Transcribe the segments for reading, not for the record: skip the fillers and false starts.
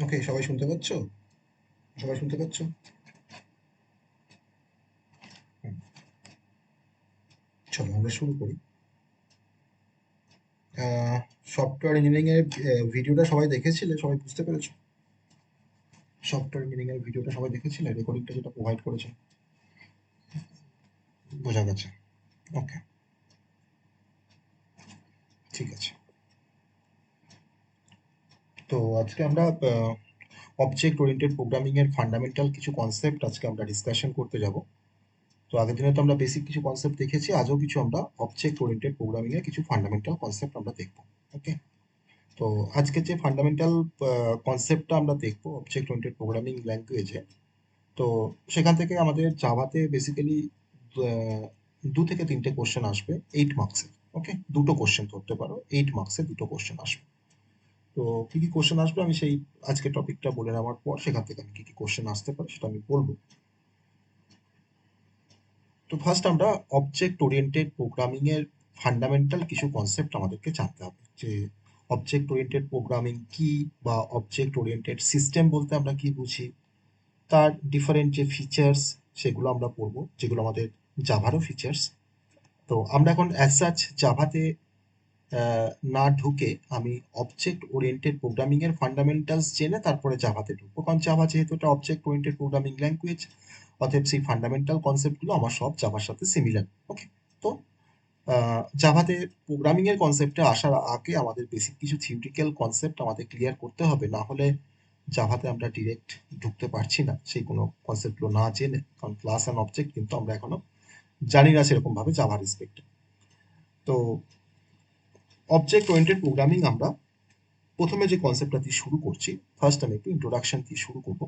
ওকে, সবাই শুনতে পাচ্ছ? সবাই শুনতে পাচ্ছ? হুম, চলো আমরা শুরু করি। সফটওয়্যার ইঞ্জিনিয়ারিং এর ভিডিওটা সবাই দেখেছিলে? সবাই বুঝতে পেরেছো? সফটওয়্যার ইঞ্জিনিয়ারিং এর ভিডিওটা সবাই দেখেছিলে? রেকর্ডিংটা যেটা প্রোভাইড করেছে, বোঝা গেছে? ওকে, ঠিক আছে। তো আজকে আমরা অবজেক্ট ওরিয়েন্টেড প্রোগ্রামিং এর ফান্ডামেন্টাল কিছু কনসেপ্ট আজকে আমরা ডিসকাশন করতে যাব। তো আগের দিনে তো আমরা বেসিক কিছু কনসেপ্ট দেখেছি, আজও কিছু আমরা অবজেক্ট ওরিয়েন্টেড প্রোগ্রামিং এর কিছু ফান্ডামেন্টাল কনসেপ্ট আমরা দেখব। ওকে, তো আজকে যে ফান্ডামেন্টাল কনসেপ্টটা আমরা দেখবো অবজেক্ট ওরিয়েন্টেড প্রোগ্রামিং ল্যাঙ্গুয়েজে, তো সেখান থেকে আমাদের জাভাতে বেসিক্যালি দু থেকে তিনটে কোশ্চেন আসবে 8 মার্কসের। ওকে, দুটো কোশ্চেন ধরতে পারো, 8 মার্কসের দুটো কোশ্চেন আসবে। তো কি কি কোশ্চেন আসবে আমি সেই আজকে টপিকটা বলে নেওয়ার পর সেখান থেকে আমি কি কি কোশ্চেন আসতে পারে সেটা আমি বলবো। তো ফার্স্ট আমরা অবজেক্ট ওরিয়েন্টেড প্রোগ্রামিং এর ফান্ডামেন্টাল কিছু কনসেপ্ট আমাদেরকে জানতে হবে, যে অবজেক্ট ওরিয়েন্টেড প্রোগ্রামিং কি, বা অবজেক্ট ওরিয়েন্টেড সিস্টেম বলতে আমরা কি বুঝি, তার ডিফারেন্ট যে ফিচার্স সেগুলো আমরা পড়বো, যেগুলো আমাদের জাভারও ফিচার্স। তো আমরা এখন অ্যাজ সাচ জাভাতে না ঢুকে আমি অবজেক্ট ওরিয়েন্টেড প্রোগ্রামিং এর ফান্ডামেন্টালস জেনে তারপরে জাভাতে ঢুকবো, কারণ জাভা যেহেতু একটা অবজেক্ট ওরিয়েন্টেড প্রোগ্রামিং ল্যাঙ্গুয়েজ, অতএব সেই ফান্ডামেন্টাল কনসেপ্টগুলো আমার সব জাভার সাথে সিমিলার। ওকে, তো জাভাতে প্রোগ্রামিং এর কনসেপ্টে আসার আগে আমাদের বেসিক কিছু থিওরিটিক্যাল কনসেপ্ট আমাদের ক্লিয়ার করতে হবে, না হলে জাভাতে আমরা ডিরেক্ট ঢুকতে পারছি না সেই কোনো কনসেপ্টগুলো না জেনে, কারণ ক্লাস অ্যান্ড অবজেক্ট কিন্তু আমরা এখনো জানি না সেরকম ভাবে জাভা রেসপেক্টে। তো অবজেক্ট ওরিয়েন্টেড প্রোগ্রামিং আমরা প্রথমে যে কনসেপ্টটা দিয়ে শুরু করছি, ফার্স্ট আমি একটু ইন্ট্রোডাকশন দিয়ে শুরু করব,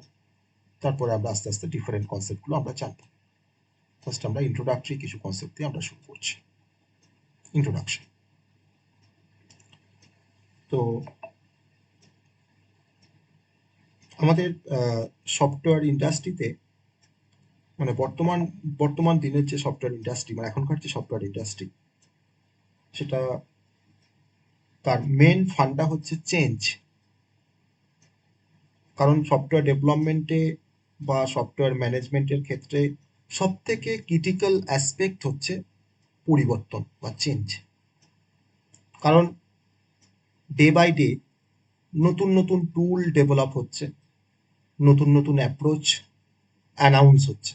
তারপরে আমরা আস্তে আস্তে ডিফারেন্ট কনসেপ্টগুলো আমরা জানবো। ফার্স্ট আমরা ইন্ট্রোডাক্টরি কিছু কনসেপ্ট দিয়ে আমরা শুরু করছি। ইন্ট্রোডাকশন। তো আমাদের সফটওয়্যার ইন্ডাস্ট্রিতে, মানে বর্তমান বর্তমান দিনের যে সফটওয়্যার ইন্ডাস্ট্রি, মানে এখনকার যে সফটওয়্যার ইন্ডাস্ট্রি, সেটা তার মেন ফান্ডা হচ্ছে চেঞ্জ। কারণ সফটওয়্যার ডেভেলপমেন্টে বা সফটওয়্যার ম্যানেজমেন্টের ক্ষেত্রে সব থেকে ক্রিটিক্যাল অ্যাসপেক্ট হচ্ছে পরিবর্তন বা চেঞ্জ। কারণ ডে বাই ডে নতুন নতুন টুল ডেভেলপ হচ্ছে, নতুন নতুন অ্যাপ্রোচ অ্যানাউন্স হচ্ছে।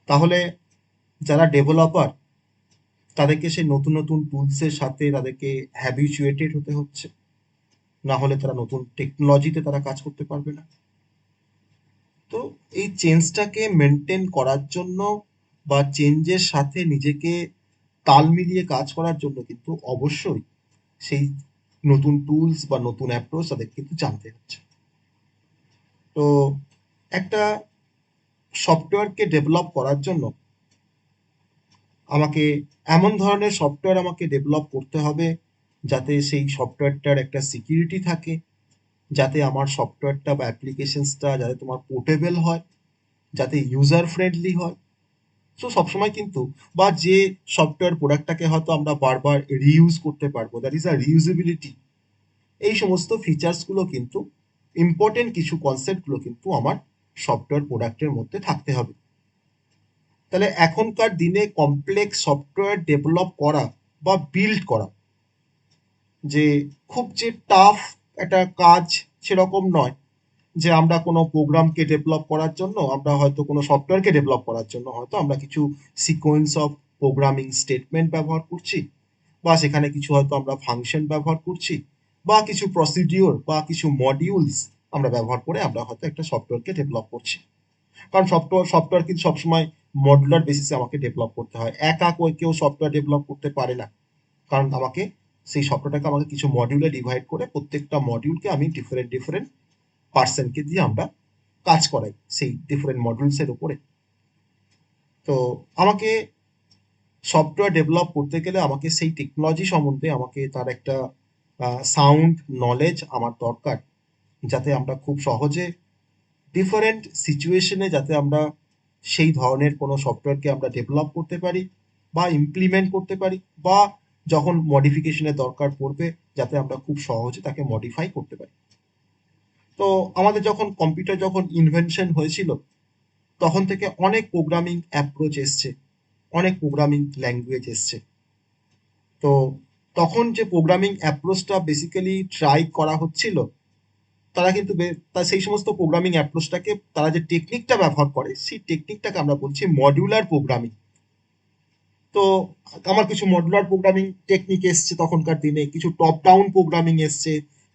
তাহলে যারা ডেভেলপার, তাদেরকে সেই নতুন নতুন টুলসের সাথে তাদেরকে হ্যাবিচুয়েটেড হতে হচ্ছে, না হলে তারা নতুন টেকনোলজিতে তারা কাজ করতে পারবে না। তো এই চেঞ্জটাকে মেনটেন করার জন্য বা চেঞ্জের সাথে নিজেকে তাল মিলিয়ে কাজ করার জন্য কিন্তু অবশ্যই সেই নতুন টুলস বা নতুন অ্যাপ্রোচ তাদের কিন্তু জানতে হচ্ছে। তো একটা সফটওয়্যারকে ডেভেলপ করার জন্য আমাকে এমন ধরনের সফটওয়্যার আমাকে ডেভেলপ করতে হবে যাতে সেই সফটওয়্যারটার একটা সিকিউরিটি থাকে, যাতে আমার সফটওয়্যারটা বা অ্যাপ্লিকেশনসটা যাতে তোমার পোর্টেবল হয়, যাতে ইউজার ফ্রেন্ডলি হয়। সো সবসময় কিন্তু, বা যে সফটওয়্যার প্রোডাক্টটাকে হয়তো আমরা বারবার রিইউজ করতে পারবো, দ্যাট ইজ আ রিউজেবিলিটি। এই সমস্ত ফিচার্সগুলো কিন্তু ইম্পর্টেন্ট কিছু কনসেপ্টগুলো কিন্তু আমার সফটওয়্যার প্রোডাক্টের মধ্যে থাকতে হবে। তাহলে এখনকার দিনে কমপ্লেক্স সফটওয়্যার ডেভেলপ করা বা বিল্ড করা যে খুব যে টাফ একটা কাজ সেরকম নয়। যে আমরা কোনো প্রোগ্রামকে ডেভেলপ করার জন্য, আমরা হয়তো কোনো সফটওয়্যারকে ডেভেলপ করার জন্য হয়তো আমরা কিছু সিকোয়েন্স অফ প্রোগ্রামিং স্টেটমেন্ট ব্যবহার করছি, বা সেখানে কিছু হয়তো আমরা ফাংশন ব্যবহার করছি, বা কিছু প্রসিডিওর বা কিছু মডিউলস আমরা ব্যবহার করে আমরা হয়তো একটা সফটওয়্যারকে ডেভেলপ করছি। কারণ সফটওয়্যার কিন্তু সবসময় মডুলার বেসিসে আমাকে ডেভেলপ করতে হয়, একা কেউ সফটওয়্যার ডেভেলপ করতে পারে না। কারণ আমাকে সেই সফটওয়্যারটাকে আমাকে কিছু মডিউলে ডিভাইড করে প্রত্যেকটা মডিউলকে আমি ডিফারেন্ট ডিফারেন্ট পার্সনকে দিয়ে আমরা কাজ করাই সেই ডিফারেন্ট মডিউলসের উপরে। তো আমাকে সফটওয়্যার ডেভেলপ করতে গেলে আমাকে সেই টেকনোলজি সম্বন্ধে আমাকে তার একটা সাউন্ড নলেজ আমার দরকার, যাতে আমরা খুব সহজে ডিফারেন্ট সিচুয়েশনে যাতে আমরা সেই ধরনের কোনো সফটওয়্যারকে আমরা ডেভেলপ করতে পারি বা ইমপ্লিমেন্ট করতে পারি, বা যখন মডিফিকেশনের দরকার পড়বে যাতে আমরা খুব সহজে তাকে মডিফাই করতে পারি। তো আমাদের যখন কম্পিউটার যখন ইনভেনশন হয়েছিল তখন থেকে অনেক প্রোগ্রামিং অ্যাপ্রোচ এসছে, অনেক প্রোগ্রামিং ল্যাঙ্গুয়েজ এসছে। তো তখন যে প্রোগ্রামিং অ্যাপ্রোচটা বেসিক্যালি ট্রাই করা হচ্ছিল, তারা কিন্তু সেই সমস্ত প্রোগ্রামিং অ্যাপ্রোচটাকে তারা যে টেকনিকটা ব্যবহার করে সেই টেকনিকটাকে আমরা বলছি মডিউলার প্রোগ্রামিং। তো আমার কিছু মডুলার প্রোগ্রামিং টেকনিক এসছে তখনকার দিনে, কিছু টপ ডাউন প্রোগ্রামিং এসছে,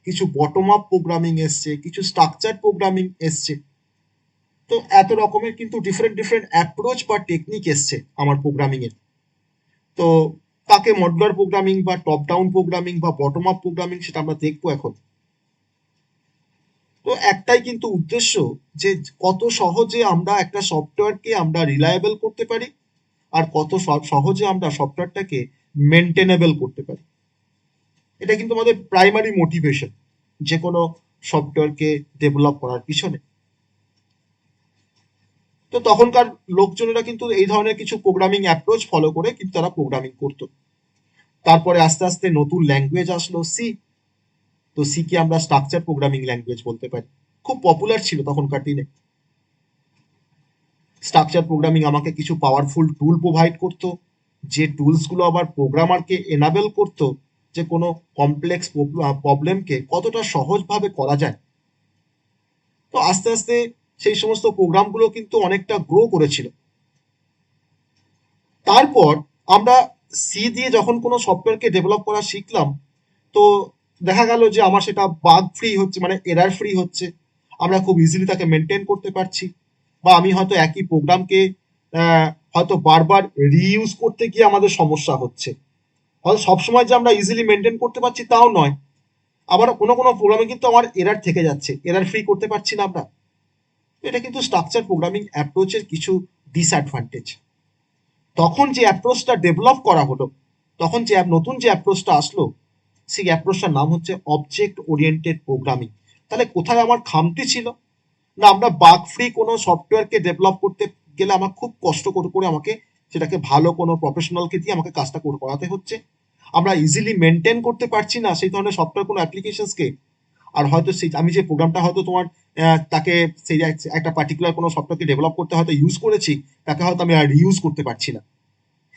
কিছু বটম আপ প্রোগ্রামিং এসছে, কিছু স্ট্রাকচার প্রোগ্রামিং এসছে। তো এত রকমের কিন্তু ডিফারেন্ট ডিফারেন্ট অ্যাপ্রোচ বা টেকনিক এসছে আমার প্রোগ্রামিং এর। তো তাকে মডুলার প্রোগ্রামিং বা টপ ডাউন প্রোগ্রামিং বা বটম আপ প্রোগ্রামিং সেটা আমরা দেখবো এখন। তো একটাই কিন্তু উদ্দেশ্য, যে কত সহজে আমরা একটা সফটওয়্যারকে আমরা রিলায়েবল করতে পারি আর কত সহজে আমরা সফটওয়্যারটাকে মেনটেনেবল করতে পারি। এটা কিন্তু আমাদের প্রাইমারি মোটিভেশন যে কোনো সফটওয়্যারকে ডেভেলপ করার পিছনে। তো তখনকার লোকজনেরা কিন্তু এই ধরনের কিছু প্রোগ্রামিং অ্যাপ্রোচ ফলো করে কিন্তু তারা প্রোগ্রামিং করতো। তারপরে আস্তে আস্তে নতুন ল্যাঙ্গুয়েজ আসলো সি। তো সি কে আমরা স্ট্রাকচার প্রোগ্রামিং ল্যাঙ্গুয়েজ বলতে পারি, খুব পপুলার ছিল তখনকার দিনে। স্ট্রাকচার প্রোগ্রামিং আমাকে কিছু পাওয়ারফুল টুল প্রোভাইড করতো, যে টুলসগুলো আবার প্রোগ্রামারকে এনাবেল করতো যে কোনো কমপ্লেক্স প্রবলেমকে কতটা সহজভাবে করা যায়। তো আস্তে আস্তে সেই সমস্ত প্রোগ্রামগুলো কিন্তু অনেকটা গ্রো করেছিল। তারপর আমরা সি দিয়ে যখন কোনো সফটওয়্যারকে ডেভেলপ করা শিখলাম, তো দেখা গেল যে আমার সেটা বাগ ফ্রি হচ্ছে, মানে এরার ফ্রি হচ্ছে, আমরা খুব ইজিলি তাকে মেনটেন করতে পারছি। বা আমি হয়তো একই প্রোগ্রামকে হয়তো বারবার রিইউজ করতে গিয়ে আমাদের সমস্যা হচ্ছে, হয়তো সবসময় যে আমরা ইজিলি মেনটেন করতে পারছি তাও নয়, আবার কোনো কোনো প্রোগ্রামে কিন্তু আমার এরার থেকে যাচ্ছে, এরার ফ্রি করতে পারছি না আমরা। এটা কিন্তু স্ট্রাকচার প্রোগ্রামিং অ্যাপ্রোচের কিছু ডিসঅ্যাডভান্টেজ। তখন যে অ্যাপ্রোচটা ডেভেলপ করা হলো, তখন যে নতুন যে অ্যাপ্রোচটা আসলো, সেই অ্যাপ্রোচটার নাম হচ্ছে অবজেক্ট ওরিয়েন্টেড প্রোগ্রামিং। তাহলে কোথায় আমার খামতি ছিল? না, আমরা বাগ ফ্রি কোনো সফটওয়্যারকে ডেভেলপ করতে গেলে আমার খুব কষ্ট করে করে আমাকে সেটাকে ভালো কোনো প্রফেশনালকে দিয়ে আমাকে কাজটা করাতে হচ্ছে। আমরা ইজিলি মেনটেন করতে পারছি না সেই ধরনের সফটওয়্যার কোনো অ্যাপ্লিকেশনসকে। আর হয়তো সেই আমি যে প্রোগ্রামটা হয়তো তোমার তাকে সেই একটা পার্টিকুলার কোনো সফটওয়্যারকে ডেভেলপ করতে হয়তো ইউজ করেছি, তাকে হয়তো আমি আর রিউজ করতে পারছি না।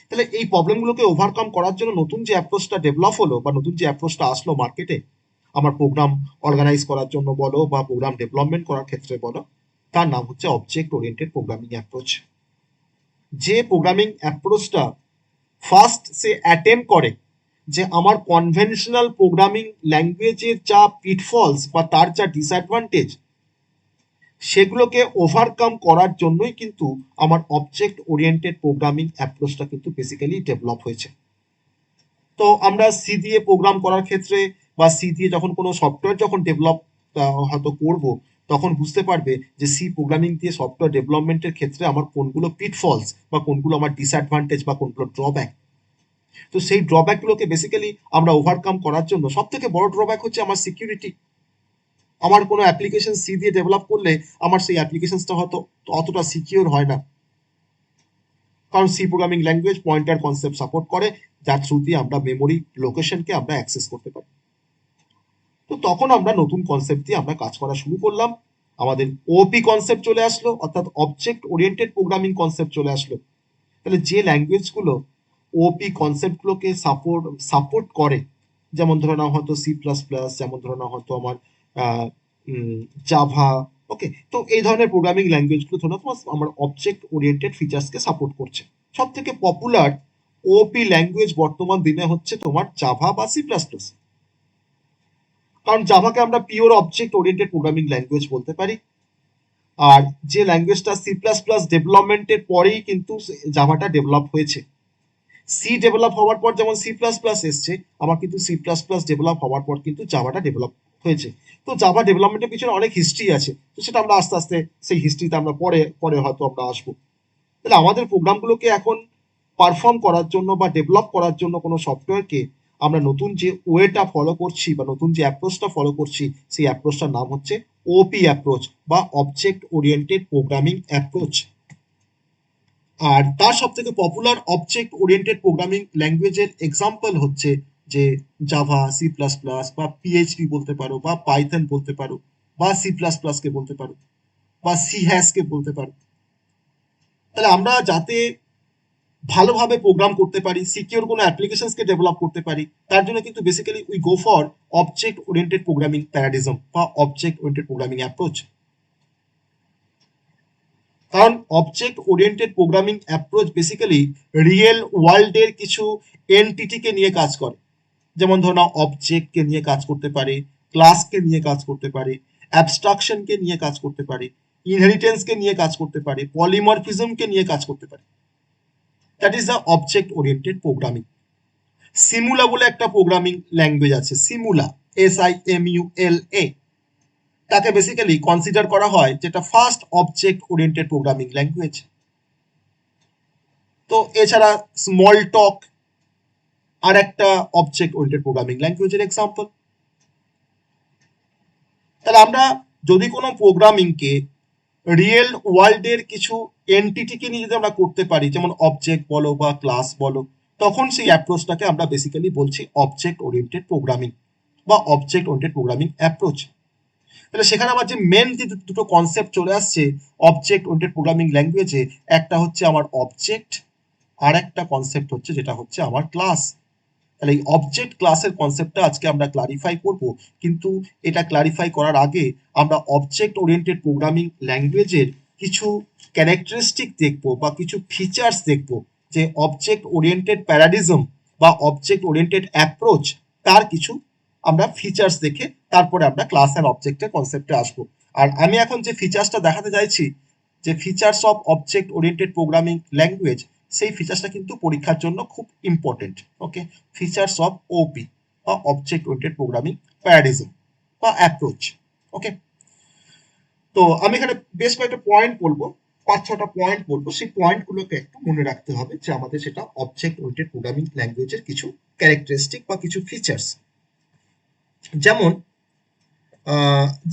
তাহলে এই প্রবলেমগুলোকে ওভারকাম করার জন্য নতুন যে অ্যাপ্রোচটা ডেভেলপ হলো বা নতুন যে অ্যাপ্রোচটা আসলো মার্কেটে, আমার প্রোগ্রাম অর্গানাইজ করার জন্য বলো বা প্রোগ্রাম ডেভেলপমেন্ট করার ক্ষেত্রে বলো, তার নাম হচ্ছে অবজেক্ট ওরিয়েন্টেড প্রোগ্রামিং অ্যাপ্রোচ। যে প্রোগ্রামিং অ্যাপ্রোচটা ফার্স্ট সে অ্যাটেম্প করে যে আমার কনভেনশনাল প্রোগ্রামিং ল্যাঙ্গুয়েজের যা পিটফলস বা তার যা ডিসঅ্যাডভান্টেজ, সেগুলোকে ওভারকাম করার জন্যই কিন্তু আমার অবজেক্ট ওরিয়েন্টেড প্রোগ্রামিং অ্যাপ্রোচটা কিন্তু বেসিক্যালি ডেভেলপ হয়েছে। তো আমরা সি দিয়ে প্রোগ্রাম করার ক্ষেত্রে বা সি দিয়ে যখন কোনো সফটওয়্যার যখন ডেভেলপ হয়তো করব, তখন বুঝতে পারবে যে সি প্রোগ্রামিং দিয়ে সফটওয়্যার ডেভেলপমেন্টের ক্ষেত্রে আমার কোনগুলো পিটফলস বা কোনগুলো আমার ডিসঅ্যাডভান্টেজ বা কোনগুলো ড্রব্যাক। তো সেই ড্রব্যাকগুলোকে বেসিক্যালি আমরা ওভারকাম করার জন্য সব থেকে বড় ড্রব্যাক হচ্ছে আমার সিকিউরিটি। আমার কোনো অ্যাপ্লিকেশন সি দিয়ে ডেভেলপ করলে আমার সেই অ্যাপ্লিকেশনটা হয়তো অতটা সিকিউর হয় না, কারণ C programming language pointer concept support করে, যার থ্রু দিয়ে আমরা মেমোরি লোকেশনকে আমরা অ্যাক্সেস করতে পারি। তো তখন আমরা নতুন কনসেপ্ট দিয়ে আমরা কাজ করা শুরু করলাম। আমাদের ওপি কনসেপ্ট চলে আসলো, অর্থাৎ অবজেক্ট ওরিয়েন্টেড প্রোগ্রামিং কনসেপ্ট চলে আসলো। তাহলে যে ল্যাঙ্গুয়েজগুলো ওপি কনসেপ্টগুলোকে সাপোর্ট করে, যেমন ধরে নাও হয়তো সি প্লাস প্লাস, যেমন ধরে নাও হয়তো আমার জাভা, ওকে, তো এই ধরনের প্রোগ্রামিং ল্যাঙ্গুয়েজগুলো ধরে নাও তোমার আমার অবজেক্ট ওরিয়েন্টেড ফিচার্সকে সাপোর্ট করছে। সব থেকে পপুলার ওপি ল্যাঙ্গুয়েজ বর্তমান দিনে হচ্ছে তোমার জাভা বা সি প্লাস প্লাস, কারণ জাভাকে আমরা pure object oriented programming language বলতে পারি। আর যে ল্যাঙ্গুয়েজটা সি প্লাস প্লাস ডেভেলপমেন্টের পরেই কিন্তু জাভাটা ডেভেলপ হয়েছে। সি ডেভেলপ হওয়ার পর যেমন সি প্লাস প্লাস এসছে, আবার কিন্তু সি প্লাস প্লাস ডেভেলপ হওয়ার পর কিন্তু জাভাটা ডেভেলপ হয়েছে। তো জাভা ডেভেলপমেন্টের পিছনে অনেক হিস্ট্রি আছে, তো সেটা আমরা আস্তে আস্তে সেই হিস্ট্রিতে আমরা পরে পরে হয়তো আমরা আসবো। তাহলে আমাদের প্রোগ্রামগুলোকে এখন পারফর্ম করার জন্য বা ডেভেলপ করার জন্য কোনো সফটওয়্যারকে আমরা নতুন যে ওয়েটা ফলো করছি বা নতুন যে অ্যাপ্রোচটা ফলো করছি, সেই অ্যাপ্রোচটার নাম হচ্ছে ওপি অ্যাপ্রোচ বা অবজেক্ট ওরিয়েন্টেড প্রোগ্রামিং অ্যাপ্রোচ। আর তার সব থেকে পপুলার অবজেক্ট ওরিয়েন্টেড প্রোগ্রামিং ল্যাঙ্গুয়েজের এক্সাম্পল হচ্ছে যে জাভা, সি প্লাস প্লাস বা পিএইচপি বলতে পারো বা পাইথন বলতে পারো। বা সি প্লাস প্লাস কে বলতে পারো বা সি হ্যাশ কে বলতে পারো। তাহলে আমরা যাতে ভালোভাবে প্রোগ্রাম করতে পারি, সিকিউর কোনো অ্যাপ্লিকেশনসকে ডেভেলপ করতে পারি, তার জন্য কিন্তু basically we go for object oriented programming paradigm বা অবজেক্ট ওরিয়েন্টেড প্রোগ্রামিং অ্যাপ্রোচ। কারণ object oriented programming approach basically real ওয়ার্ল্ডের কিছু এনটিটিকে নিয়ে কাজ করে। যেমন ধরো নাও অবজেক্টকে নিয়ে কাজ করতে পারে, ক্লাসকে নিয়ে কাজ করতে পারে, অ্যাবস্ট্রাকশনকে নিয়ে কাজ করতে পারে, ইনহেরিটেন্সকে নিয়ে কাজ করতে পারে, পলিমরফিজমকে নিয়ে কাজ করতে পারে। That is the object oriented programming. Simula বলে একটা প্রোগ্রামিং ল্যাঙ্গুয়েজ আছে, সিমুলা, SIMULA। তাকে বেসিক্যালি কনসিডার করা হয় যেটা first object oriented programming language. তো এছাড়া স্মল টক আর একটা অবজেক্ট ওরিয়েন্টেড প্রোগ্রামিং ল্যাঙ্গুয়েজের এক্সাম্পল। তাহলে আমরা যদি কোনো প্রোগ্রামিংকে রিয়েল ওয়ার্ল্ডের কিছু এন্টিটিকে নিয়ে যদি আমরা করতে পারি, যেমন অবজেক্ট বলো বা ক্লাস বলো, তখন সেই অ্যাপ্রোচটাকে আমরা বেসিক্যালি বলছি অবজেক্ট ওরিয়েন্টেড প্রোগ্রামিং বা অবজেক্ট ওরিয়েন্টেড প্রোগ্রামিং অ্যাপ্রোচ। তাহলে সেখানে আমার যে মেন যে দুটো কনসেপ্ট চলে আসছে অবজেক্ট ওরিয়েন্টেড প্রোগ্রামিং ল্যাঙ্গুয়েজে, একটা হচ্ছে আমার অবজেক্ট, আর একটা কনসেপ্ট হচ্ছে যেটা হচ্ছে আমার ক্লাস। তাহলে এই অবজেক্ট ক্লাসের কনসেপ্টটা আজকে আমরা ক্লারিফাই করব, কিন্তু এটা ক্লারিফাই করার আগে আমরা অবজেক্ট ওরিয়েন্টেড প্রোগ্রামিং ল্যাঙ্গুয়েজের কিছু ক্যারেক্টারিস্টিক দেখব বা কিছু ফিচার্স দেখব, যে অবজেক্ট ওরিয়েন্টেড প্যারাডিজম বা অবজেক্ট ওরিয়েন্টেড অ্যাপ্রোচ, তার কিছু আমরা ফিচার্স দেখে তারপরে আমরা ক্লাস অ্যান্ড অবজেক্টের কনসেপ্টে আসবো। আর আমি এখন যে ফিচার্সটা দেখাতে চাইছি, যে features of object oriented programming language, সেই ফিচার্সটা কিন্তু পরীক্ষার জন্য খুব important. Okay, features of OP বা অবজেক্ট ওরিয়েন্টেড প্রোগ্রামিং প্যারাডিজম বা অ্যাপ্রোচ। ওকে, তো আমি এখানে বেশ কয়েকটা পয়েন্ট বলবো, 5-6টা পয়েন্ট বলবো, সেই পয়েন্টগুলোকে একটু মনে রাখতে হবে যে আমাদের সেটা অবজেক্ট ওরিয়েন্টেড প্রোগ্রামিং ল্যাঙ্গুয়েজের কিছু ক্যারেক্টারিস্টিক বা কিছু ফিচার্স। যেমন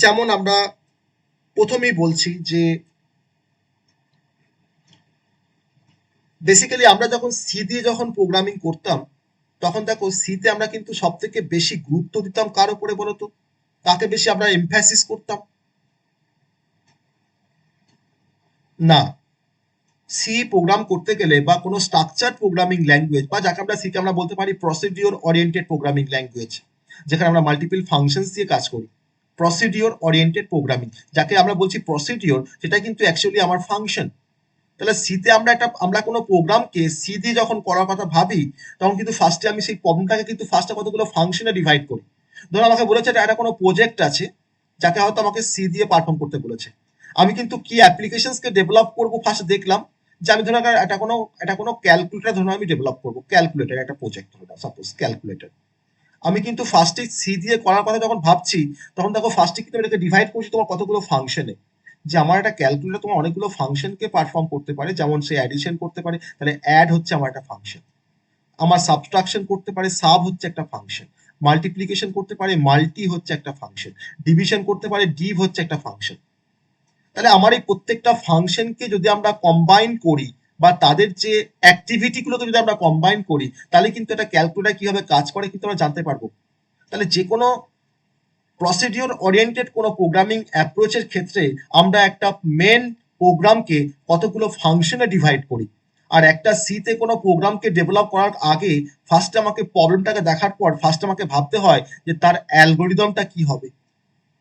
যেমন আমরা প্রথমেই বলছি যে বেসিক্যালি আমরা যখন সি দিয়ে যখন প্রোগ্রামিং করতাম, তখন দেখো সিতে আমরা কিন্তু সব থেকে বেশি গুরুত্ব দিতাম কার উপরে বলতো, কাকে বেশি আমরা এমফ্যাসিস করতাম? না, সি প্রোগ্রাম করতে গেলে বা কোনো স্ট্রাকচার প্রোগ্রামিং ল্যাঙ্গুয়েজ, বা যাকে আমরা সিকে আমরা বলতে পারি প্রসিডিওর ওরিয়েন্টেড প্রোগ্রামিং ল্যাঙ্গুয়েজ, যেখানে আমরা মাল্টিপল ফাংশনস দিয়ে কাজ করি, প্রসিডিওর ওরিয়েন্টেড প্রোগ্রামিং, যাকে আমরা বলছি প্রসিডিওর, সেটা কিন্তু অ্যাকচুয়ালি আমার ফাংশন। তাহলে সিতে আমরা কোনো প্রোগ্রামকে সি দিয়ে যখন করার কথা ভাবি, তখন কিন্তু ফার্স্টে আমি সেই প্রবলেমটাকে কিন্তু ফার্স্টে কতগুলো ফাংশনে ডিভাইড করি। ধরুন আমাকে বলেছে এটা কোনো প্রজেক্ট আছে, যাকে হয়তো আমাকে সি দিয়ে পারফর্ম করতে বলেছে। আমি কিন্তু কি অ্যাপ্লিকেশনসকে ডেভেলপ করবো ফার্স্ট দেখলাম, যে আমি ধরুন এটা কোনো ক্যালকুলেটর ধরুন আমি ডেভেলপ করবো, ক্যালকুলেটর একটা প্রজেক্ট হলো সাপোজ ক্যালকুলেটর। আমি কিন্তু ফার্স্টে সি দিয়ে করার কথা যখন ভাবছি, তখন দেখো ফার্স্টে কিন্তু আমি এটাকে ডিভাইড করছি তোমার কতগুলো ফাংশনে, যে আমার একটা ক্যালকুলেটর তোমার অনেকগুলো ফাংশনকে পারফর্ম করতে পারে, যেমন সে অ্যাডিশন করতে পারে, তাহলে অ্যাড হচ্ছে আমার একটা ফাংশন, আমার সাবট্রাকশন করতে পারে, সাব হচ্ছে একটা ফাংশন, মাল্টিপ্লিকেশন করতে পারে, মাল্টি হচ্ছে একটা ফাংশন, ডিভিশন করতে পারে, ডিভ হচ্ছে একটা ফাংশন। তাহলে আমার এই প্রত্যেকটা ফাংশনকে যদি আমরা কম্বাইন করি বা তাদের যে অ্যাক্টিভিটিগুলোকে যদি আমরা কম্বাইন করি, তাহলে কিন্তু একটা ক্যালকুলেটর কিভাবে কাজ করে কিন্তু আমরা জানতে পারবো। তাহলে যে কোনো প্রসিডিওর ওরিয়েন্টেড কোনো প্রোগ্রামিং অ্যাপ্রোচের ক্ষেত্রে আমরা একটা মেন প্রোগ্রামকে কতগুলো ফাংশনে ডিভাইড করি। আর একটা সিতে কোনো প্রোগ্রামকে ডেভেলপ করার আগে ফার্স্টে আমাকে প্রবলেমটাকে দেখার পর ফার্স্টে আমাকে ভাবতে হয় যে তার অ্যালগোরিদমটা কি হবে।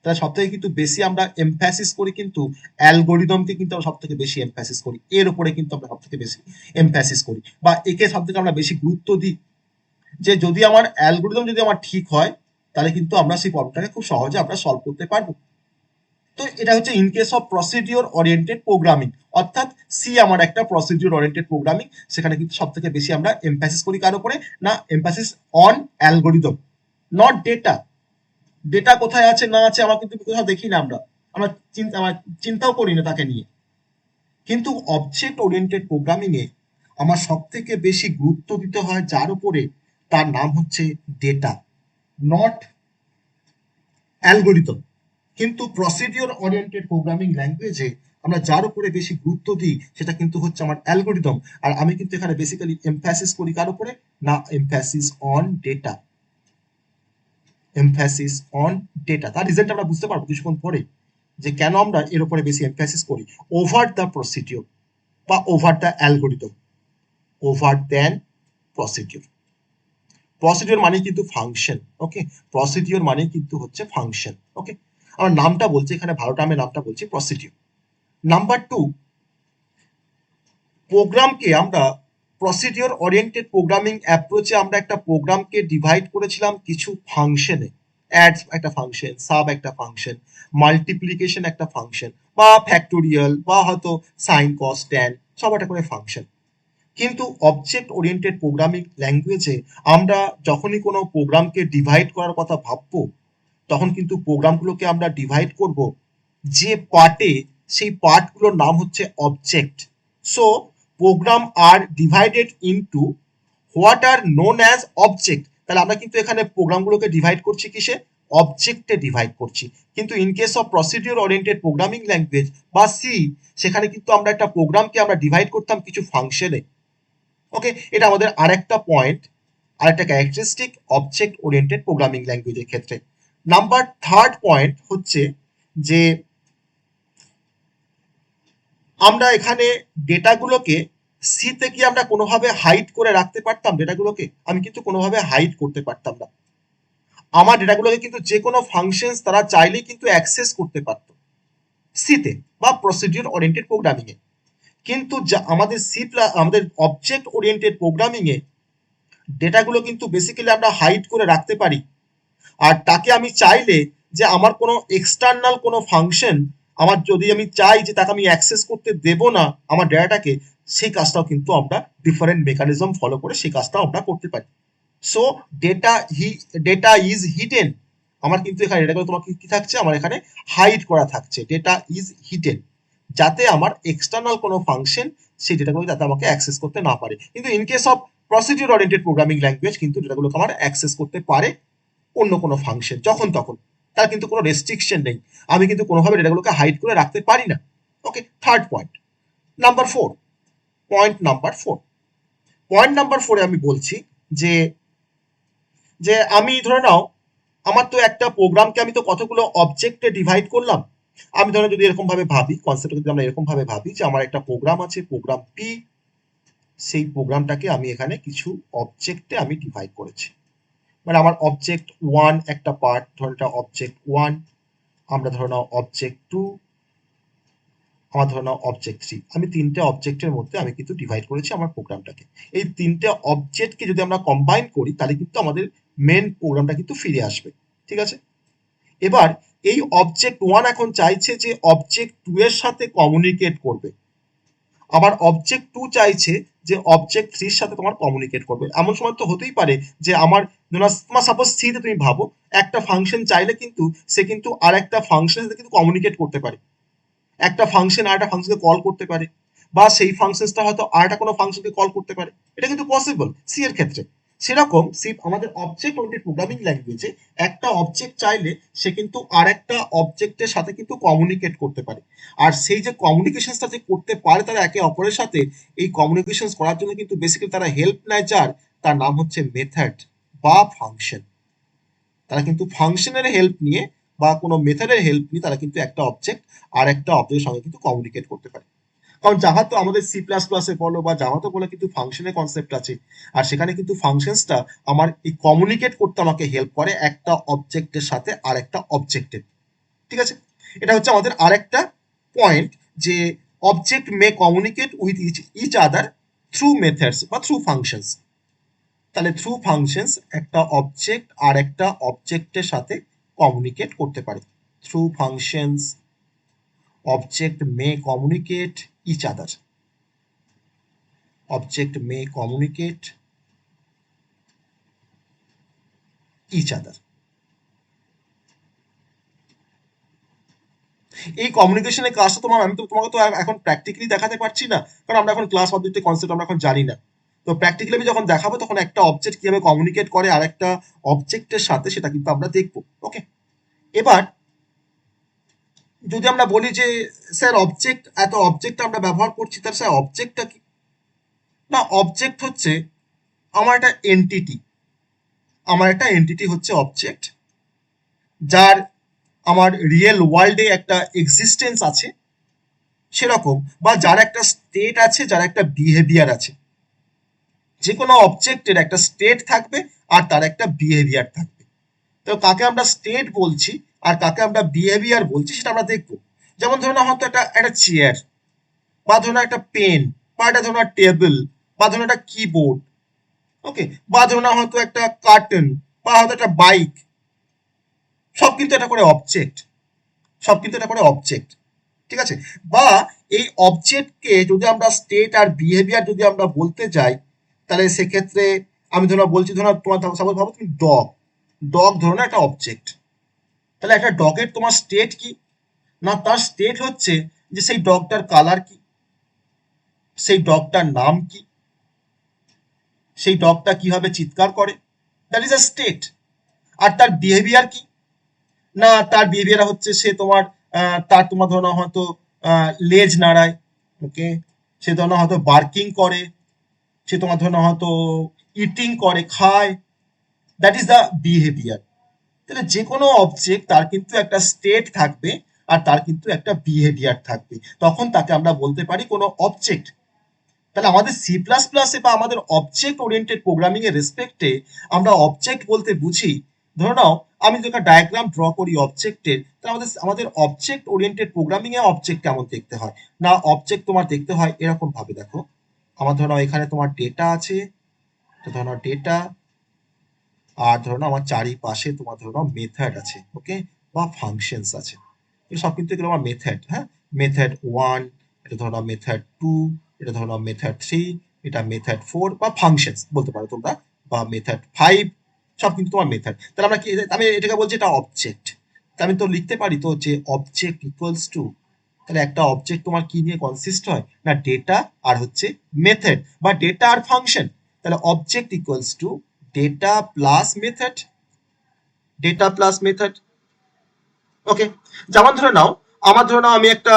তাহলে সব থেকে কিন্তু বেশি আমরা এমফ্যাসিস করি কিন্তু অ্যালগোরিদমকে, কিন্তু আমরা সব থেকে বেশি এমফ্যাসিস করি, এর উপরে কিন্তু আমরা সব থেকে বেশি এমফ্যাসিস করি, বা একে সব থেকে আমরা বেশি গুরুত্ব দিই, যে যদি আমার অ্যালগোরিদম যদি আমার ঠিক হয়, তাহলে কিন্তু আমরা সেই প্রবলেমটাকে খুব সহজে আমরা সলভ করতে পারবো। তো এটা হচ্ছে in case of procedure oriented programming, অর্থাৎ সি আমার একটা প্রসিডিওর ওরিয়েন্টেড প্রোগ্রামিং, সেখানে কিন্তু সব থেকে বেশি আমরা এমফ্যাসিস করি কার উপরে, না emphasis on algorithm, not data. Data কোথায় আছে না আছে আমার কিন্তু কোথাও দেখি না, আমরা চিন্তাও করি না তাকে নিয়ে। কিন্তু অবজেক্ট ওরিয়েন্টেড প্রোগ্রামিং এ আমার সব থেকে বেশি গুরুত্ব দিতে হয় যার উপরে, তার নাম হচ্ছে ডেটা, নট অ্যালগোরিদম। কিন্তু প্রসিডিওর ওরিয়েন্টেড প্রোগ্রামিং ল্যাঙ্গুয়েজে আমরা যার উপরে বেশি গুরুত্ব দিই সেটা কিন্তু হচ্ছে আমার অ্যালগোরিদম। আর আমি কিন্তু এখানে বেসিক্যালি এমফ্যাসিস করি কার উপরে, না emphasis on data. Emphasis on data. তার রিজনটা আমরা বুঝতে পারবো কিছুক্ষণ পরে যে কেন আমরা এর উপরে বেশি এমফ্যাসিস করি ওভার দ্য প্রসিডিওর বা over the algorithm, over than procedure. Procedure মানে কিন্তু ফাংশন, ওকে, প্রসিডিওর মানে কিন্তু হচ্ছে ফাংশন, ওকে। আমার নামটা বলছি এখানে, ভালো টার্মের নামটা বলছি প্রসিডিওর। নাম্বার টু, প্রোগ্রামকে আমরা প্রসিডিওর ওরিয়েন্টেড প্রোগ্রামিং অ্যাপ্রোচে আমরা একটা প্রোগ্রামকে ডিভাইড করেছিলাম কিছু ফাংশনে। অ্যাড একটা ফাংশন, সাব একটা ফাংশন, মাল্টিপ্লিকেশন একটা ফাংশন, বা ফ্যাক্টোরিয়াল, বা হয়তো সাইন কস ট্যান, সব একটা করে ফাংশন। কিন্তু অবজেক্ট ওরিয়েন্টেড প্রোগ্রামিং ল্যাঙ্গুয়েজে আমরা যখনই কোনো প্রোগ্রামকে ডিভাইড করার কথা ভাববো, তখন কিন্তু প্রোগ্রামগুলোকে আমরা ডিভাইড করব যে পার্টে, সেই পার্টগুলোর নাম হচ্ছে object. So program are divided into what are known as object. তাহলে আমরা কিন্তু এখানে প্রোগ্রামগুলোকে ডিভাইড করছি কিসে? অবজেক্টে ডিভাইড করছি। কিন্তু in case of procedure oriented programming language বা সি, সেখানে কিন্তু আমরা একটা প্রোগ্রামকে আমরা ডিভাইড করতাম কিছু ফাংশনে, ওকে। এটা আমাদের আরেকটা পয়েন্ট, আরেকটা ক্যারেক্টারিস্টিক অবজেক্ট ওরিয়েন্টেড প্রোগ্রামিং ল্যাঙ্গুয়েজের ক্ষেত্রে। নাম্বার থার্ড পয়েন্ট হচ্ছে যে আমরা এখানে ডেটাগুলোকে সিতে কি আমরা কোনোভাবে হাইড করে রাখতে পারতাম? ডেটাগুলোকে আমি কিন্তু কোনোভাবে হাইড করতে পারতাম না। আমার ডেটাগুলোকে কিন্তু যে কোনো ফাংশনস তারা চাইলেই কিন্তু অ্যাক্সেস করতে পারত সিতে বা প্রসিডিউর ওরিয়েন্টেড প্রোগ্রামিং এ। কিন্তু আমাদের আমাদের অবজেক্ট ওরিয়েন্টেড প্রোগ্রামিং এ ডেটাগুলো কিন্তু বেসিক্যালি আমরা হাইড করে রাখতে পারি। আর তাকে আমি চাইলে যে আমার কোনো এক্সটার্নাল কোনো ফাংশন, আমার যদি আমি চাই যে তাকে আমি অ্যাক্সেস করতে দেব না আমার ডেটাটাকে, সেই কাজটাও কিন্তু আমরা ডিফারেন্ট মেকানিজম ফলো করে সেই কাজটাও আমরা করতে পারি। So data is hidden. আমার কিন্তু এখানে ডেটাগুলো তোমাকে কি থাকছে, আমার এখানে হাইড করা থাকছে, ডেটা ইজ হিডেন, যাতে আমার এক্সটার্নাল কোনো ফাংশন সেই ডেটাগুলো যাতে আমাকে অ্যাক্সেস করতে না পারে। কিন্তু in case of procedure oriented programming language কিন্তু ডেটাগুলোকে আমার অ্যাক্সেস করতে পারে অন্য কোনো ফাংশন যখন তখন, তার কিন্তু কোনো রেস্ট্রিকশন নেই। আমি কিন্তু কোনোভাবে ডেটাগুলোকে হাইড করে রাখতে পারি না, okay. Third point. Number four, point number four, point number ফোরে আমি বলছি যে যে আমি ধরে নাও আমার তো একটা প্রোগ্রামকে আমি তো কতগুলো অবজেক্টে ডিভাইড করলাম। আমি ধরো যদি এরকম ভাবে ভাবি, কনসেপ্ট যদি আমরা এরকম ভাবে ভাবি যে আমার একটা প্রোগ্রাম আছে, প্রোগ্রাম পি, সেই প্রোগ্রামটাকে আমি এখানে কিছু অবজেক্টে আমি ডিভাইড করেছি। মানে আমার অবজেক্ট ওয়ান একটা পার্ট, ধরো এটা অবজেক্ট ওয়ান, আমরা ধরে নাও অবজেক্ট টু, আমার ধরে নাও অবজেক্ট থ্রি। আমি তিনটে অবজেক্টের মধ্যে আমি কিন্তু ডিভাইড করেছি আমার প্রোগ্রামটাকে। এই তিনটে অবজেক্টকে যদি আমরা কম্বাইন করি তাহলে কিন্তু আমাদের মেন প্রোগ্রামটা কিন্তু ফিরে আসবে, ঠিক আছে। এবার এই অবজেক্ট ওয়ান এখন চাইছে যে অবজেক্ট টু এর সাথে কমিউনিকেট করবে, আবার অবজেক্ট টু চাইছে যে অবজেক্ট থ্রির সাথে তোমার কমিউনিকেট করবে। এমন সময় তো হতেই পারে যে আমার তোমার সাপোজ সিতে তুমি ভাবো একটা ফাংশন চাইলে কিন্তু সে কিন্তু আর একটা ফাংশনের সাথে কিন্তু কমিউনিকেট করতে পারে, একটা ফাংশন আর একটা ফাংশনকে কল করতে পারে, বা সেই ফাংশনটা হয়তো আর একটা কোনো ফাংশনকে কল করতে পারে। এটা কিন্তু পসিবল সি এর ক্ষেত্রে। সেরকম সি আমাদের অবজেক্ট ওরিয়েন্টেড প্রোগ্রামিং ল্যাঙ্গুয়েজে একটা অবজেক্ট চাইলে সে কিন্তু আর একটা অবজেক্টের সাথে কিন্তু কমিউনিকেট করতে পারে। আর সেই যে কমিউনিকেশনটা যে করতে পারে তারা একে অপরের সাথে, এই কমিউনিকেশন করার জন্য কিন্তু বেসিক্যালি তারা হেল্প নেয়, যার তার নাম হচ্ছে মেথড বা ফাংশন। তারা কিন্তু ফাংশনের হেল্প নিয়ে বা কোনো মেথডের হেল্প নিয়ে তারা কিন্তু একটা অবজেক্ট আর একটা অবজেক্টের সঙ্গে কিন্তু কমিউনিকেট করতে পারে। কারণ জাভা তো আমাদের সি প্লাস প্লাসে বলো বা জাভাতে বলে কিন্তু ফাংশনের কনসেপ্ট আছে। আর সেখানে কিন্তু ফাংশনসটা আমার এই কমিউনিকেট করতে আমাকে হেল্প করে একটা অবজেক্টের সাথে আর একটা অবজেক্টের, ঠিক আছে। এটা হচ্ছে আমাদের আরেকটা পয়েন্ট যে object may communicate with each other through methods বা থ্রু ফাংশনস। তাহলে থ্রু ফাংশনস একটা অবজেক্ট আর একটা অবজেক্টের সাথে কমিউনিকেট করতে পারে। Through functions object may communicate each other, object may communicate each other। এই কমিউনিকেশনের কাজটা আমি তো তোমাকে তো এখন প্র্যাকটিক্যালি দেখাতে পারছি না, কারণ আমরা এখন ক্লাস পদ্ধতিতে কনসেপ্ট আমরা এখন জানি না। তো প্র্যাকটিক্যালি আমি যখন দেখাবো তখন একটা অবজেক্ট কিভাবে কমিউনিকেট করে আর একটা অবজেক্টের সাথে সেটা কিন্তু আমরা দেখবো, ওকে। এবার যদি আমরা বলি যে স্যার অবজেক্ট, এত অবজেক্ট আমরা ব্যবহার করছি, তার স্যার অবজেক্টটা কি? না, অবজেক্ট হচ্ছে আমার একটা এন্টিটি, আমার একটা এন্টিটি হচ্ছে অবজেক্ট। যার আমার রিয়েল ওয়ার্ল্ডে একটা এক্সিস্টেন্স আছে সেরকম, বা যার একটা স্টেট আছে, যার একটা বিহেভিয়ার আছে। যে কোনো অবজেক্টের একটা স্টেট থাকবে আর তার একটা বিহেভিয়ার থাকবে। তো কাকে আমরা স্টেট বলছি আর কাকে আমরা বিহেভিয়ার বলছি সেটা আমরা দেখবো। যেমন ধরুন হয়তো একটা একটা চেয়ার, বা ধরুন একটা পেন, বা একটা ধরুন টেবিল, বা ধরুন একটা কিবোর্ড, ওকে, বা ধরুন হয়তো একটা কার্টন, বা হয়তো একটা বাইক, সব কিন্তু এটা করে অবজেক্ট, সব কিন্তু এটা করে অবজেক্ট, ঠিক আছে? বা এই অবজেক্টকে যদি আমরা স্টেট আর বিহেভিয়ার যদি আমরা বলতে যাই, তাহলে সেক্ষেত্রে আমি ধরো বলছি, ধরো তোমার সাপোজ ভাবো তুমি ডগ, ডগ ধরো না একটা অবজেক্ট। তাহলে একটা ডগের তোমার স্টেট কি? না, তার স্টেট হচ্ছে যে সেই ডগটার কালার কি, সেই ডগটার নাম কি, সেই ডগটা কিভাবে চিৎকার করে, দ্যাট ইজ আ স্টেট। আর তার বিহেভিয়ার কি? না, তার বিহেভিয়ার হচ্ছে সে তোমার তার তোমার ধরো হয়তো লেজ নাড়ায়, ওকে, সে ধরো হয়তো বার্কিং করে, সে তোমার ধরো হয়তো ইটিং করে, খায়, দ্যাট ইজ দ্য বিহেভিয়ার। তাহলে যে কোনো অবজেক্ট তার কিন্তু একটা স্টেট থাকবে আর তার কিন্তু একটা বিহেভিয়ার থাকবে, তখন তাকে আমরা বলতে পারি কোনো অবজেক্ট। তাহলে আমাদের সি প্লাস প্লাসে বা আমাদের অবজেক্ট ওরিয়েন্টেড প্রোগ্রামিং এর রেসপেক্টে আমরা অবজেক্ট বলতে বুঝি, ধরে নাও আমি যদি একটা ডায়াগ্রাম ড্র করি অবজেক্টের, তাহলে আমাদের আমাদের অবজেক্ট ওরিয়েন্টেড প্রোগ্রামিং এ অবজেক্ট কেমন দেখতে হয়? না, অবজেক্ট তোমার দেখতে হয় এরকম ভাবে, দেখো আমার ধরো এখানে তোমার ডেটা আছে, তো ধরো ডেটা, আর ধরো আমার চারিপাশে তোমার ধরো মেথড আছে, ওকে, বা ফাংশনস আছে। এই সব কিন্তু এগুলো আমার মেথড, হ্যাঁ, মেথড ওয়ান, এটা ধরো মেথড টু, এটা ধরো মেথড থ্রি, এটা মেথড ফোর, বা ফাংশনস বলতে পারো তোমরা, বা মেথড ফাইভ, সব কিন্তু তোমার মেথড। তাহলে আমরা কি, আমি এটাকে বলছি এটা অবজেক্ট। আমি তো লিখতে পারি তো যে অবজেক্ট ইকুয়ালস টু, তাহলে একটা অবজেক্ট তোমার কি নিয়ে কনসিস্ট হয়? না, ডেটা আর হচ্ছে মেথড, বা ডেটা আর ফাংশন। তাহলে object equals to data plus method, data plus method, okay. যেমন ধরে নাও, আমার ধরে নাও আমি একটা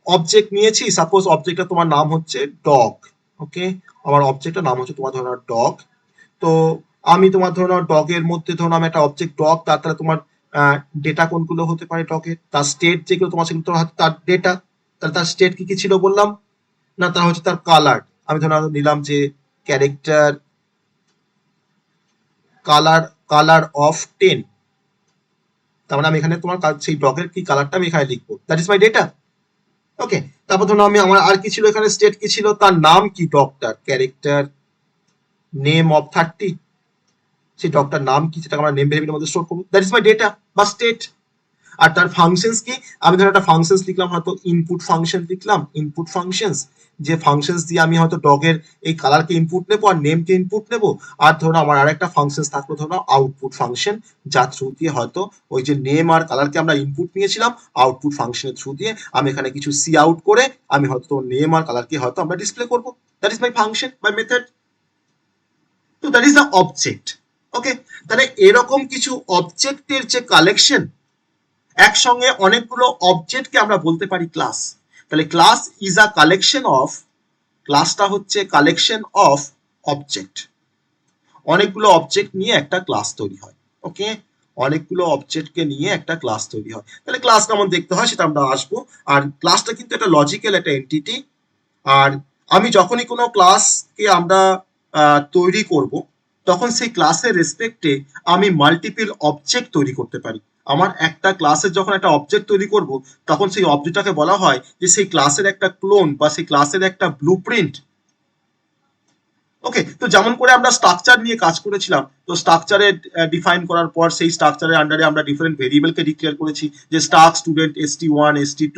অবজেক্ট নিয়েছি, সাপোজ অবজেক্টটা তোমার নাম হচ্ছে ডগ, ওকে, আমার অবজেক্টটার নাম হচ্ছে তোমার ধরে নাও ডগ। তো আমি তোমার ধরে নাও ডগের মধ্যে ধরো আমি একটা অবজেক্ট ডগ, তার তাহলে তোমার ডেটা কোনগুলো হতে পারে ডগের, তার স্টেট যেগুলো তোমার সেগুলো তোমার হয়তো তার ডেটা। তাহলে তার স্টেট কি কি ছিল বললাম? না, তার হচ্ছে তার কালার, আমি ধরো নিলাম যে ক্যারেক্টার কালার, কালার অফ 10, তার মানে আমি এখানে তোমার সেই ডগের কি কালারটা আমি এখানে লিখবো, দ্যাট ইজ মাই ডেটা, ওকে। তারপর ধরো আমি আমার আর কি ছিল এখানে, স্টেট কি ছিল, তার নাম কি ডগটার, ক্যারেক্টার নেম অফ 30, সেই ডগটার নাম কি সেটা আমরা নেম ভেরিয়েবলের মধ্যে স্টোর করবো, দ্যাট ইজ মাই ডেটা বা স্টেট। আর তার ফাংশনস কি? আমি ধরো একটা ফাংশনস লিখলাম, হয়তো ইনপুট ফাংশন লিখলাম, ইনপুট ফাংশনস, যে ফাংশনস দিয়ে আমি হয়তো ডগের এই কালারকে ইনপুট নেবো আর নেমকে ইনপুট নেবো। আর ধরো আমার আরেকটা ফাংশনস থাকলো ধরো আউটপুট ফাংশন, যার থ্রু দিয়ে হয়তো ওই যে নেম আর কালারকে আমরা ইনপুট নিয়েছিলাম, আউটপুট ফাংশনের থ্রু দিয়ে আমি এখানে কিছু সি আউট করে আমি হয়তো নেম আর কালারকে হয়তো আমরা ডিসপ্লে করবো, that is my function, my method. তো দ্যাট ইজ দ্য অবজেক্ট, ওকে। তাহলে এরকম কিছু অবজেক্টের যে কালেকশন, একসঙ্গে অনেকগুলো অবজেক্টকে আমরা বলতে পারি ক্লাস। তাহলে class is a collection of, ক্লাসটা হচ্ছে কালেকশন অফ অবজেক্ট। অনেকগুলো অবজেক্ট নিয়ে একটা ক্লাস তৈরি হয়, ওকে, অনেকগুলো অবজেক্টকে নিয়ে একটা ক্লাস তৈরি হয়। তাহলে ক্লাস কেমন দেখতে হয় সেটা আমরা আসবো। আর ক্লাসটা কিন্তু একটা লজিক্যাল একটা এন্টিটি। আর আমি যখনই কোনো ক্লাসকে আমরা তৈরি করব, তখন সেই ক্লাসের রেসপেক্টে আমি মাল্টিপল অবজেক্ট তৈরি করতে পারি। আমার একটা ক্লাসের যখন একটা অবজেক্ট তৈরি করব, তখন সেই অবজেক্টটাকে বলা হয় যে সেই ক্লাসের একটা ক্লোন বা সেই ক্লাসের একটা ব্লুপ্রিন্ট, ওকে। তো যেমন করে আমরা স্ট্রাকচার নিয়ে কাজ করেছিলাম, তো স্ট্রাকচারে ডিফাইন করার পর সেই স্ট্রাকচারের আন্ডারে আমরা ডিফারেন্ট ভেরিয়েবলকে ডিক্লেয়ার করেছি, যে স্টার্ক স্টুডেন্ট ST1 ST2।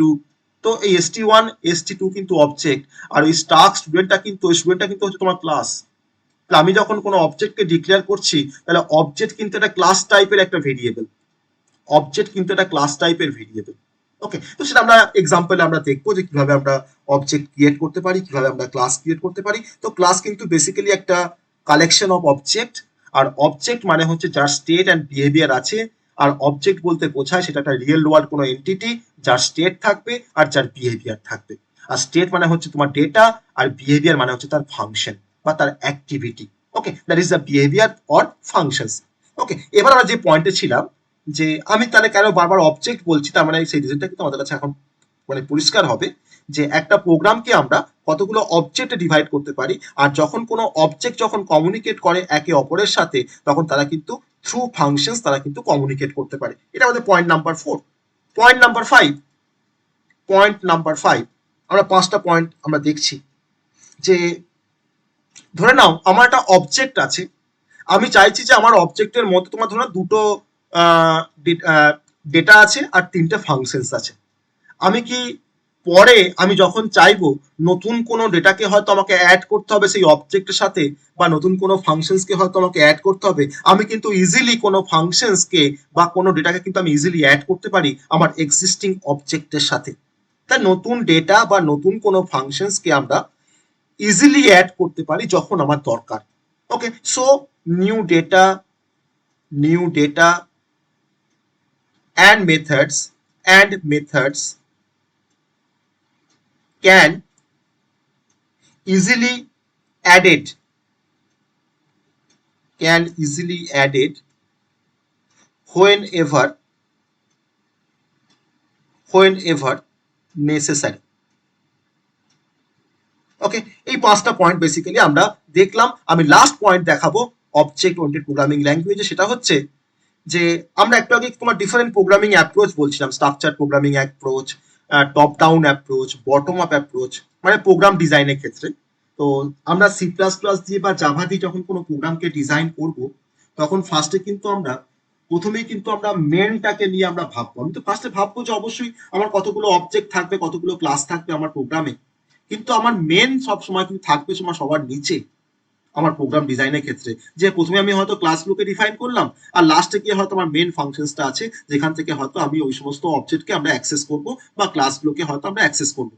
তো এই ST1 ST2 কিন্তু অবজেক্ট, আর ওই স্টার্ক স্টুডেন্টটা কিন্তু, ওই স্টুডেন্টটা কিন্তু হচ্ছে তোমার ক্লাস। তাহলে আমি যখন কোনো অবজেক্টকে ডিক্লেয়ার করছি, তাহলে অবজেক্ট কিন্তু একটা ক্লাস টাইপের একটা ভেরিয়েবল, অবজেক্ট কিন্তু একটা ক্লাস টাইপের ভেরিয়েবল, ওকে। তো সেটা আমরা এক্সাম্পলে আমরা দেখবো যে কিভাবে আমরা অবজেক্ট ক্রিয়েট করতে পারি, কিভাবে আমরা ক্লাস ক্রিয়েট করতে পারি। তো ক্লাস কিন্তু বেসিক্যালি একটা কালেকশন অফ অবজেক্ট। আর অবজেক্ট মানে হচ্ছে যার স্টেট অ্যান্ড বিহেভিয়ার আছে। আর অবজেক্ট বলতে বোঝায় সেটা একটা রিয়েল ওয়ার্ল্ড কোনো এন্টিটি, যার স্টেট থাকবে আর যার বিহেভিয়ার থাকবে। আর স্টেট মানে হচ্ছে তোমার ডেটা, আর বিহেভিয়ার মানে হচ্ছে তার ফাংশন বা তার activity, okay, that is the behaviour or functions, okay. এবার আমরা যে পয়েন্টে ছিলাম, যে আমি তাহলে কেন বারবার অবজেক্ট বলছি, তার মানে সেই রিজনটা কিন্তু আমাদের কাছে এখন মানে পরিষ্কার হবে যে একটা প্রোগ্রামকে আমরা কতগুলো অবজেক্টে ডিভাইড করতে পারি, আর যখন কোনো অবজেক্ট যখন কমিউনিকেট করে একে অপরের সাথে তখন তারা কিন্তু থ্রু ফাংশনস তারা কিন্তু কমিউনিকেট করতে পারে। এটা আমাদের point number 4। Point number 5, point number 5 আমরা 5টা পয়েন্ট আমরা দেখছি যে ধরে নাও আমার একটা অবজেক্ট আছে, আমি চাইছি যে আমার অবজেক্টের মধ্যে তোমার ধরো দুটো ডেটা আছে আর 3টে ফাংশনস আছে। আমি কি পরে আমি যখন চাইবো নতুন কোনো ডেটাকে হয়তো আমাকে অ্যাড করতে হবে সেই অবজেক্টের সাথে, বা নতুন কোনো ফাংশনসকে হয়তো আমাকে অ্যাড করতে হবে, আমি কিন্তু ইজিলি কোনো ফাংশনসকে বা কোনো ডেটাকে কিন্তু আমি ইজিলি অ্যাড করতে পারি আমার এক্সিস্টিং অবজেক্টের সাথে। তাই নতুন ডেটা বা নতুন কোনো ফাংশনসকে আমরা ইজিলি অ্যাড করতে পারি যখন আমার দরকার। Okay, so new data, new data and methods can easily added, whenever necessary। Okay, এই 5টা পয়েন্ট বেসিক্যালি আমরা দেখলাম। আমি লাস্ট পয়েন্ট দেখাবো অবজেক্ট ওরিয়েন্টেড প্রোগ্রামিং ল্যাঙ্গুয়েজে, সেটা হচ্ছে যে আমরা একটু আগে তোমার ডিফারেন্ট প্রোগ্রামিং অ্যাপ্রোচ বলছিলাম, structure programming approach, top down approach, bottom up approach, মানে প্রোগ্রাম ডিজাইনের ক্ষেত্রে। তো আমরা সি প্লাস প্লাস দিয়ে বা জাভা দিয়ে যখন কোনো প্রোগ্রামকে ডিজাইন করব, তখন ফার্স্টে কিন্তু আমরা প্রথমেই কিন্তু আমরা মেনটাকে নিয়ে আমরা ভাববো। আমি তো ফার্স্টে ভাববো যে অবশ্যই আমার কতগুলো অবজেক্ট থাকবে, কতগুলো ক্লাস থাকবে আমার প্রোগ্রামে, কিন্তু আমার মেন সব সময় কিন্তু থাকবে সবার নিচে আমার প্রোগ্রাম ডিজাইনের ক্ষেত্রে। যে প্রথমে আমি হয়তো ক্লাসগুলোকে ডিফাইন করলাম, আর লাস্টে গিয়ে হয়তো আমার মেন ফাংশনসটা আছে যেখান থেকে হয়তো আমি ওই সমস্ত অবজেক্টকে আমরা অ্যাক্সেস করব বা ক্লাসগুলোকে হয়তো আমরা অ্যাক্সেস করব।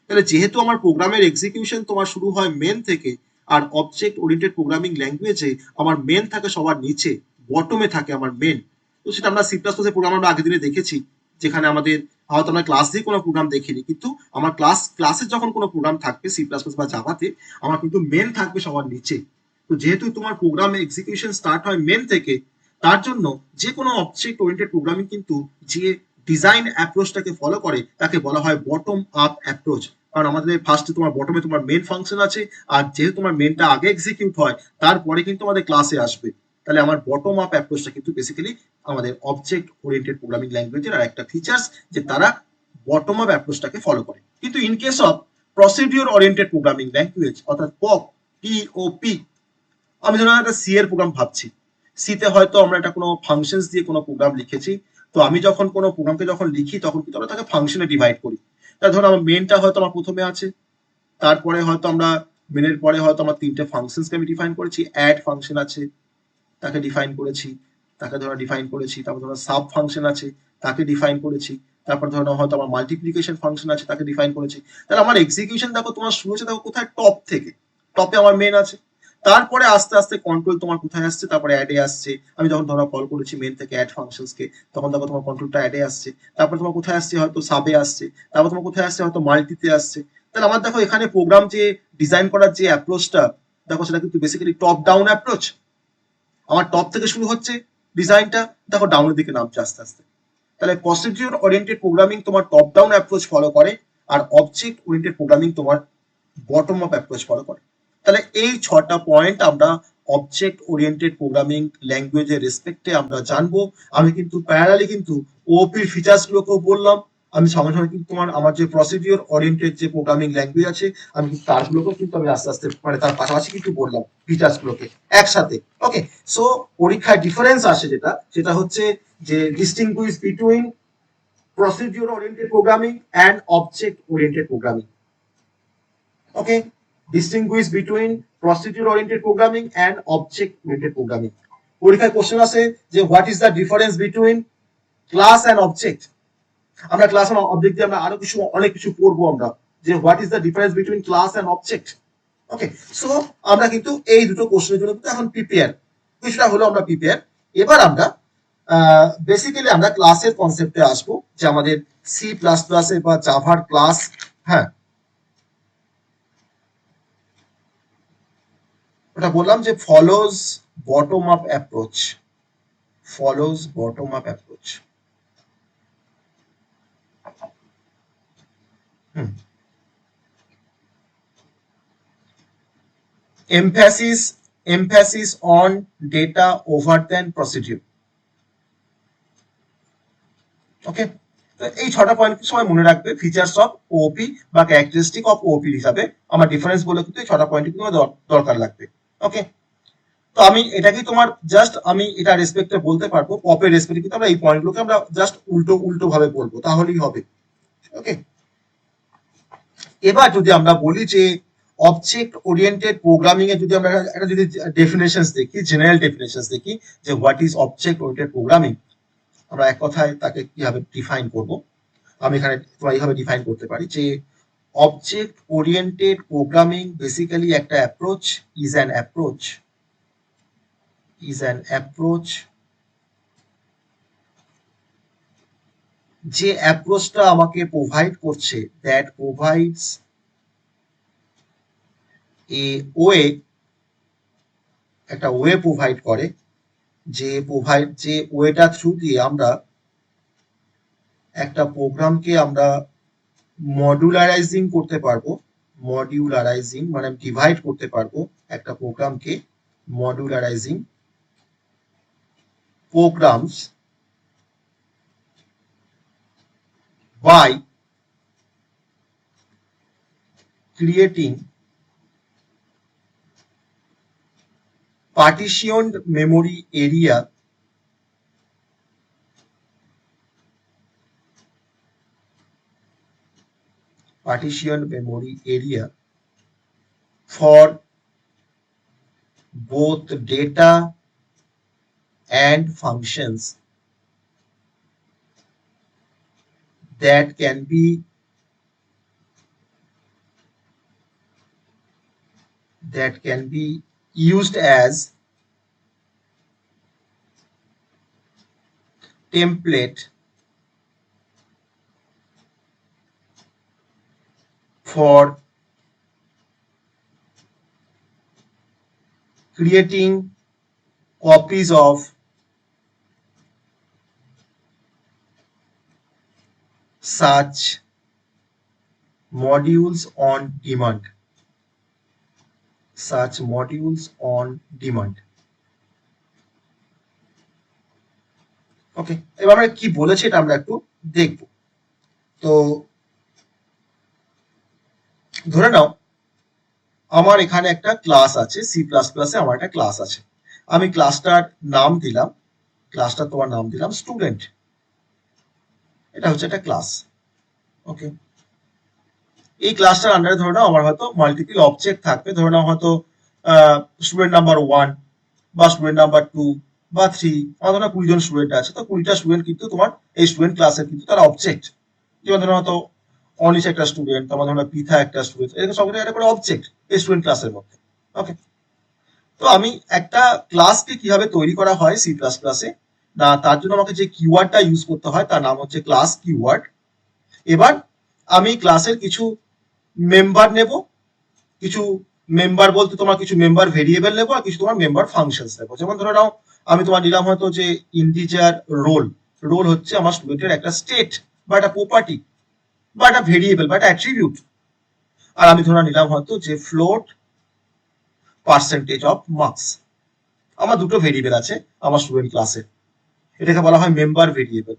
তাহলে যেহেতু আমার প্রোগ্রামের এক্সিকিউশন তোমার শুরু হয় মেন থেকে, আর অবজেক্ট ওরিয়েন্টেড প্রোগ্রামিং ল্যাঙ্গুয়েজে আমার মেন থাকে সবার নিচে, বটমে থাকে আমার মেন। তো সেটা আমরা সি প্লাস প্লাসের প্রোগ্রাম আমরা আগের দিনে দেখেছি, যেখানে আমাদের হয়তো আমরা ক্লাস দিয়ে কোনো প্রোগ্রাম দেখিনি, কিন্তু আমার ক্লাসে যখন কোনো প্রোগ্রাম থাকবে সি প্লাস প্লাস বা জাভাতে, আমার কিন্তু মেন থাকবে সবার নিচে। তো যেহেতু তোমার প্রোগ্রাম এক্সিকিউশন স্টার্ট হয় মেন থেকে, তার জন্য যে কোনো অবজেক্ট ওরিয়েন্টেড প্রোগ্রামিং কিন্তু যে ডিজাইন অ্যাপ্রোচটাকে ফলো করে তাকে বলা হয় বটম আপ অ্যাপ্রোচ। কারণ আমাদের ফার্স্টে তোমার বটমে তোমার মেন ফাংশন আছে, আর যেহেতু তোমার মেনটা আগে এক্সিকিউট হয় তারপরে কিন্তু আমাদের ক্লাসে আসবে। তাহলে আমার বটম আপ অ্যাপ্রোচটা কিন্তু বেসিক্যালি আমাদের অবজেক্ট ওরিয়েন্টেড প্রোগ্রামিং ল্যাঙ্গুয়েজের আর একটা ফিচার্স, যে তারা বটম আপ অ্যাপ্রোচটাকে ফলো করে। কিন্তু in case of procedure oriented programming language অর্থাৎ পপ, পিওপি, আমি ধরুন একটা সি এর প্রোগ্রাম ভাবছি, সিতে হয়তো আমরা একটা কোনো ফাংশনস দিয়ে কোনো প্রোগ্রাম লিখেছি। তো আমি যখন কোনো প্রোগ্রামকে যখন লিখি তখন কিন্তু আমরা তাকে ফাংশনে ডিভাইড করি। তা ধরো আমার মেনটা হয়তো আমার প্রথমে আছে, তারপরে হয়তো আমরা মেনের পরে হয়তো আমার 3টে ফাংশনসকে আমি ডিফাইন করেছি, অ্যাড ফাংশন আছে তাকে ডিফাইন করেছি, তাকে ধরো ডিফাইন করেছি, তারপর ধরো সাব ফাংশন আছে তাকে ডিফাইন করেছি, তারপর ধরো হয়তো আমার মাল্টিপ্লিকেশন ফাংশন আছে তাকে ডিফাইন করেছি। তাহলে আমার এক্সিকিউশন দেখো তোমার শুরু হচ্ছে দেখো কোথায়, টপ থেকে। টপে আমার মেন আছে, তারপরে আস্তে আস্তে কন্ট্রোল তোমার কোথায় আসছে, তারপরে অ্যাডে আসছে। আমি যখন ধরো কল করেছি মেন থেকে অ্যাড ফাংশনসকে, তখন দেখো তোমার কন্ট্রোলটা অ্যাডে আসছে, তারপর তোমার কোথায় আসছে হয়তো সাবে আসছে, তারপর তোমার কোথায় আসছে হয়তো মাল্টিতে আসছে। তাহলে আমার দেখো এখানে প্রোগ্রাম যে ডিজাইন করার যে অ্যাপ্রোচটা, দেখো সেটা কিন্তু বেসিক্যালি টপ ডাউন অ্যাপ্রোচ। আমার টপ থেকে শুরু হচ্ছে ডিজাইনটা, দেখো ডাউনের দিকে নামছে আস্তে আস্তে। তাহলে প্রসিডিউর ওরিয়েন্টেড প্রোগ্রামিং তোমার টপ ডাউন অ্যাপ্রোচ ফলো করে, আর অবজেক্ট ওরিয়েন্টেড প্রোগ্রামিং তোমার বটম আপ অ্যাপ্রোচ ফলো করে। তাহলে এই 6টা পয়েন্ট আমরা অবজেক্ট ওরিয়েন্টেড প্রোগ্রামিং ল্যাঙ্গুয়েজের রেসপেক্টে আমরা জানবো। আমি কিন্তু প্যারালালি কিন্তু ওপির ফিচার্স গুলোকেও বললাম, আমি সঙ্গে সঙ্গে কিন্তু তোমার আমার যে প্রসিডিউর ওরিয়েন্টেড যে প্রোগ্রামিং ল্যাঙ্গুয়েজ আছে আমি কিন্তু তারগুলোকেও কিন্তু আমি আস্তে আস্তে মানে তার পাশাপাশি কিন্তু বললাম ফিচার্স গুলোকে একসাথে। ওকে, সো পরীক্ষায় ডিফারেন্স আসে যেটা, সেটা হচ্ছে যে distinguish between procedure oriented programming and object oriented programming. Okay, distinguish between procedure oriented programming and object oriented programming. পরীক্ষায় কোশ্চেন আছে যে what is the difference between class and object. আমরা ক্লাস এন্ড অবজেক্ট দিয়ে আমরা আরো কিছু অনেক কিছু পড়বো আমরা, যে what is the difference between class and object. Okay, so আমরা কিন্তু এই দুটো কোশ্চেনের জন্য কিন্তু এখন প্রিপেয়ার, কিছুটা হলো আমরা প্রিপেয়ার। এবার আমরা বেসিক্যালি আমরা ক্লাসের কনসেপ্টে আসবো, যে আমাদের সি প্লাস প্লাসে বা জাভার ক্লাস। হ্যাঁ, ওটা বললাম যে follows bottom up approach, follows bottom up approach. Emphasis on data over than procedure. ওকে, তো এই ছটা পয়েন্ট সবাই মনে রাখবে, ফিচার্স অফ ওপি বা ক্যারেক্টারিস্টিক অফ ওপি হিসাবে আমার ডিফারেন্স বলে কিন্তু এই ছটা পয়েন্ট কিন্তু দরকার লাগবে। ওকে, তো আমি এটাকে তোমার জাস্ট আমি এটা রেসপেক্টে বলতে পারবো, পপের রেসপেক্টে কিন্তু আমরা এই পয়েন্টগুলোকে আমরা জাস্ট উল্টো ভাবে বলবো, তাহলেই হবে। ওকে, এবার যদি আমরা বলি যে অবজেক্ট ওরিয়েন্টেড প্রোগ্রামিং এ যদি আমরা একটা যদি ডেফিনেশনস দেখি, জেনারেল ডেফিনেশনস দেখি যে what is object oriented programming, আমরা এক কথায় তাকে কিভাবে ডিফাইন করব, আমি এখানে এইভাবে ডিফাইন করতে পারি যে অবজেক্ট ওরিয়েন্টেড প্রোগ্রামিং বেসিক্যালি একটা অ্যাপ্রোচ ইজ অ্যান অ্যাপ্রোচ যে অ্যাপ্রোচটা আমাকে প্রোভাইড করছে, দ্যাট প্রোভাইডস এ ওয়ে, একটা ওয়ে প্রোভাইড করে, যে ওয়েটা থ্রু দিয়ে আমরা একটা প্রোগ্রামকে আমরা মডুলারাইজিং করতে পারবো, মডিউলারাইজিং মানে ডিভাইড করতে পারবো একটা প্রোগ্রামকে, মডুলারাইজিং programs by creating partitioned memory area for both data and functions that can be used as template for creating copies of such modules on demand. ওকে, এবার আমরা কি বলেছি এটা আমরা একটু দেখব। তো ধরে নাও আমার এখানে একটা ক্লাস আছে, সি প্লাস প্লাসে আমার একটা ক্লাস আছে, আমি ক্লাসটার নাম দিলাম, তোমার নাম দিলাম স্টুডেন্ট, এটা হচ্ছে একটা ক্লাস। ওকে, এই ক্লাসটার আন্ডারে ধরে নাও আমার হয়তো মাল্টিপল অবজেক্ট থাকবে, ধরে নাও হয়তো স্টুডেন্ট নাম্বার 1 বা স্টুডেন্ট নাম্বার 2 বা 3, আমার ধরো 20 জন স্টুডেন্ট আছে, তো 20টা স্টুডেন্ট কিন্তু তোমার এই স্টুডেন্ট ক্লাসের কিন্তু তারা অবজেক্ট, যেমন ধরো হয়তো অনিশ একটা স্টুডেন্ট, তোমার ধরো পিথা একটা স্টুডেন্ট, এরকম সবগুলো একটা করে অবজেক্ট এই স্টুডেন্ট ক্লাসের মধ্যে। ওকে, তো আমি একটা ক্লাসকে কিভাবে তৈরি করা হয় সি প্লাস প্লাসে, না তার জন্য আমাকে যে কিওয়ার্ডটা ইউজ করতে হয় তার নাম হচ্ছে ক্লাস কিওয়ার্ড। এবার আমি ক্লাসের কিছু মেম্বার নেব, কিছু মেম্বার বলতে তোমার কিছু মেম্বার ভেরিয়েবল নেবো আর কিছু তোমার মেম্বার ফাংশনস নেবো। যেমন ধরে নাও আমি তোমার নিলাম হয়তো যে ইন্টিজার রোল হচ্ছে আমার স্টুডেন্টের একটা স্টেট বা একটা প্রপার্টি বা একটা ভেরিয়েবল বা একটা অ্যাট্রিবিউট, আর আমি ধরে নিলাম হয়তো যে ফ্লোট পার্সেন্টেজ অফ মার্কস। আমার দুটো ভেরিয়েবল আছে আমার স্টুডেন্ট ক্লাসে, এটাকে বলা হয় মেম্বার ভেরিয়েবল।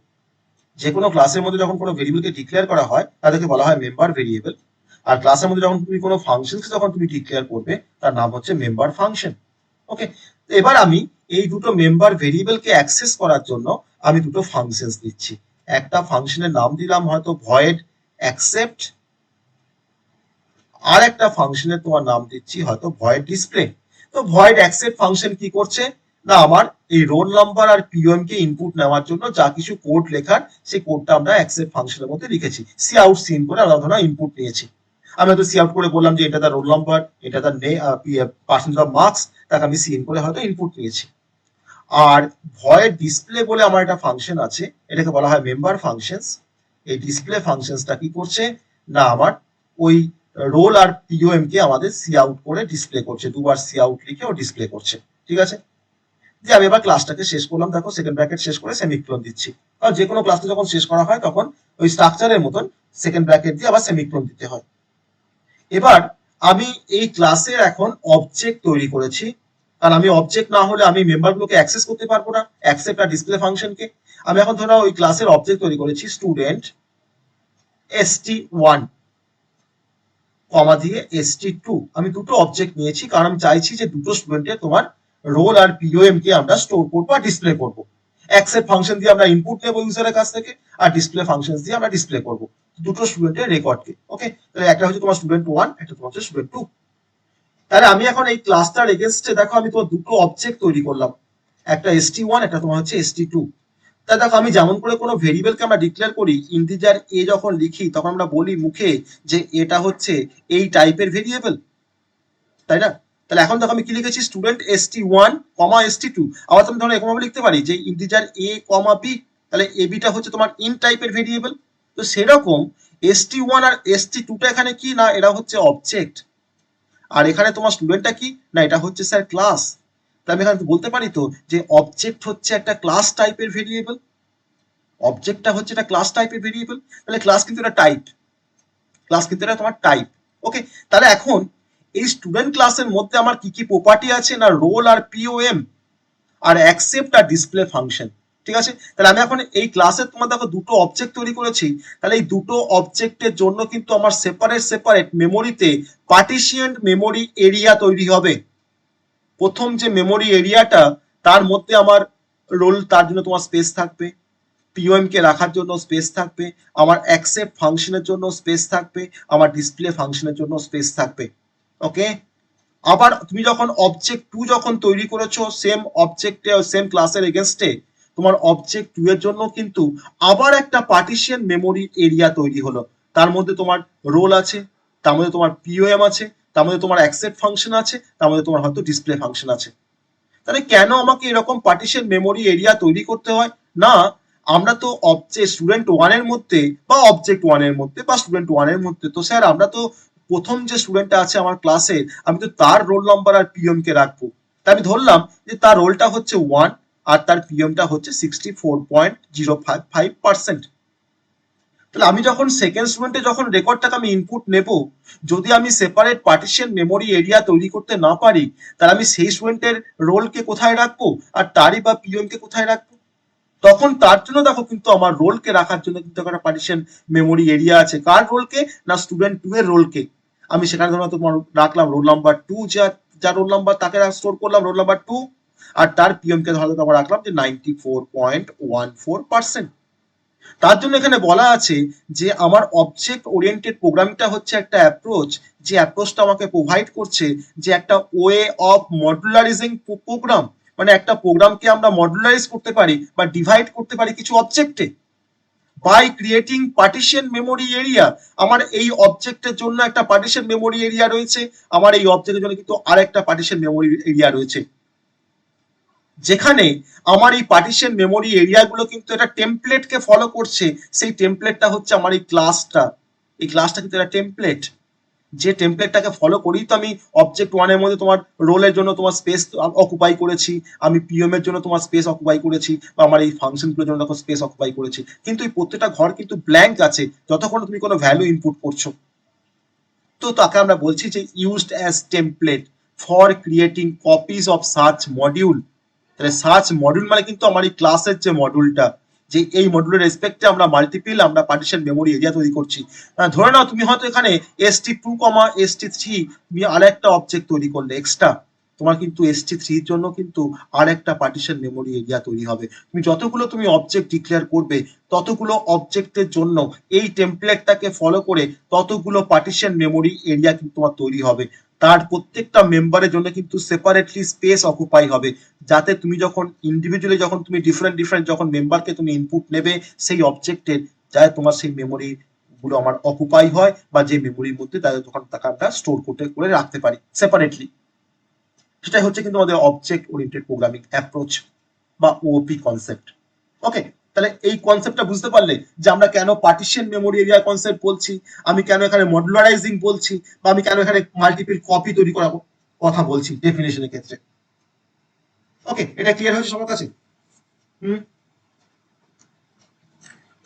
যে কোনো ক্লাসের মধ্যে যখন কোনো ভেরিয়েবলকে ডিক্লেয়ার করা হয় তাদেরকে বলা হয় মেম্বার ভেরিয়েবল, আর ক্লাসের মধ্যে যখন তুমি কোনো ফাংশনকে যখন তুমি ডিক্লেয়ার করবে তার নাম হচ্ছে মেম্বার ফাংশন। ওকে, এবার আমি এই দুটো মেম্বার ভেরিয়েবলকে অ্যাক্সেস করার জন্য আমি দুটো ফাংশনস দিচ্ছি, একটা ফাংশনের নাম দিলাম হয়তো ভয়েড অ্যাকসেপ্ট, আর একটা ফাংশনের তোমার নাম দিচ্ছি হয়তো ভয়েড ডিসপ্লে। তো ভয়েড অ্যাকসেপ্ট ফাংশন কি করছে, না আমার এই রোল নাম্বার আর পিওএম কে ইনপুট নেওয়ার জন্য যা কিছু কোড লেখার সেই কোডটা আমরা অ্যাকসেপ্ট ফাংশনের মধ্যে লিখেছি, সি আউট সিন করে আমরা ধরো ইনপুট নিয়েছি, আমি হয়তো সি আউট করে বললাম যে এটা তার রোল নাম্বার, এটা তার পার্সেন্টেজ অফ মার্কস, তাকে আমি সিন করে হয়তো ইনপুট নিয়েছি। আর ভয়েড ডিসপ্লে বলে আমার একটা ফাংশন আছে, এটাকে বলা হয় মেম্বার ফাংশনস। এই ডিসপ্লে ফাংশনসটা কি করছে, না আমার ওই রোল আর পিওএম কে আমাদের সি আউট করে ডিসপ্লে করছে, দুবার সি আউট লিখে ও ডিসপ্লে করছে। ঠিক আছে, যে আমি এবার ক্লাসটাকে শেষ করলাম, দেখো সেকেন্ড ব্র্যাকেট শেষ করে সেমিকোলন দিচ্ছি, কারণ যে কোনো ক্লাসটা যখন শেষ করা হয় তখন ওই স্ট্রাকচারের মতন সেকেন্ড ব্র্যাকেট দিয়ে আবার সেমিকোলন দিতে হয়। এবার আমি এই ক্লাসের এখন অবজেক্ট তৈরি করেছি, কারণ আমি অবজেক্ট না হলে আমি মেম্বারগুলোকে অ্যাক্সেস করতে পারবো না, অ্যাকসেপ্ট আর ডিসপ্লে ফাংশনকে। আমি এখন ধরো ওই ক্লাসের অবজেক্ট তৈরি করেছি স্টুডেন্ট st1 কমা দিয়ে st2, আমি দুটো অবজেক্ট নিয়েছি কারণ আমি চাইছি যে দুটো স্টুডেন্টের তোমার রোল আর পিওএম কে আমরা স্টোর করবো আর ডিসপ্লে করবো। অ্যাকসেপ্ট ফাংশন দিয়ে আমরা ইনপুট নেবো ইউজারের কাছ থেকে, আর ডিসপ্লে ফাংশন দিয়ে আমরা ডিসপ্লে করবো দুটো স্টুডেন্টের রেকর্ডকে। ওকে, তাহলে একটা হচ্ছে তোমার স্টুডেন্ট 1, একটা তোমার হচ্ছে স্টুডেন্ট 2। তাহলে আমি এখন এই ক্লাসটার এগেনস্টে দেখো আমি তোমার দুটো অবজেক্ট তৈরি করলাম, একটা st1, একটা তোমার হচ্ছে st2। তা দেখো আমি যেমন করে কোনো ভেরিয়েবলকে আমরা ডিক্লেয়ার করি, ইন্টিজার এ যখন লিখি তখন আমরা বলি মুখে যে এটা হচ্ছে এই টাইপের ভেরিয়েবল, তাই না? তাহলে এখন দেখো আমি কি লিখেছি, স্টুডেন্ট st1 কমা st2। আবার তুমি ধরো এরকম ভাবে লিখতে পারি যে ইন্টিজার a কমা b, তাহলে a b টা হচ্ছে তোমার ইন টাইপের ভেরিয়েবল। তো সেরকম st1 আর st2 টা এখানে কি না, এরা হচ্ছে অবজেক্ট, আর এখানে তোমার স্টুডেন্টটা কি না, এটা হচ্ছে স্যার ক্লাস। তাহলে আমি এখানে বলতে পারি তো যে অবজেক্ট হচ্ছে একটা ক্লাস টাইপের ভেরিয়েবল, অবজেক্টটা হচ্ছে একটা ক্লাস টাইপের ভেরিয়েবল। তাহলে ক্লাস কিন্তু এটা টাইপ, ক্লাস কিন্তু এটা তোমার টাইপ। ওকে, তাহলে এখন এই স্টুডেন্ট ক্লাসের মধ্যে আমার কি কি প্রপার্টি আছে না, রোল আর পিওএম আর অ্যাকসেপ্ট আর ডিসপ্লে ফাংশন। ঠিক আছে, তাহলে আমি এখন এই ক্লাসে তোমার দেখো দুটো অবজেক্ট তৈরি করেছি, তাহলে এই দুটো অবজেক্টের জন্য কিন্তু আমার সেপারেট সেপারেট মেমোরিতে পার্টিশিয়ান মেমোরি এরিয়া তৈরি হবে। প্রথম যে মেমোরি এরিয়াটা তার মধ্যে আমার রোল, তার জন্য তোমার স্পেস থাকবে, পিওএম কে রাখার জন্য স্পেস থাকবে, আমার অ্যাকসেপ্ট ফাংশনের জন্য স্পেস থাকবে, আমার ডিসপ্লে ফাংশনের জন্য স্পেস থাকবে। ওকে, আবার তুমি যখন অবজেক্ট 2 যখন তৈরি করেছো সেম অবজেক্টে সেম ক্লাসের এগেনস্টে, তোমার অবজেক্ট 2 এর জন্য কিন্তু আবার একটা পার্টিশন মেমোরি এরিয়া তৈরি হলো, তার মধ্যে তোমার রোল আছে, তার মধ্যে তোমার পিওএম আছে, তার মধ্যে তোমার অ্যাকসেপ্ট ফাংশন আছে, তার মধ্যে তোমার হয়তো ডিসপ্লে ফাংশন আছে। তাহলে কেন আমাকে এরকম পার্টিশন মেমোরি এরিয়া তৈরি করতে হয় না, আমরা তো অবজেক্ট স্টুডেন্ট 1 এর মধ্যে বা অবজেক্ট 1 এর মধ্যে বা স্টুডেন্ট 1 এর মধ্যে, তো স্যার আমরা তো প্রথম যে স্টুডেন্টটা আছে আমার ক্লাসে আমি তো তার রোল নাম্বার আর পিএম কে রাখবো। তাই আমি ধরলাম যে তার রোলটা হচ্ছে 1 আর তার পিএমটা হচ্ছে 64.055%। তাহলে আমি যখন সেকেন্ড স্টুডেন্টে যখন রেকর্ডটাকে আমি ইনপুট নেব, যদি আমি সেপারেট পার্টিশন মেমোরি এরিয়া তৈরি করতে না পারি, তাহলে আমি সেই স্টুডেন্টের রোলকে কোথায় রাখবো আর তারই বা পিএম কে কোথায় রাখবো? তখন তার জন্য দেখো কিন্তু আমার রোলকে রাখার জন্য কিন্তু একটা পার্টিশন মেমোরি এরিয়া আছে, কার রোলকে না স্টুডেন্ট 2 এর রোলকে। আমি সেখানে ধরো তোমার রাখলাম রোল নাম্বার 2, যা যা রোল নাম্বার তাকে স্টোর করলাম রোল নাম্বার 2, আর তার পিএম কে ধরো তোমার রাখলাম যে 94.14%। তার জন্য এখানে বলা আছে যে আমার অবজেক্ট ওরিয়েন্টেড প্রোগ্রামিংটা হচ্ছে একটা অ্যাপ্রোচ, যে অ্যাপ্রোচটা আমাকে প্রোভাইড করছে যে একটা ওয়ে অফ মডুলারাইজিং প্রোগ্রাম, মানে একটা প্রোগ্রামকে আমরা মডুলারাইজ করতে পারি বা ডিভাইড করতে পারি কিছু অবজেক্টে by creating partition memory area. আমার এই অবজেক্টের জন্য একটা পার্টিশন মেমোরি এরিয়া রয়েছে, আমার এই অবজেক্টের জন্য কিন্তু আরেকটা পার্টিশন মেমোরি এরিয়া রয়েছে, যেখানে আমার এই পার্টিশন মেমোরি এরিয়াগুলো কিন্তু একটা টেমপ্লেটকে ফলো করছে। সেই টেমপ্লেটটা হচ্ছে আমার এই ক্লাসটা, এই ক্লাসটা কিন্তু একটা টেমপ্লেট, যে টেমপ্লেটটাকে ফলো করেই তো আমি অবজেক্ট 1 এর মধ্যে তোমার রোলের জন্য তোমার স্পেস অকুপাই করেছি, আমি পিএম এর জন্য তোমার স্পেস অকুপাই করেছি, বা আমার এই ফাংশনগুলোর জন্য দেখো স্পেস অকুপাই করেছি, কিন্তু এই প্রত্যেকটা ঘর কিন্তু ব্ল্যাঙ্ক আছে যতক্ষণ তুমি কোনো ভ্যালু ইনপুট করছো। তো তাকে আমরা বলছি যে used as template for creating copies of search module. তাহলে সার্চ মডিউল মানে কিন্তু আমার এই ক্লাসের যে মডিউলটা, যে এই মডিউলের রেসপেক্টে আমরা মাল্টিপল আমরা পার্টিশন মেমোরি এরিয়া তৈরি করছি। ধরে নাও তুমি হয়তো এখানে st2, st3 তুমি আরেকটা অবজেক্ট তৈরি করলে এক্সট্রা, তোমার কিন্তু st3 এর জন্য কিন্তু আরেকটা পার্টিশন মেমোরি এরিয়া তৈরি হবে। তুমি যতগুলো তুমি অবজেক্ট ডিক্লেয়ার করবে ততগুলো অবজেক্টের জন্য এই টেমপ্লেটটাকে ফলো করে ততগুলো পার্টিশন মেমোরি এরিয়া কিন্তু তোমার তৈরি হবে। তার প্রত্যেকটা মেম্বারের জন্য কিন্তু সেপারেটলি স্পেস অকুপাই হবে, যাতে তুমি যখন ইন্ডিভিজুয়ালি যখন তুমি ডিফারেন্ট ডিফারেন্ট যখন মেম্বারকে তুমি ইনপুট নেবে সেই অবজেক্টের, যাতে তোমার সেই মেমোরি গুলো আমার অকুপাই হয় বা যে মেমোরির মধ্যে তাদের তখন তাকে আমরা স্টোর করতে করে রাখতে পারি সেপারেটলি। সেটাই হচ্ছে কিন্তু আমাদের অবজেক্ট ওরিয়েন্টেড প্রোগ্রামিং অ্যাপ্রোচ বা ওপি কনসেপ্ট। ওকে, তাহলে এই কনসেপ্টটা বুঝতে পারলে যে আমরা কেন পার্টিশন মেমোরি এরিয়া কনসেপ্ট বলছি, আমি কেন এখানে মডুলারাইজিং বলছি, বা আমি কেন এখানে মাল্টিপল কপি তৈরি করার কথা বলছি ডেফিনেশনের ক্ষেত্রে। ওকে, এটা ক্লিয়ার হয়েছে সবার কাছে? হুম।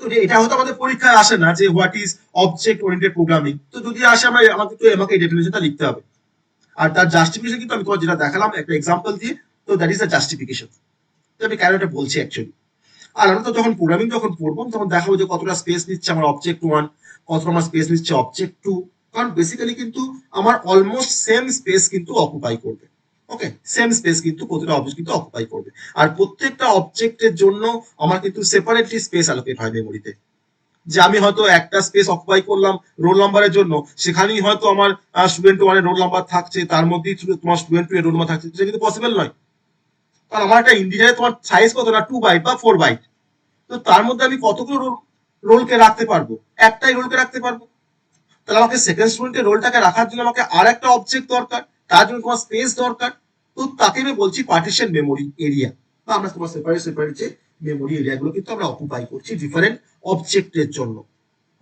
তো এটা হয়তো আমাদের পরীক্ষায় আসে না যে what is object oriented programming, তো যদি আসে আমাকে এই ডেফিনেশনটা লিখতে হবে। আর তার জাস্টিফিকেশন কিন্তু আমি তোমার যেটা দেখালাম একটা এক্সাম্পল দিয়ে, তো দ্যাট ইজ দ্য জাস্টিফিকেশন। তো আমি কেন এটা বলছি অ্যাকচুয়ালি। আর আমরা তো যখন প্রোগ্রামিং যখন পড়বো তখন দেখাবো যে কতটা স্পেস নিচ্ছে আমার অবজেক্ট ওয়ান, কতটা আমার স্পেস নিচ্ছে অবজেক্ট টু। কারণ বেসিক্যালি কিন্তু আমার অলমোস্ট সেম স্পেস কিন্তু অকুপাই করবে। ওকে, সেম স্পেস কিন্তু প্রতিটা অবজেক্ট কিন্তু অকুপাই করবে। আর প্রত্যেকটা অবজেক্টের জন্য আমার কিন্তু সেপারেটলি স্পেস অ্যালোকেট হয় মেমোরিতে। যে আমি হয়তো একটা স্পেস অকুপাই করলাম রোল নাম্বারের জন্য, সেখানেই হয়তো আমার স্টুডেন্ট ওয়ানের রোল নাম্বার থাকছে, তার মধ্যেই তোমার স্টুডেন্ট টু এর রোল নাম্বার থাকছে, সেটা কিন্তু পসিবল নয়। কারণ আমার একটা ইন্টিজারে তোমার সাইজ কত না 2 বাইট বা 4 বাইট, তো তার মধ্যে আমি কতগুলো রোলকে রাখতে পারবো? একটাই রোলকে রাখতে পারবো। তাহলে আমাকে সেকেন্ড স্টুডেন্টের রোলটাকে রাখার জন্য আমাকে আর একটা অবজেক্ট দরকার, তার জন্য তোমার স্পেস দরকার। তো তাকে আমি বলছি পার্টিশন মেমোরি এরিয়া, বা আমরা তোমার সেপারেট সেপারেট যে মেমোরি এরিয়াগুলো কিন্তু আমরা অকুপাই করছি ডিফারেন্ট অবজেক্টের জন্য।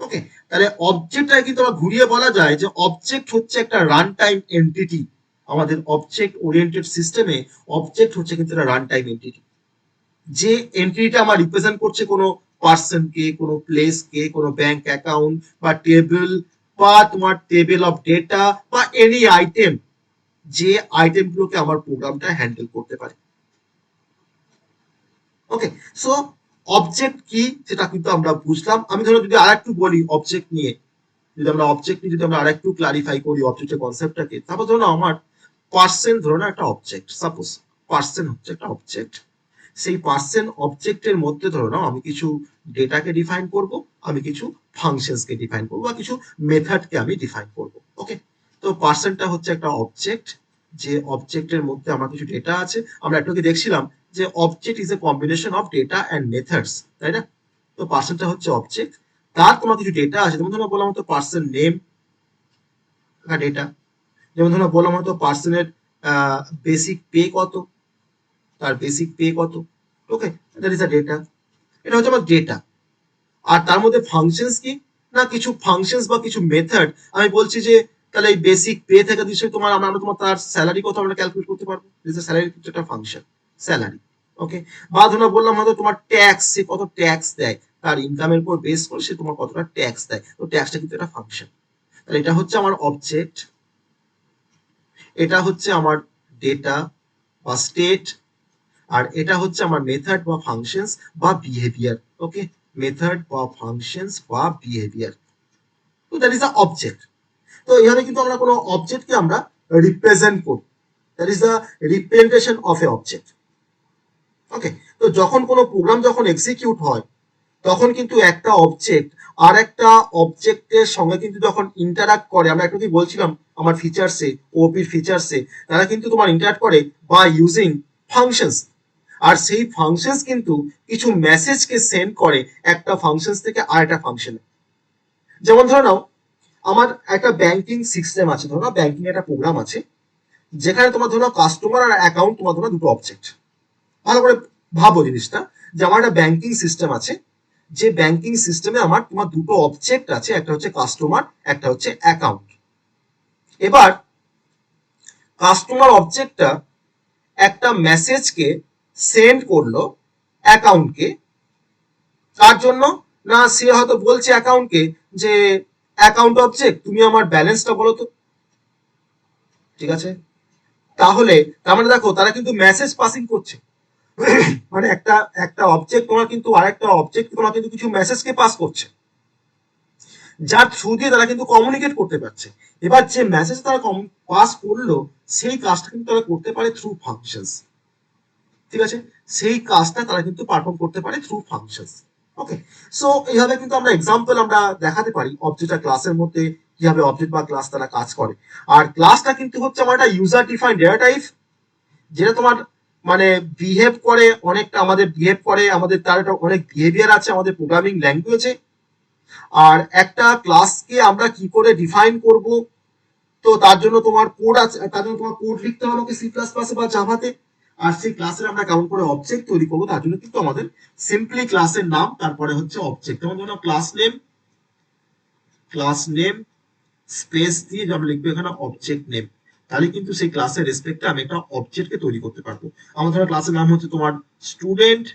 ওকে, তাহলে অবজেক্টটাকে কিন্তু আমরা ঘুরিয়ে বলা যায় যে অবজেক্ট হচ্ছে একটা রান টাইম এন্টিটি। আমাদের অবজেক্ট ওরিয়েন্টেড সিস্টেমে অবজেক্ট হচ্ছে কিন্তু একটা রান টাইম এন্টিটি। যে এন্ট্রিটা আমার রিপ্রেজেন্ট করছে কোনো পার্সন কে, কোনো প্লেস কে, কোনো ব্যাংক অ্যাকাউন্ট বা টেবিল, বা তোমার টেবিল অফ ডেটা, বা এনি আইটেম, যে আইটেম গুলোকে আমার প্রোগ্রামটা হ্যান্ডেল করতে পারে। ওকে, সো অবজেক্ট কি সেটা কিন্তু আমরা বুঝলাম। আমি ধরো যদি আরেকটু বলি অবজেক্ট নিয়ে, যদি আমরা আরেকটু ক্লারিফাই করি অবজেক্টের কনসেপ্টটাকে, তারপর ধরো আমার পার্সন ধরো না একটা অবজেক্ট, সাপোজ পার্সন হচ্ছে একটা অবজেক্ট। সেই পার্সন অবজেক্টের মধ্যে ধরো না আমি কিছু ডেটাকে ডিফাইন করব, আমি কিছু ফাংশনসকে ডিফাইন করব, বা কিছু মেথডকে আমি ডিফাইন করব। ওকে, তো পার্সনটা হচ্ছে একটা অবজেক্ট, যে অবজেক্টের মধ্যে আমার কিছু ডেটা আছে। আমরা একটু আগে দেখছিলাম যে object is a combination of data and methods, তাই না? তো পার্সনটা হচ্ছে অবজেক্ট, তার তোমার কিছু ডেটা আছে, যেমন ধরো বললাম হয়তো পার্সন নেম ডেটা, যেমন ধরো বললাম হয়তো পার্সনের বেসিক পে কত, তার বেসিক পে কত। ওকে, দ্যাট ইজ আ ডেটা, এটা হচ্ছে আমার ডেটা। আর তার মধ্যে ফাংশনস কি না, কিছু ফাংশনস বা কিছু মেথড। আমি বলছি যে তাহলে এই বেসিক পে থেকে নিশ্চয়ই তোমার আমরা তোমার তার স্যালারি কত আমরা ক্যালকুলেট করতে পারবো, স্যালারি কিন্তু একটা ফাংশন, স্যালারি। ওকে, বা ধরো বললাম হয়তো তোমার ট্যাক্স, সে কত ট্যাক্স দেয়, তার ইনকামের উপর বেস করে সে তোমার কতটা ট্যাক্স দেয়, তো ট্যাক্সটা কিন্তু একটা ফাংশন। তাহলে এটা হচ্ছে আমার অবজেক্ট, এটা হচ্ছে আমার ডেটা বা স্টেট, আর এটা হচ্ছে আমার মেথড বা ফাংশনস বা বিহেভিয়ার। ওকে, মেথড বা ফাংশনস বা বিহেভিয়ার, তো দ্যাট ইজ আ অবজেক্ট। তো এখানে কিন্তু আমরা কোনো অবজেক্টকে আমরা রিপ্রেজেন্ট করি, that is the representation of a object. Okay, তো যখন কোনো প্রোগ্রাম যখন এক্সিকিউট হয় তখন কিন্তু একটা অবজেক্ট আর একটা অবজেক্টের সঙ্গে কিন্তু যখন ইন্টারাক্ট করে, আমরা একটু কি বলছিলাম আমার ফিচার্সে, ওপির ফিচার্সে, তারা কিন্তু তোমার ইন্টারাক্ট করে বাই ইউজিং ফাংশনস। আর সেই ফাংশনস কিন্তু কিছু মেসেজকে সেন্ড করে একটা ফাংশনস থেকে আরেকটা ফাংশনে। যেমন ধরে নাও আমার একটা ব্যাংকিং সিস্টেম আছে, ধরো ব্যাংকিং একটা প্রোগ্রাম আছে, যেখানে তোমার ধরো কাস্টমার আর অ্যাকাউন্ট তোমার ধরো দুটো অবজেক্ট। ভালো করে ভাবো জিনিসটা, যে আমার একটা ব্যাংকিং সিস্টেম আছে, যে ব্যাংকিং সিস্টেমে আমার তোমার দুটো অবজেক্ট আছে, একটা হচ্ছে কাস্টমার, একটা হচ্ছে অ্যাকাউন্ট। এবার কাস্টমার অবজেক্টটা একটা মেসেজকে সেন্ড করলো অ্যাকাউন্টকে, তার জন্য না সে হয়তো বলছে অ্যাকাউন্টকে যে অ্যাকাউন্ট অবজেক্ট তুমি আমার ব্যালেন্সটা বলো তো। ঠিক আছে, তাহলে তার মানে দেখো তারা কিন্তু মেসেজ পাসিং করছে। মানে একটা একটা অবজেক্ট তোমার কিন্তু আরেকটা অবজেক্ট তোমার কিন্তু কিছু মেসেজকে পাস করছে, যার থ্রু দিয়ে তারা কিন্তু কমিউনিকেট করতে পারছে। এবার যে মেসেজ তারা পাস করলো সেই কাজটা কিন্তু তারা করতে পারে থ্রু ফাংশনস। ঠিক আছে, সেই কাজটা তারা কিন্তু পারফর্ম করতে পারে থ্রু ফাংশনস। ওকে, সো এইভাবে কিন্তু আমরা এক্সাম্পল আমরা দেখাতে পারি অবজেক্ট আর ক্লাসের মধ্যে কিভাবে অবজেক্ট বা ক্লাস তারা কাজ করে। আর ক্লাসটা কিন্তু হচ্ছে আমার একটা ইউজার ডিফাইন্ড ডেটা টাইপ, যেটা তোমার মানে বিহেভ করে অনেকটা আমাদের বিহেভ করে, আমাদের তার একটা অনেক বিহেভিয়ার আছে আমাদের প্রোগ্রামিং ল্যাঙ্গুয়েজে। আর একটা ক্লাসকে আমরা কি করে ডিফাইন করব, তো তার জন্য তোমার কোড আছে, তার জন্য তোমার কোড লিখতে হবে সি প্লাস প্লাস বা জাভাতে। আর সেই ক্লাসের আমরা কেমন করে অবজেক্ট তৈরি করবো, তার জন্য কিন্তু আমাদের সিম্পলি ক্লাসের নাম তারপরে হচ্ছে অবজেক্ট। যেমন ধরো ক্লাস নেম স্পেস দিয়ে আমরা লিখবো এখানে অবজেক্ট নেম, তাহলে কিন্তু সেই ক্লাসের রেসপেক্টে আমি একটা অবজেক্টকে তৈরি করতে পারবো। আমার ধরো ক্লাসের নাম হচ্ছে তোমার স্টুডেন্ট,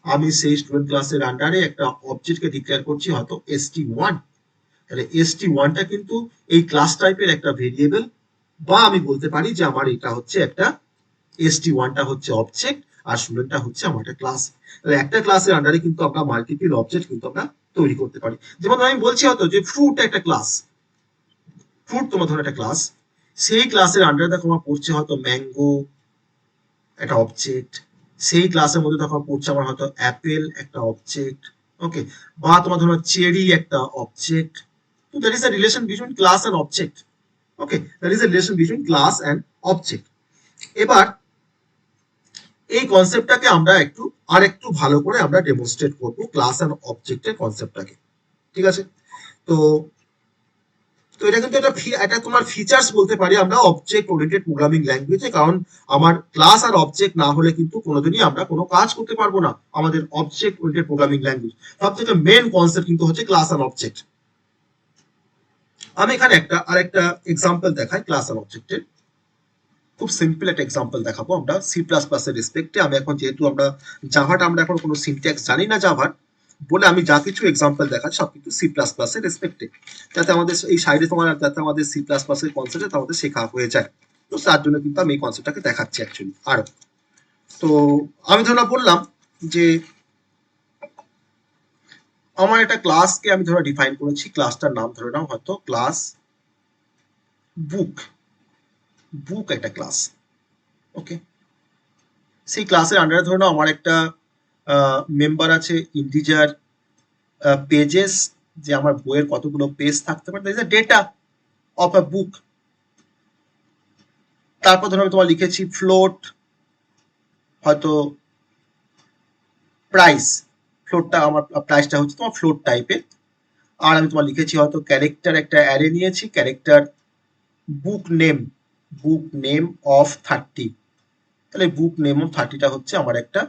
আমি সেই স্টুডেন্ট ক্লাসের আন্ডারে একটা অবজেক্টকে ডিক্লেয়ার করছি হয়তো st1। তাহলে st1টা কিন্তু এই ক্লাস টাইপের একটা ভেরিয়েবল, বা আমি বলতে পারি যে আমার এটা হচ্ছে একটা st1টা হচ্ছে অবজেক্ট আর স্টুডেন্টটা হচ্ছে আমার একটা ক্লাস। তাহলে একটা ক্লাসের আন্ডারে কিন্তু আমরা মাল্টিপল অবজেক্ট কিন্তু আমরা তৈরি করতে পারি। যেমন আমি বলছি হয়তো যে ফ্রুট একটা ক্লাস, ফ্রুট তোমার ধরো একটা ক্লাস, সেই ক্লাসের আন্ডারে দেখো আমার পড়ছে হয়তো ম্যাঙ্গো একটা অবজেক্ট, সেই ক্লাসের মধ্যে দেখো পড়ছে আমার হয়তো অ্যাপেল একটা অবজেক্ট, ওকে, বা তোমার ধরো চেরি একটা অবজেক্ট। তো that is the relation between class and object. Okay, that is the relation between class and object. এবার এই কনসেপ্টটাকে আমরা একটু ভালো করে আমরা ডেমনস্ট্রেট করব, ক্লাস অ্যান্ড অবজেক্টের কনসেপ্টটাকে। ঠিক আছে? তো তো এটা কিন্তু এটা তোমার ফিচার্স বলতে পারি আমরা অবজেক্ট ওরিয়েন্টেড প্রোগ্রামিং ল্যাঙ্গুয়েজে, কারণ আমার ক্লাস আর অবজেক্ট না হলে কিন্তু কোনোদিনই আমরা কোনো কাজ করতে পারবো না আমাদের অবজেক্ট ওরিয়েন্টেড প্রোগ্রামিং ল্যাঙ্গুয়েজ। সব থেকে মেন কনসেপ্ট কিন্তু হচ্ছে ক্লাস আর অবজেক্ট। আমি এখানে আরেকটা এক্সাম্পল দেখাই ক্লাস আর অবজেক্টের। খুব সিম্পল একটা এক্সাম্পল দেখাবো আমরা সি প্লাস প্লাস এর রেসপেক্টে। আমি এখন যেহেতু আমরা এখন কোনো সিনট্যাক্স জানি না জাভার, বলে আমি যা কিছু এক্সাম্পল দেখাচ্ছি সব কিছু সি প্লাস প্লাস এর রেসপেক্টে, যাতে আমাদের এই সাইডে যাতে আমাদের সি প্লাস প্লাস এর কনসেপ্ট আমাদের শেখা হয়ে যায়। তো তার জন্য কিন্তু আমি এই কনসেপ্টটাকে দেখাচ্ছি অ্যাকচুয়ালি আরো। তো আমি ধরো বললাম যে আমার একটা ক্লাসকে আমি ধরো ডিফাইন করেছি, ক্লাসটার নাম ধরে নাও হয়তো ক্লাস বুক। বুক একটা ক্লাস, ওকে। সেই ক্লাসের আন্ডারে ধরে নাও আমার একটা মেম্বার আছে ইন্টিজার পেজেস, যে আমার বইয়ের কতগুলো পেজ থাকতে পারে, ডেটা অফ আ বুক। তারপর ধরো আমি তোমার লিখেছি ফ্লোট, হয়তো প্রাইস, ফ্লোটটা আমার প্রাইসটা হচ্ছে তোমার ফ্লোট টাইপের। আর আমি তোমার লিখেছি হয়তো ক্যারেক্টার, একটা অ্যারে নিয়েছি character book name, book name of 30। তাহলে বুক নেম অফ 30টা হচ্ছে আমার একটা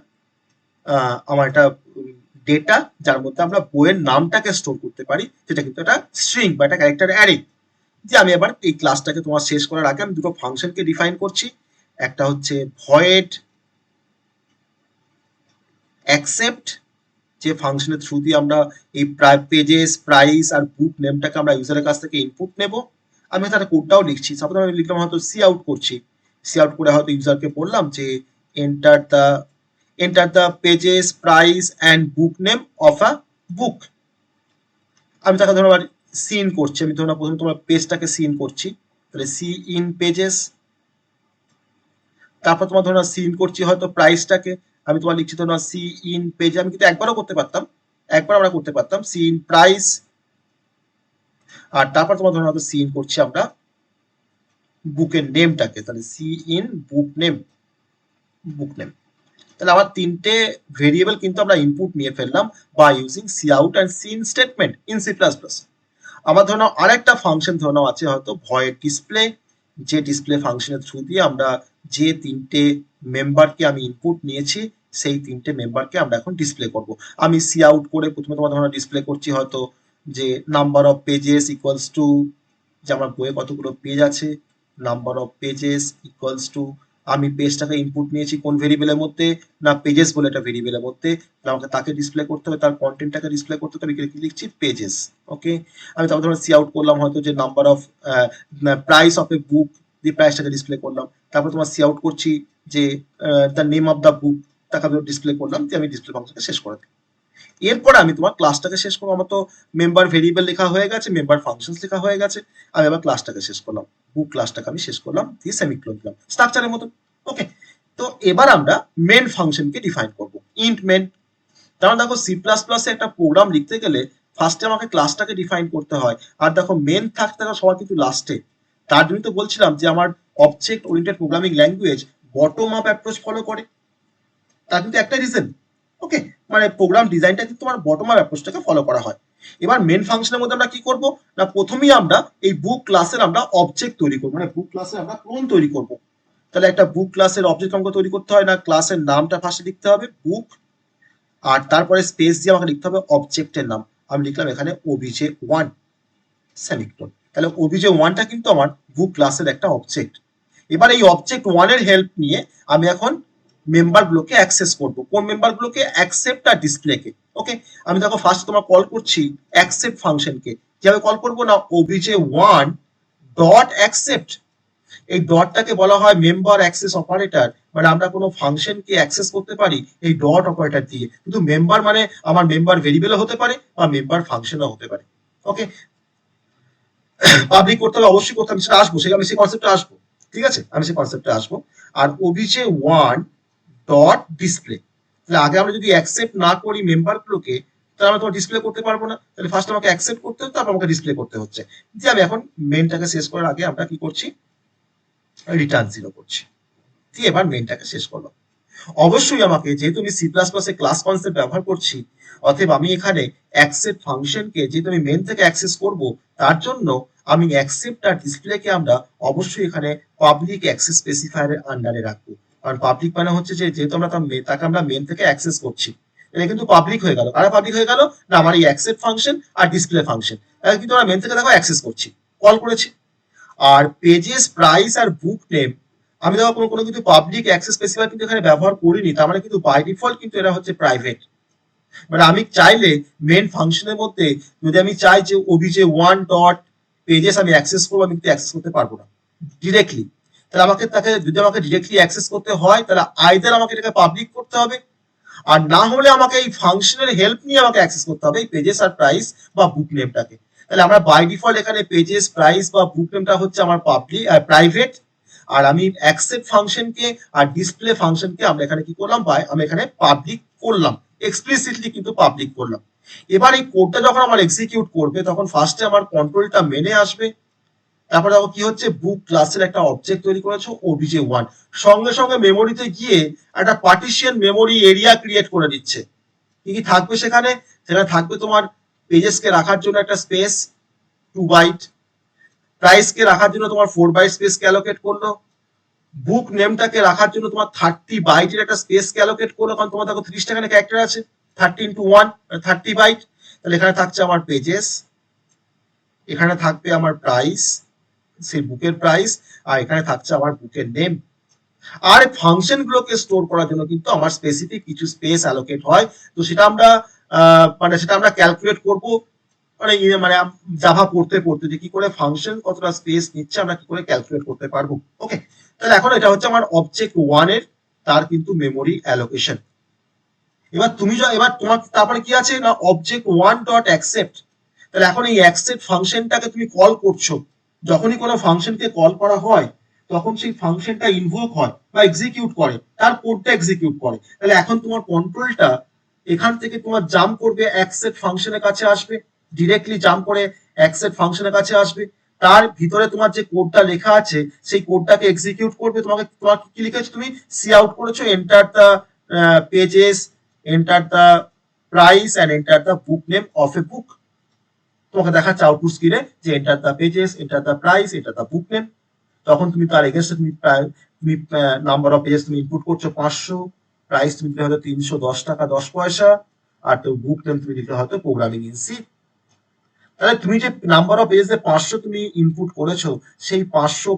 ডেটা, যার মধ্যে আমরা বইয়ের নামটাকে স্টোর করতে পারি, যেটা কিন্তু একটা স্ট্রিং বা একটা ক্যারেক্টার অ্যারে। যে আমি এবার এই ক্লাসটাকে তোমার শেষ করার আগে আমি দুটো ফাংশনকে ডিফাইন করছি। একটা হচ্ছে ভয়েড অ্যাকসেপ্ট, যে ফাংশনের থ্রু দিয়ে আমরা এই পেজেস প্রাইস আর বুক নেমটাকে আমরা ইউজারের কাছ থেকে ইনপুট নেব। আমি তার কোডটাও লিখছি, সাপোজ আমি লিখলাম হয়তো সি আউট করছি, সি আউট করে হয়তো ইউজারকে বললাম যে enter the pages price and book name of a book. আমি তাকে ধরো আবার সিন করছি, আমি ধরো প্রথমে তোমার পেজটাকে সিন করছি, তাহলে সি ইন পেজেস। তারপর তোমার ধরো সিন করছি হয়তো প্রাইসটাকে, আমি তোমার লিখছি ধরো সি ইন পেজে। আমি কিন্তু একবার আমরা করতে পারতাম সি ইন প্রাইস। আর তারপর তোমার ধরো হয়তো সিন করছি আমরা বুকের নেমটাকে, তাহলে cin book name, book name. তাহলে আমার তিনটে ভেরিয়েবল কিন্তু আমরা ইনপুট নিয়ে ফেললাম by using cout and cin statement in C plus plus. আমার ধরো আরেকটা ফাংশন ধরো আছে হয়তো ভয়েড ডিসপ্লে, যে ডিসপ্লে ফাংশনের থ্রু দিয়ে আমরা যে তিনটে মেম্বারকে আমি ইনপুট নিয়েছি সেই তিনটে মেম্বারকে আমরা এখন ডিসপ্লে করব। আমি সি আউট করে প্রথমে তোমার ধরো ডিসপ্লে করছি হয়তো যে number of pages equals to, যে আমার বইয়ে কতগুলো পেজ আছে, number of pages equals to, আমি পেজটাকে ইনপুট নিয়েছি কোন ভেরিয়েবলের মধ্যে, না পেজেস বলে একটা ভেরিয়েবলের মধ্যে, আমাকে তাকে ডিসপ্লে করতে হবে, তার কন্টেন্টটাকে ডিসপ্লে করতে হবে, আমি কি লিখছি পেজেস, ওকে। আমি তারপর ধরো সি আউট করলাম হয়তো যে number of price of a বুক, দিয়ে প্রাইসটাকে ডিসপ্লে করলাম। তারপর তোমার সি আউট করছি যে the name of the book, তাকে আমি ডিসপ্লে করলাম, দিয়ে আমি ডিসপ্লে ফাংশনকে শেষ করে দিই। এরপরে আমি তোমার ক্লাসটাকে শেষ করবো। আমার তো মেম্বার ভেরিয়েবল লেখা হয়ে গেছে, মেম্বার ফাংশন লেখা হয়ে গেছে, আমি এবার ক্লাসটাকে শেষ করলাম, বুক ক্লাসটাকে আমি শেষ করলাম, দিয়ে সেমিক্লোন দিলাম স্ট্রাকচারের মতো, ওকে। তো এবার আমরা মেন ফাংশনকে ডিফাইন করব, ইন্ট মেন। কারণ দেখো সি প্লাস প্লাস একটা প্রোগ্রাম লিখতে গেলে ফার্স্টে আমাকে ক্লাসটাকে ডিফাইন করতে হয়, আর দেখো মেন থাকতে হবে সবার কিন্তু লাস্টে। তার জন্য তো বলছিলাম যে আমার object oriented programming language bottom up approach follow করে, তার কিন্তু একটা রিজন, ওকে, মানে প্রোগ্রাম ডিজাইনটা কিন্তু আমার বটম আপ অ্যাপ্রোচটাকে ফলো করা হয়। এবার মেন ফাংশনের মধ্যে আমরা কি করব, না প্রথমেই আমরা এই বুক ক্লাসের আমরা অবজেক্ট তৈরি করব, মানে বুক ক্লাসের আমরা ক্লোন তৈরি করব। তাহলে একটা বুক ক্লাসের অবজেক্ট আমাকে তৈরি করতে হয়, না ক্লাসের নামটা ফার্স্টে লিখতে হবে বুক, আর তারপরে স্পেস দিয়ে আমাকে লিখতে হবে অবজেক্টের নাম। আমি লিখলাম এখানে ওবিজে 1 সেমিকোলন। তাহলে ওবিজে 1টা কিন্তু আমার বুক ক্লাসের একটা অবজেক্ট। এবার এই অবজেক্ট ওয়ানের হেল্প নিয়ে আমি এখন মেম্বার গুলোকে অ্যাক্সেস করব। কোন মেম্বার গুলোকে? অ্যাকসেপ্ট আর ডিসপ্লেকে। ওকে, আমি দেখো ফার্স্ট তোমার কল করছি অ্যাকসেপ্ট ফাংশনকে। কিভাবে কল করবো না, obj1 ডট অ্যাকসেপ্ট, এই ডটটাকে বলা হয় মেম্বার অ্যাক্সেস অপারেটর, মানে আমরা কোনো ফাংশনকে অ্যাক্সেস করতে পারি এই ডট অপারেটর দিয়ে। কিন্তু মেম্বার মানে আমার মেম্বার ভেরিয়েবলও হতে পারে বা মেম্বার ফাংশনও হতে পারে। ওকে, পাবলিক করতে হবে, অবশ্যই করতে হবে, সেটা আসবো, আমি সেই কনসেপ্টে আসবো। ঠিক আছে, আমি সেই কনসেপ্টে আসবো। আর obj1 ডট ডিসপ্লে, তাহলে আগে আমরা যদি অ্যাকসেপ্ট না করি মেম্বার গুলোকে, তাহলে আমরা তোমার ডিসপ্লে করতে পারবো না। তাহলে ফার্স্ট আমাকে অ্যাকসেপ্ট করতে হচ্ছে, তারপর আমাকে ডিসপ্লে করতে হচ্ছে। যে আমি এখন মেনটাকে শেষ করার আগে আমরা কি করছি, রিটার্ন 0 করছি। দিয়ে এবার মেনটাকে শেষ করলাম। অবশ্যই আমাকে, যেহেতু আমি সি প্লাস প্লাসে ক্লাস কনসেপ্ট ব্যবহার করছি, অতএব আমি এখানে অ্যাকসেপ্ট ফাংশনকে যেহেতু আমি মেন থেকে অ্যাক্সেস করব, তার জন্য আমি অ্যাকসেপ্ট আর ডিসপ্লেকে আমরা অবশ্যই এখানে পাবলিক অ্যাক্সেস স্পেসিফায়ারের আন্ডারে রাখবো। কারণ পাবলিক মানে হচ্ছে যে যেহেতু আমরা তাকে আমরা মেন থেকে অ্যাক্সেস করছি, এটা কিন্তু পাবলিক হয়ে গেল। কারা পাবলিক হয়ে গেল না, আমার এই অ্যাকসেপ্ট ফাংশন আর ডিসপ্লে ফাংশন, কিন্তু আমরা মেন থেকে দেখো অ্যাক্সেস করছি, কল করেছি। আর পেজেস, প্রাইস আর বুক নেম আমি দেখো কোনো কিন্তু পাবলিক অ্যাক্সেস স্পেসিফায়ার কিন্তু এখানে ব্যবহার করিনি, তার মানে কিন্তু বাই ডিফল্ট কিন্তু এরা হচ্ছে প্রাইভেট। মানে আমি চাইলে মেন ফাংশনের মধ্যে যদি আমি চাই যে obj1 ডট পেজেস আমি অ্যাক্সেস করবো, আমি কিন্তু অ্যাক্সেস করতে পারবো না ডিরেক্টলি। তাহলে তাকে যদি আমাকে ডিরেক্টলি অ্যাক্সেস করতে হয়, তাহলে আইদার আমাকে এটাকে পাবলিক করতে হবে, আর না হলে আমাকে এই ফাংশনের হেল্প নিয়ে আমাকে অ্যাক্সেস করতে হবে এই পেজেস আর প্রাইস বা বুক নেমটাকে। তাহলে আমরা বাই ডিফল্ট এখানে পেজেস, প্রাইস বা বুক নেমটা হচ্ছে আমার পাবলিক আর প্রাইভেট, আর আমি অ্যাকসেপ্ট ফাংশনকে আর ডিসপ্লে ফাংশনকে আমরা এখানে কি করলাম, আমি এখানে পাবলিক করলাম, এক্সপ্লিসিটলি কিন্তু পাবলিক করলাম। এবার এই কোডটা যখন আমার এক্সিকিউট করবে, তখন ফার্স্টে আমার কন্ট্রোলটা মেনে আসবে। তারপরে দেখো কি হচ্ছে, বুক ক্লাসের একটা অবজেক্ট তৈরি করেছো obj1, সঙ্গে সঙ্গে মেমোরিতে গিয়ে একটা পার্টিশন মেমোরি এরিয়া ক্রিয়েট করে দিচ্ছে। কি কি থাকবে সেখানে? সেখানে থাকবে তোমার পেজেসকে রাখার জন্য একটা স্পেস 2 বাইট, প্রাইসকে রাখার জন্য তোমার 4 বাইট স্পেস অ্যালোকেট করলো, বুক নেমটাকে রাখার জন্য তোমার 30 বাইটের একটা স্পেস অ্যালোকেট করলো, কারণ তোমার দেখো 30 টা এখানে ক্যারেক্টার আছে, 30 ইন্টু 1 30 বাইট। তাহলে এখানে থাকছে আমার পেজেস, এখানে থাকবে আমার প্রাইস, সেই বুকের প্রাইস, আর এখানে থাকছে আমার বুকের নেম। আর ফাংশন গুলোকে স্টোর করার জন্য কিন্তু আমার স্পেসিফিক কিছু স্পেস অ্যালোকেট হয়। তো সেটা আমরা সেটা আমরা ক্যালকুলেট করব, মানে মানে জাভা পড়তে পড়তে যে কি করে ফাংশন কতটা স্পেস নিচ্ছে আমরা কি করে ক্যালকুলেট করতে পারবো। ওকে, তাহলে এখন এটা হচ্ছে আমার অবজেক্ট 1 এর তার কিন্তু মেমোরি অ্যালোকেশন। এবার এবার তোমার তারপরে কি আছে না, অবজেক্ট 1 ডট অ্যাকসেপ্ট। তাহলে এখন এই অ্যাকসেপ্ট ফাংশনটাকে তুমি কল করছো, যখনই কোনো ফাংশনকে কল করা হয় তখন সেই ফাংশনটা ইনভোক হয় বা এক্সিকিউট করে, তার কোডটা এক্সিকিউট করে। তাহলে এখন তোমার কন্ট্রোলটা এখান থেকে তোমার জাম্প করবে অ্যাকসেপ্ট ফাংশনের কাছে আসবে, ডিরেক্টলি জাম্প করে অ্যাকসেপ্ট ফাংশনের কাছে আসবে, তার ভিতরে তোমার যে কোডটা লেখা আছে সেই কোডটাকে এক্সিকিউট করবে। তোমার কি লিখেছো, তুমি সি আউট করেছো enter the pages, enter the price and enter the book name of a book. তোমাকে দেখাচ্ছে আউটপুট স্ক্রিনে যে enter the pages, enter the price, enter the book name. তখন তুমি তার এগেনস্টে তুমি নাম্বার অফ পেজেস তুমি ইনপুট করছো 500, প্রাইস তুমি দিতে হয়তো 310 টাকা 10 পয়সা, আর তো বুক নেম তুমি দিতে হয়তো প্রোগ্রামিং ইন সি। তাহলে তুমি যে নাম্বার অফ পেজে 500 তুমি ইনপুট করেছো, সেই 500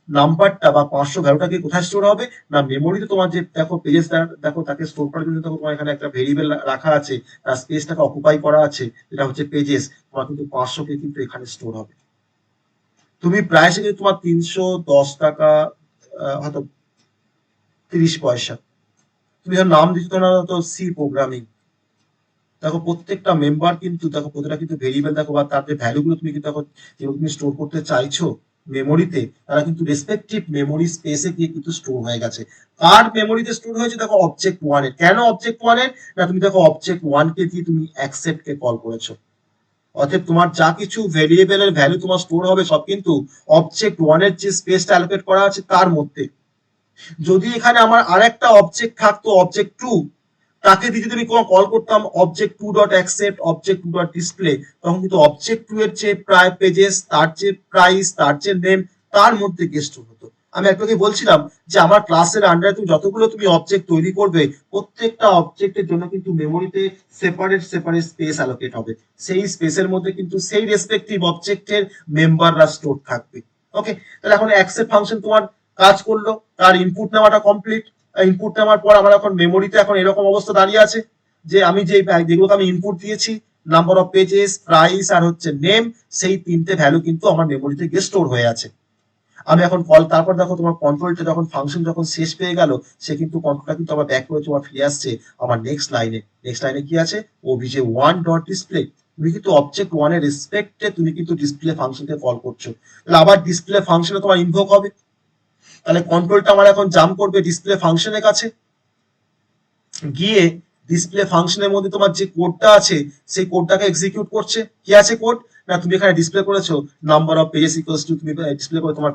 নাম্বারটা বা 500 ভ্যালুটাকে কোথায় স্টোর হবে না, মেমোরিতে তোমার যে দেখো পেজেস দেখো তাকে স্টোর করার জন্য তোমার এখানে একটা ভেরিয়েবল রাখা আছে, তার স্পেসটাকে অকুপাই করা আছে, যেটা হচ্ছে পেজেস। তোমার কিন্তু 500 কে কিন্তু এখানে স্টোর হবে। তুমি প্রাইস কিন্তু তোমার 310 টাকা হয়তো 30 পয়সা, তুমি ধর নাম দিচ্ছ না তো সি প্রোগ্রামিং। দেখো প্রত্যেকটা মেম্বার কিন্তু দেখো প্রত্যেকটা কিন্তু ভেরিয়েবল দেখো বা তার যে ভ্যালুগুলো তুমি কিন্তু দেখো যেগুলো তুমি স্টোর করতে চাইছো মেমোরিতে, তারা কিন্তু রেসপেক্টিভ মেমোরি স্পেসে গিয়ে কিন্তু স্টোর হয়ে গেছে। কার মেমোরিতে স্টোর হয়েছে দেখো অবজেক্ট 1 এর। কেন অবজেক্ট 1 এর না, তুমি দেখো অবজেক্ট 1 কে দিয়ে তুমি অ্যাকসেপ্ট কে কল করেছো, অতএব তোমার যা কিছু ভেরিয়েবলের ভ্যালু তোমার স্টোর হবে সব কিন্তু অবজেক্ট 1 এর যে স্পেসটা অ্যালোকেট করা আছে তার মধ্যে। যদি এখানে আমার আরেকটা অবজেক্ট থাকতো অবজেক্ট 2, তাকে দিয়ে যদি আমি কল করতাম object 2 dot accept, object 2 dot display, তখন কিন্তু অবজেক্ট 2 এর যে প্রায় পেজেস, তার যে প্রাইস, তার যে নেম, তার মধ্যে গেস্ট হতো। আমি একটু বলছিলাম যে আমার ক্লাসের আন্ডারে তুমি যতগুলো তুমি অবজেক্ট তৈরি করবে, প্রত্যেকটা অবজেক্টের জন্য কিন্তু মেমোরিতে সেপারেট সেপারেট স্পেস অ্যালোকেট হবে। সেই স্পেসের মধ্যে কিন্তু সেই রেসপেক্টিভ অবজেক্টের মেম্বাররা স্টোর থাকবে। ওকে, তাহলে এখন অ্যাকসেপ্ট ফাংশন তোমার কাজ করলো, তার ইনপুট নেওয়াটা কমপ্লিট। ইনপুট নেওয়ার পর আমার এখন মেমোরিতে এখন এরকম অবস্থা দাঁড়িয়ে আছে যে আমি যেগুলোকে আমি ইনপুট দিয়েছি, নাম্বার অফ পেজেস, প্রাইস আর হচ্ছে নেম, সেই তিনটে ভ্যালু কিন্তু আমার মেমোরিতে গিয়ে স্টোর হয়ে আছে। আমি এখন কল, তারপর দেখো তোমার কন্ট্রোলটা যখন ফাংশন যখন শেষ পেয়ে গেল, সে কিন্তু কন্ট্রোলটা কিন্তু আবার ব্যাক করে তোমার ফিরে আসছে আমার নেক্সট লাইনে। নেক্সট লাইনে কি আছে, ওবিজে ওয়ান ডট ডিসপ্লে। তুমি কিন্তু অবজেক্ট ওয়ানের রেসপেক্টে তুমি কিন্তু ডিসপ্লে ফাংশনকে কল করছো, তাহলে আবার ডিসপ্লে ফাংশনে তোমার ইনভোক হবে। তাহলে কন্ট্রোলটা আমার এখন জাম্প করবে ডিসপ্লে ফাংশনের কাছে, গিয়ে ডিসপ্লে ফাংশনের মধ্যে তোমার যে কোডটা আছে সেই কোডটাকে এক্সিকিউট করছে। কি আছে কোড, না তুমি এখানে ডিসপ্লে করেছো number of pages equals to, তুমি ডিসপ্লে করে তোমার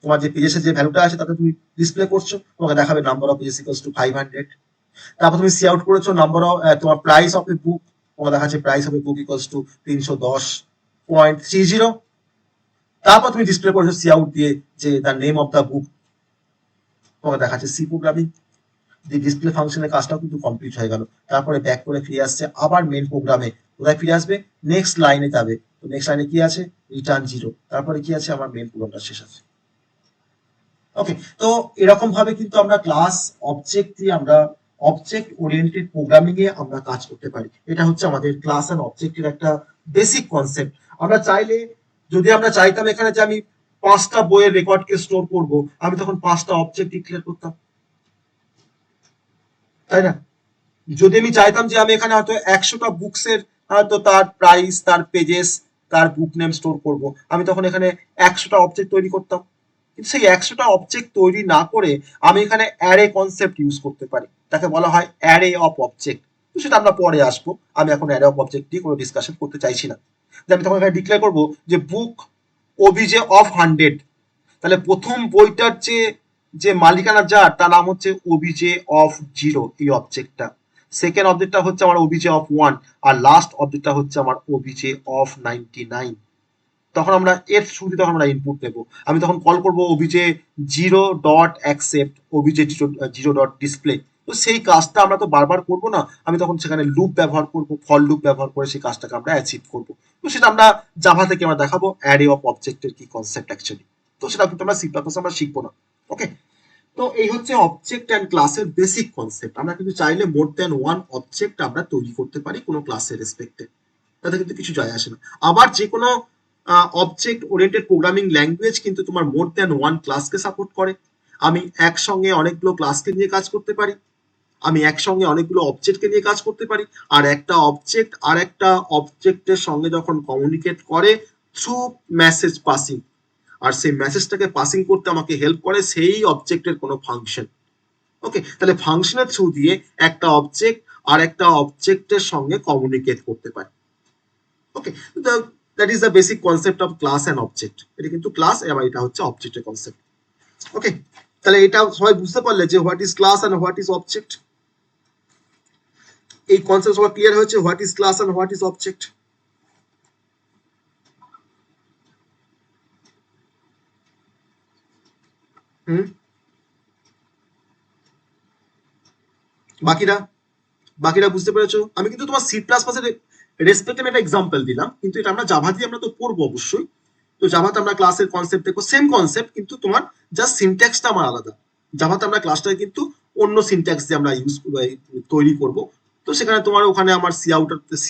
তোমার যে পেজেসের যে ভ্যালুটা আছে তাতে তুমি ডিসপ্লে করছো, তোমাকে দেখাবে number of pages equals to 500। তারপর তুমি সি আউট করেছো নাম্বার অফ তোমার প্রাইস অফ এ বুক, তোমাকে দেখাচ্ছে price of a book equals to 310.30। তারপর তুমি ডিসপ্লে করেছো সি আউট দিয়ে যে the name of the book, তোমাকে দেখাচ্ছে সি প্রোগ্রামিং। ডিসপ্লে ফাংশনের কাজটাও কিন্তু কমপ্লিট হয়ে গেল। তারপরে ব্যাক করে ফিরে আসছে আবার মেন প্রোগ্রামে, কোথায় ফিরে আসবে, নেক্সট লাইনে যাবে। তো নেক্সট লাইনে কি আছে, রিটার্ন 0। তারপরে কি আছে, আমার মেন প্রোগ্রামটা শেষ আছে। ওকে, তো এরকম ভাবে কিন্তু আমরা ক্লাস অবজেক্ট দিয়ে আমরা অবজেক্ট ওরিয়েন্টেড প্রোগ্রামিং এ আমরা কাজ করতে পারি। এটা হচ্ছে আমাদের ক্লাস এন্ড অবজেক্টের একটা বেসিক কনসেপ্ট। আমরা চাইলে, যদি আমরা চাইতাম এখানে যে আমি 5টা বইয়ের রেকর্ডকে স্টোর করব, আমি তখন 5টা অবজেক্ট ডিক্লেয়ার করতাম, তাই না? যদি আমি চাইতাম যে আমি এখানে হয়তো 100টা বুকসের হয়তো তার প্রাইস, তার পেজেস, তার বুক নেম স্টোর করব, আমি তখন এখানে 100টা অবজেক্ট তৈরি করতাম। কিন্তু সেই 100টা অবজেক্ট তৈরি না করে আমি এখানে অ্যারে কনসেপ্ট ইউজ করতে পারি, তাকে বলা হয় অ্যারে অফ অবজেক্ট। তো সেটা আমরা পরে আসবো, আমি এখন অ্যারে অফ অবজেক্ট নিয়ে কোনো ডিসকাশন করতে চাইছি না। যে আমি তখন এখানে ডিক্লেয়ার করবো যে বুক ওবিজে অফ 100, তাহলে প্রথম বইটার যে যে মালিকানা যার, তার নাম হচ্ছে ওবিজে অফ 0, এই অবজেক্টটা। সেকেন্ড অবজেক্টটা হচ্ছে আমার ওবিজে অফ 1, আর লাস্ট অবজেক্টটা হচ্ছে আমার ওবিজে অফ 99। তখন আমরা এর শুরুতে তখন আমরা ইনপুট নেব। আমি তখন কল করব ওবিজে 0.accept ওবিজে 0.display। তো সেই কাজটা আমরা তো বারবার করব না, আমি তখন সেখানে লুপ ব্যবহার করব, ফর লুপ ব্যবহার করে সেই কাজটাকে আমরা অ্যাচিভ করব। তো সেটা আমরা জাভা থেকে আমরা দেখাবো অ্যারে অফ অবজেক্টের কি কনসেপ্ট অ্যাকচুয়ালি। তো সেটা কিন্তু আমরা সি প্লাস আমরা শিখবো না। ওকে, তো এই হচ্ছে অবজেক্ট অ্যান্ড ক্লাসের বেসিক কনসেপ্ট। আমরা কিন্তু চাইলে মোর দ্যান ওয়ান অবজেক্ট আমরা তৈরি করতে পারি কোনো ক্লাসের রেসপেক্টে, তাতে কিন্তু কিছু যায় আসে না। আবার যে কোনো অবজেক্ট ওরিয়েন্টেড প্রোগ্রামিং ল্যাঙ্গুয়েজ কিন্তু তোমার মোর দ্যান ওয়ান ক্লাসকে সাপোর্ট করে। আমি একসঙ্গে অনেকগুলো ক্লাসকে নিয়ে কাজ করতে পারি, আমি একসঙ্গে অনেকগুলো অবজেক্টকে নিয়ে কাজ করতে পারি, আর একটা অবজেক্ট আর একটা অবজেক্টের সঙ্গে যখন কমিউনিকেট করে থ্রু মেসেজ পাসিং, আর সেই মেসেজটাকে পাসিং করতে আমাকে হেল্প করে সেই অবজেক্টের কোনো ফাংশন। ওকে, তাহলে ফাংশনের থ্রু দিয়ে একটা অবজেক্ট আর একটা অবজেক্টের সঙ্গে কমিউনিকেট করতে পারে। Okay, that is the basic concept of class and object. এটা কিন্তু ক্লাস এবং এটা হচ্ছে অবজেক্টের কনসেপ্ট। ওকে, তাহলে এটা সবাই বুঝতে পারলে যে what is class and what is object. এই কনসেপ্ট সবাই ক্লিয়ার হয়েছে, what is class and what is object. Hmm, বাকিরা বাকিরা বুঝতে পেরেছো? আমি কিন্তু তোমার সি প্লাস প্লাসের রেসপেক্টে আমি একটা এক্সাম্পল দিলাম, কিন্তু এটা আমরা জাভা দিয়ে আমরা তো পড়বো অবশ্যই। তো জাভাতে আমরা ক্লাসের কনসেপ্ট দেখবো, সেম কনসেপ্ট, কিন্তু তোমার জাস্ট সিনট্যাক্সটা আমার আলাদা। জাভাতে আমরা ক্লাসটা কিন্তু অন্য সিনট্যাক্স দিয়ে আমরা ইউজ তৈরি করব। তো সেখানে তোমার ওখানে আমার সি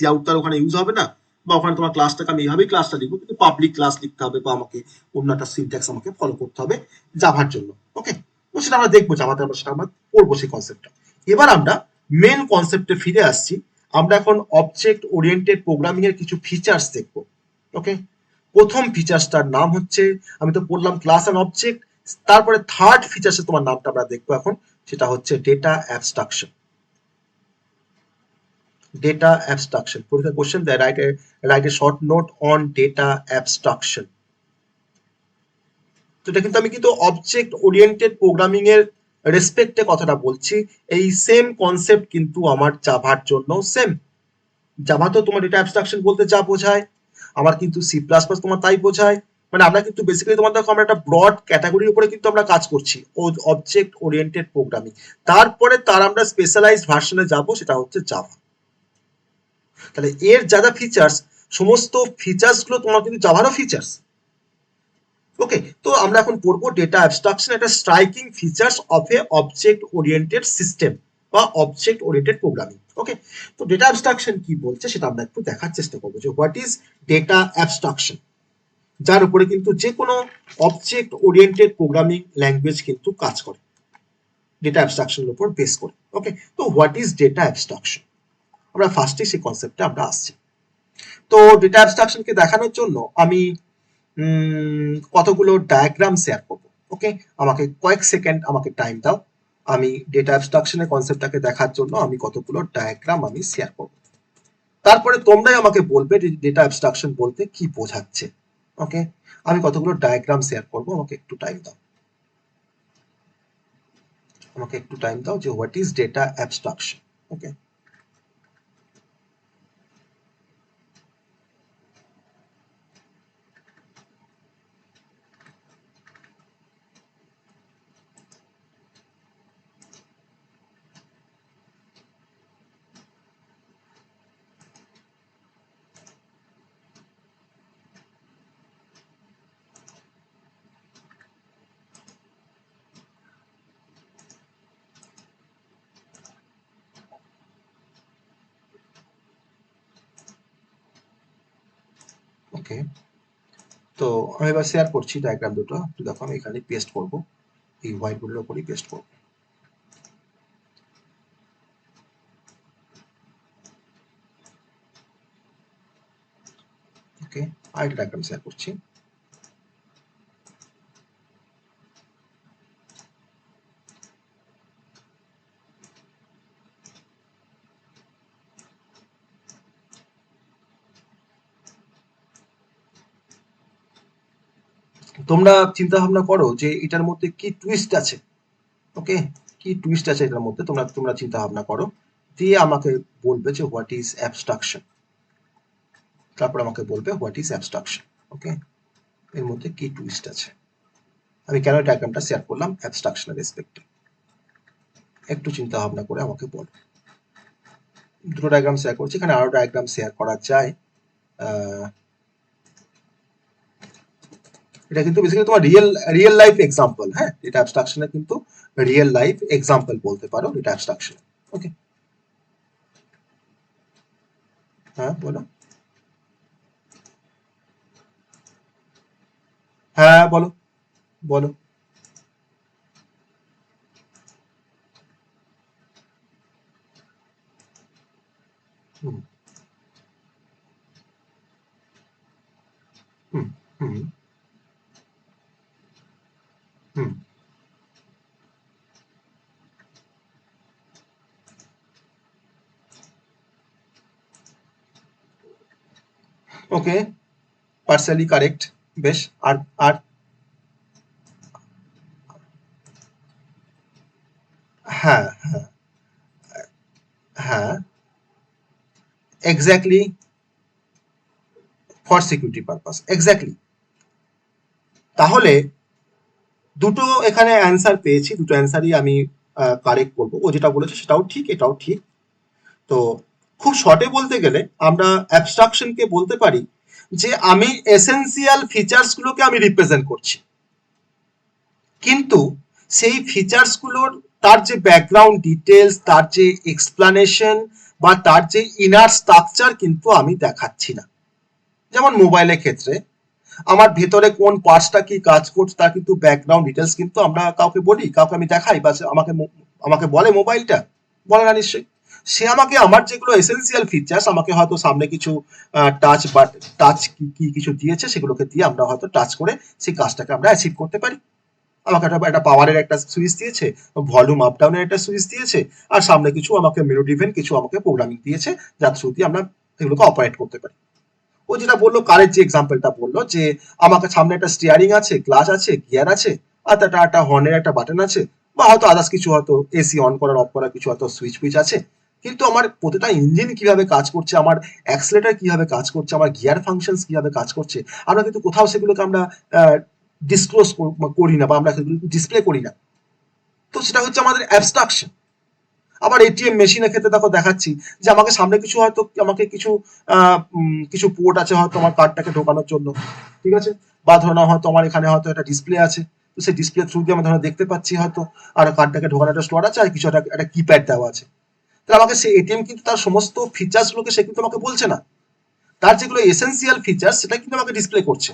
আউটটার ওখানে ইউজ হবে না, বা ওখানে তোমার ক্লাসটাকে আমি এইভাবেই ক্লাসটা লিখবো, কিন্তু পাবলিক ক্লাস লিখতে হবে বা আমাকে অন্য একটা সিনট্যাক্স আমাকে ফলো করতে হবে জাভার জন্য। ওকে, তো সেটা আমরা দেখবো জাভাতে, আমরা সেটা আমরা পড়বো সেই কনসেপ্টটা। এবার আমরা মেন কনসেপ্টে ফিরে আসছি। আমরা এখন অবজেক্ট ওরিয়েন্টেড প্রোগ্রামিং এর কিছু ফিচার্স দেখবো। ওকে, প্রথম ফিচার্সটার নাম হচ্ছে, আমি তো বললাম ক্লাস এন্ড অবজেক্ট, তারপরে থার্ড ফিচার্সে তোমার নামটা আমরা দেখবো এখন, সেটা হচ্ছে ডেটা অ্যাবস্ট্রাকশন। ডেটা অ্যাবস্ট্রাকশন, পরীক্ষা কোশ্চেন দেয়, right a short note on data abstraction. তো এটা কিন্তু আমি কিন্তু অবজেক্ট ওরিয়েন্টেড প্রোগ্রামিং এর রেসপেক্টে কথাটা বলছি। এই সেম কনসেপ্ট কিন্তু আমার জাভার জন্য সেম। জাভা তো তোমার ডেটা অ্যাবস্ট্রাকশন বলতে যা বোঝায়, আমার কিন্তু সি প্লাস প্লাস তোমার তাই বোঝায়। মানে আমরা কিন্তু বেসিক্যালি তোমার দেখো আমরা একটা ব্রড ক্যাটাগরির উপরে কিন্তু আমরা কাজ করছি, অবজেক্ট ওরিয়েন্টেড প্রোগ্রামিং। তারপরে তার আমরা স্পেশালাইজড ভার্সনে যাব, সেটা হচ্ছে জাভা। তাহলে এর যা যা ফিচার্স, সমস্ত ফিচার্স গুলো তোমার কিন্তু জাভারও ফিচার্স। ওকে, তো আমরা এখন পড়বো ডেটা অ্যাবস্ট্রাকশন, একটা striking features of a object oriented system বা অবজেক্ট ওরিয়েন্টেড প্রোগ্রামিং। ওকে, তো ডেটা অ্যাবস্ট্রাকশন কি বলছে সেটা আমরা একটু দেখার চেষ্টা করবো যে হোয়াট ইজ ডেটা অ্যাবস্ট্রাকশন, যার উপরে কিন্তু যে কোনো অবজেক্ট ওরিয়েন্টেড প্রোগ্রামিং ল্যাঙ্গুয়েজ কিন্তু কাজ করে ডেটা অ্যাবস্ট্রাকশনের উপর বেস করে। ওকে, তো হোয়াট ইজ ডেটা অ্যাবস্ট্রাকশন, আমরা ফার্স্টে সেই কনসেপ্টে আমরা আসছি। তো ডেটা অ্যাবস্ট্রাকশনকে দেখানোর জন্য আমি কতগুলো ডায়াগ্রাম শেয়ার করব। ওকে, আমাকে কয়েক সেকেন্ড আমাকে টাইম দাও, আমি ডেটা অ্যাবস্ট্রাকশনের কনসেপ্টটাকে দেখার জন্য আমি কতগুলো ডায়াগ্রাম আমি শেয়ার করব, তারপরে তোমরাই আমাকে বলবে ডেটা অ্যাবস্ট্রাকশন বলতে কি বোঝাচ্ছে। ওকে, আমি কতগুলো ডায়াগ্রাম শেয়ার করব, আমাকে একটু টাইম দাও, আমাকে একটু টাইম দাও যে হোয়াট ইজ ডেটা অ্যাবস্ট্রাকশন। ওকে, ওকে, তো আমি এবার শেয়ার করছি ডায়াগ্রাম দুটো, একটু দেখো আমি এখানে পেস্ট করব, এই হোয়াইট বোর্ডের উপরই পেস্ট করব। ওকে, আরেকটা ডায়াগ্রাম শেয়ার করছি। তোমরা চিন্তা ভাবনা করো যে এটার মধ্যে কি টুইস্ট আছে। ওকে, কি টুইস্ট আছে এটার মধ্যে, তোমরা তোমরা চিন্তা ভাবনা করো, দিয়ে আমাকে বলবে যে হোয়াট ইজ অ্যাবস্ট্রাকশন, তারপর আমাকে বলবে হোয়াট ইজ অ্যাবস্ট্রাকশন। ওকে, এর মধ্যে কি টুইস্ট আছে, আমি কেন ডায়াগ্রামটা শেয়ার করলাম অ্যাবস্ট্রাকশনের রেসপেক্টে, একটু চিন্তা ভাবনা করে আমাকে বলো। দুটো ডায়াগ্রাম শেয়ার করছি, এখানে আরো ডায়াগ্রাম শেয়ার করা যায়। এটা কিন্তু বেসিক্যালি তোমার রিয়েল রিয়েল লাইফ এক্সাম্পল। হ্যাঁ, এটা অ্যাবস্ট্রাকশনে কিন্তু রিয়েল লাইফ এক্সাম্পল বলতে পারো এটা অ্যাবস্ট্রাকশন। ওকে, হ্যাঁ বলো, হ্যাঁ বলো, বলো। হুম, হুম, হুম, হুম। ওকে, পার্সিয়ালি কারেক্ট। বেশ, আর আর হ্যাঁ, হ্যাঁ, হ্যাঁ, exactly, for security purpose, exactly. তাহলে দুটো এখানে অ্যান্সার পেয়েছি, দুটো অ্যান্সারই আমি কারেক্ট করবো, ও যেটা বলেছে সেটাও ঠিক, এটাও ঠিক। তো খুব শর্টে বলতে গেলে আমরা অ্যাবস্ট্রাকশনকে বলতে পারি যে আমি এসেনশিয়াল ফিচার্স গুলোকে আমি রিপ্রেজেন্ট করছি, কিন্তু সেই ফিচার্স গুলোর তার যে ব্যাকগ্রাউন্ড ডিটেলস, তার যে এক্সপ্লানেশন বা তার যে ইনার স্ট্রাকচার কিন্তু আমি দেখাচ্ছি না। যেমন মোবাইলের ক্ষেত্রে আমার ভেতরে কোন পার্টসটা কি কাজ করছে তার কিন্তু ব্যাকগ্রাউন্ড ডিটেলস কিন্তু আমরা কাউকে বলি, কাউকে আমি দেখাই, বা আমাকে আমাকে বলে মোবাইলটা, বলে না নিশ্চয়ই। সে আমাকে আমার যেগুলো এসেন্সিয়াল ফিচার্স, আমাকে হয়তো সামনে কিছু টাচ বা টাচ কি কি কিছু দিয়েছে, সেগুলোকে দিয়ে আমরা হয়তো টাচ করে সেই কাজটাকে আমরা অ্যাচিভ করতে পারি। আমাকে একটা পাওয়ারের একটা সুইচ দিয়েছে, ভলিউম আপ ডাউনের একটা সুইচ দিয়েছে, আর সামনে কিছু আমাকে মেনু ডিভেন কিছু আমাকে প্রোগ্রামিং দিয়েছে, যার থ্রু দিয়ে আমরা এগুলোকে অপারেট করতে পারি। ও যেটা বললো, কারের যে এক্সাম্পলটা বললো যে আমাকে সামনে একটা স্টিয়ারিং আছে, ক্লাচ আছে, গিয়ার আছে, আর তার একটা হর্নের একটা বাটন আছে, বা হয়তো আদার্স কিছু, হয়তো এসি অন করার অফ করার কিছু হয়তো সুইচ ফুইচ আছে। কিন্তু আমার প্রতিটা ইঞ্জিন কিভাবে কাজ করছে, আমার অ্যাক্সিলারেটর কিভাবে কাজ করছে, আমার গিয়ার ফাংশনস কিভাবে কাজ করছে, আমরা কিন্তু কোথাও সেগুলোকে আমরা ডিসক্লোজ করি না, বা আমরা সেগুলো ডিসপ্লে করি না। তো সেটা হচ্ছে আমাদের অ্যাবস্ট্রাকশন। আবার এটিএম মেশিনের ক্ষেত্রে দেখো দেখাচ্ছি যে আমাকে সামনে কিছু হয়তো আমাকে কিছু কিছু পোর্ট আছে হয়তো আমার কার্ডটাকে ঢোকানোর জন্য, ঠিক আছে, বা ধরো না হয়তো আমার এখানে হয়তো একটা ডিসপ্লে আছে, তো সেই ডিসপ্লে থ্রু দিয়ে আমি ধরো দেখতে পাচ্ছি হয়তো আর কার্ডটাকে ঢোকানোর একটা স্লট আছে আর কিছু একটা কিপ্যাড দেওয়া আছে। তাহলে আমাকে সেই এটিএম কিন্তু তার সমস্ত ফিচার্স গুলোকে সে কিন্তু আমাকে বলছে না, তার যেগুলো এসেন্সিয়াল ফিচার্স সেটা কিন্তু আমাকে ডিসপ্লে করছে,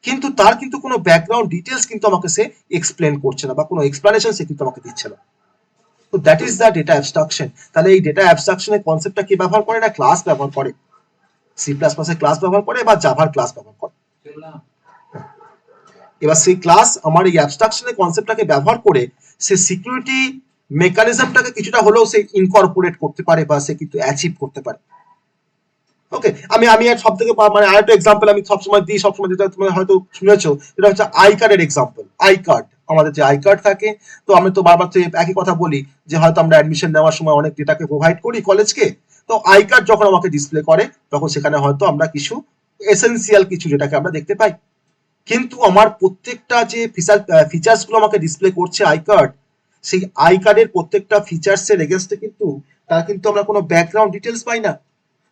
কিন্তু তার কিন্তু কোনো ব্যাকগ্রাউন্ড ডিটেলস কিন্তু আমাকে সে এক্সপ্লেন করছে না বা কোনো এক্সপ্লানেশন সে কিন্তু আমাকে দিচ্ছে না। তো that is the data abstraction. তাহলে এই ডেটা অ্যাবস্ট্রাকশনের কনসেপ্টটা কি ব্যবহার করে না, ক্লাস ব্যবহার করে, সি প্লাস প্লাসের ক্লাস ব্যবহার করে বা জাভার ক্লাস ব্যবহার করে। এবার সেই ক্লাস আমার এই অ্যাবস্ট্রাকশনের কনসেপ্টটাকে ব্যবহার করে সে সিকিউরিটি মেকানিজমটাকে কিছুটা হলেও সে ইনকর্পোরেট করতে পারে বা সে কিন্তু অ্যাচিভ করতে পারে। ওকে, আমি আমি সব থেকে মানে আরেকটা এক্সাম্পল আমি সবসময় দিই, সবসময় যেটা তুমি হয়তো শুনেছো, এটা হচ্ছে আই কার্ডের এক্সাম্পল। আই কার্ড, আমাদের যে আই কার্ড থাকে, তো আমি তো বারবার তো একই কথা বলি যে হয়তো আমরা অ্যাডমিশন নেওয়ার সময় অনেক ডেটাকে প্রোভাইড করি কলেজকে, তো আই কার্ড যখন আমাকে ডিসপ্লে করে তখন সেখানে হয়তো আমরা কিছু এসেন্সিয়াল কিছু যেটাকে আমরা দেখতে পাই, কিন্তু আমার প্রত্যেকটা যে ফিচার্স গুলো আমাকে ডিসপ্লে করছে আই কার্ড, সেই আই কার্ডের প্রত্যেকটা ফিচার্স এর এগেনস্টে কিন্তু তার কিন্তু আমরা কোনো ব্যাকগ্রাউন্ড ডিটেলস পাই না,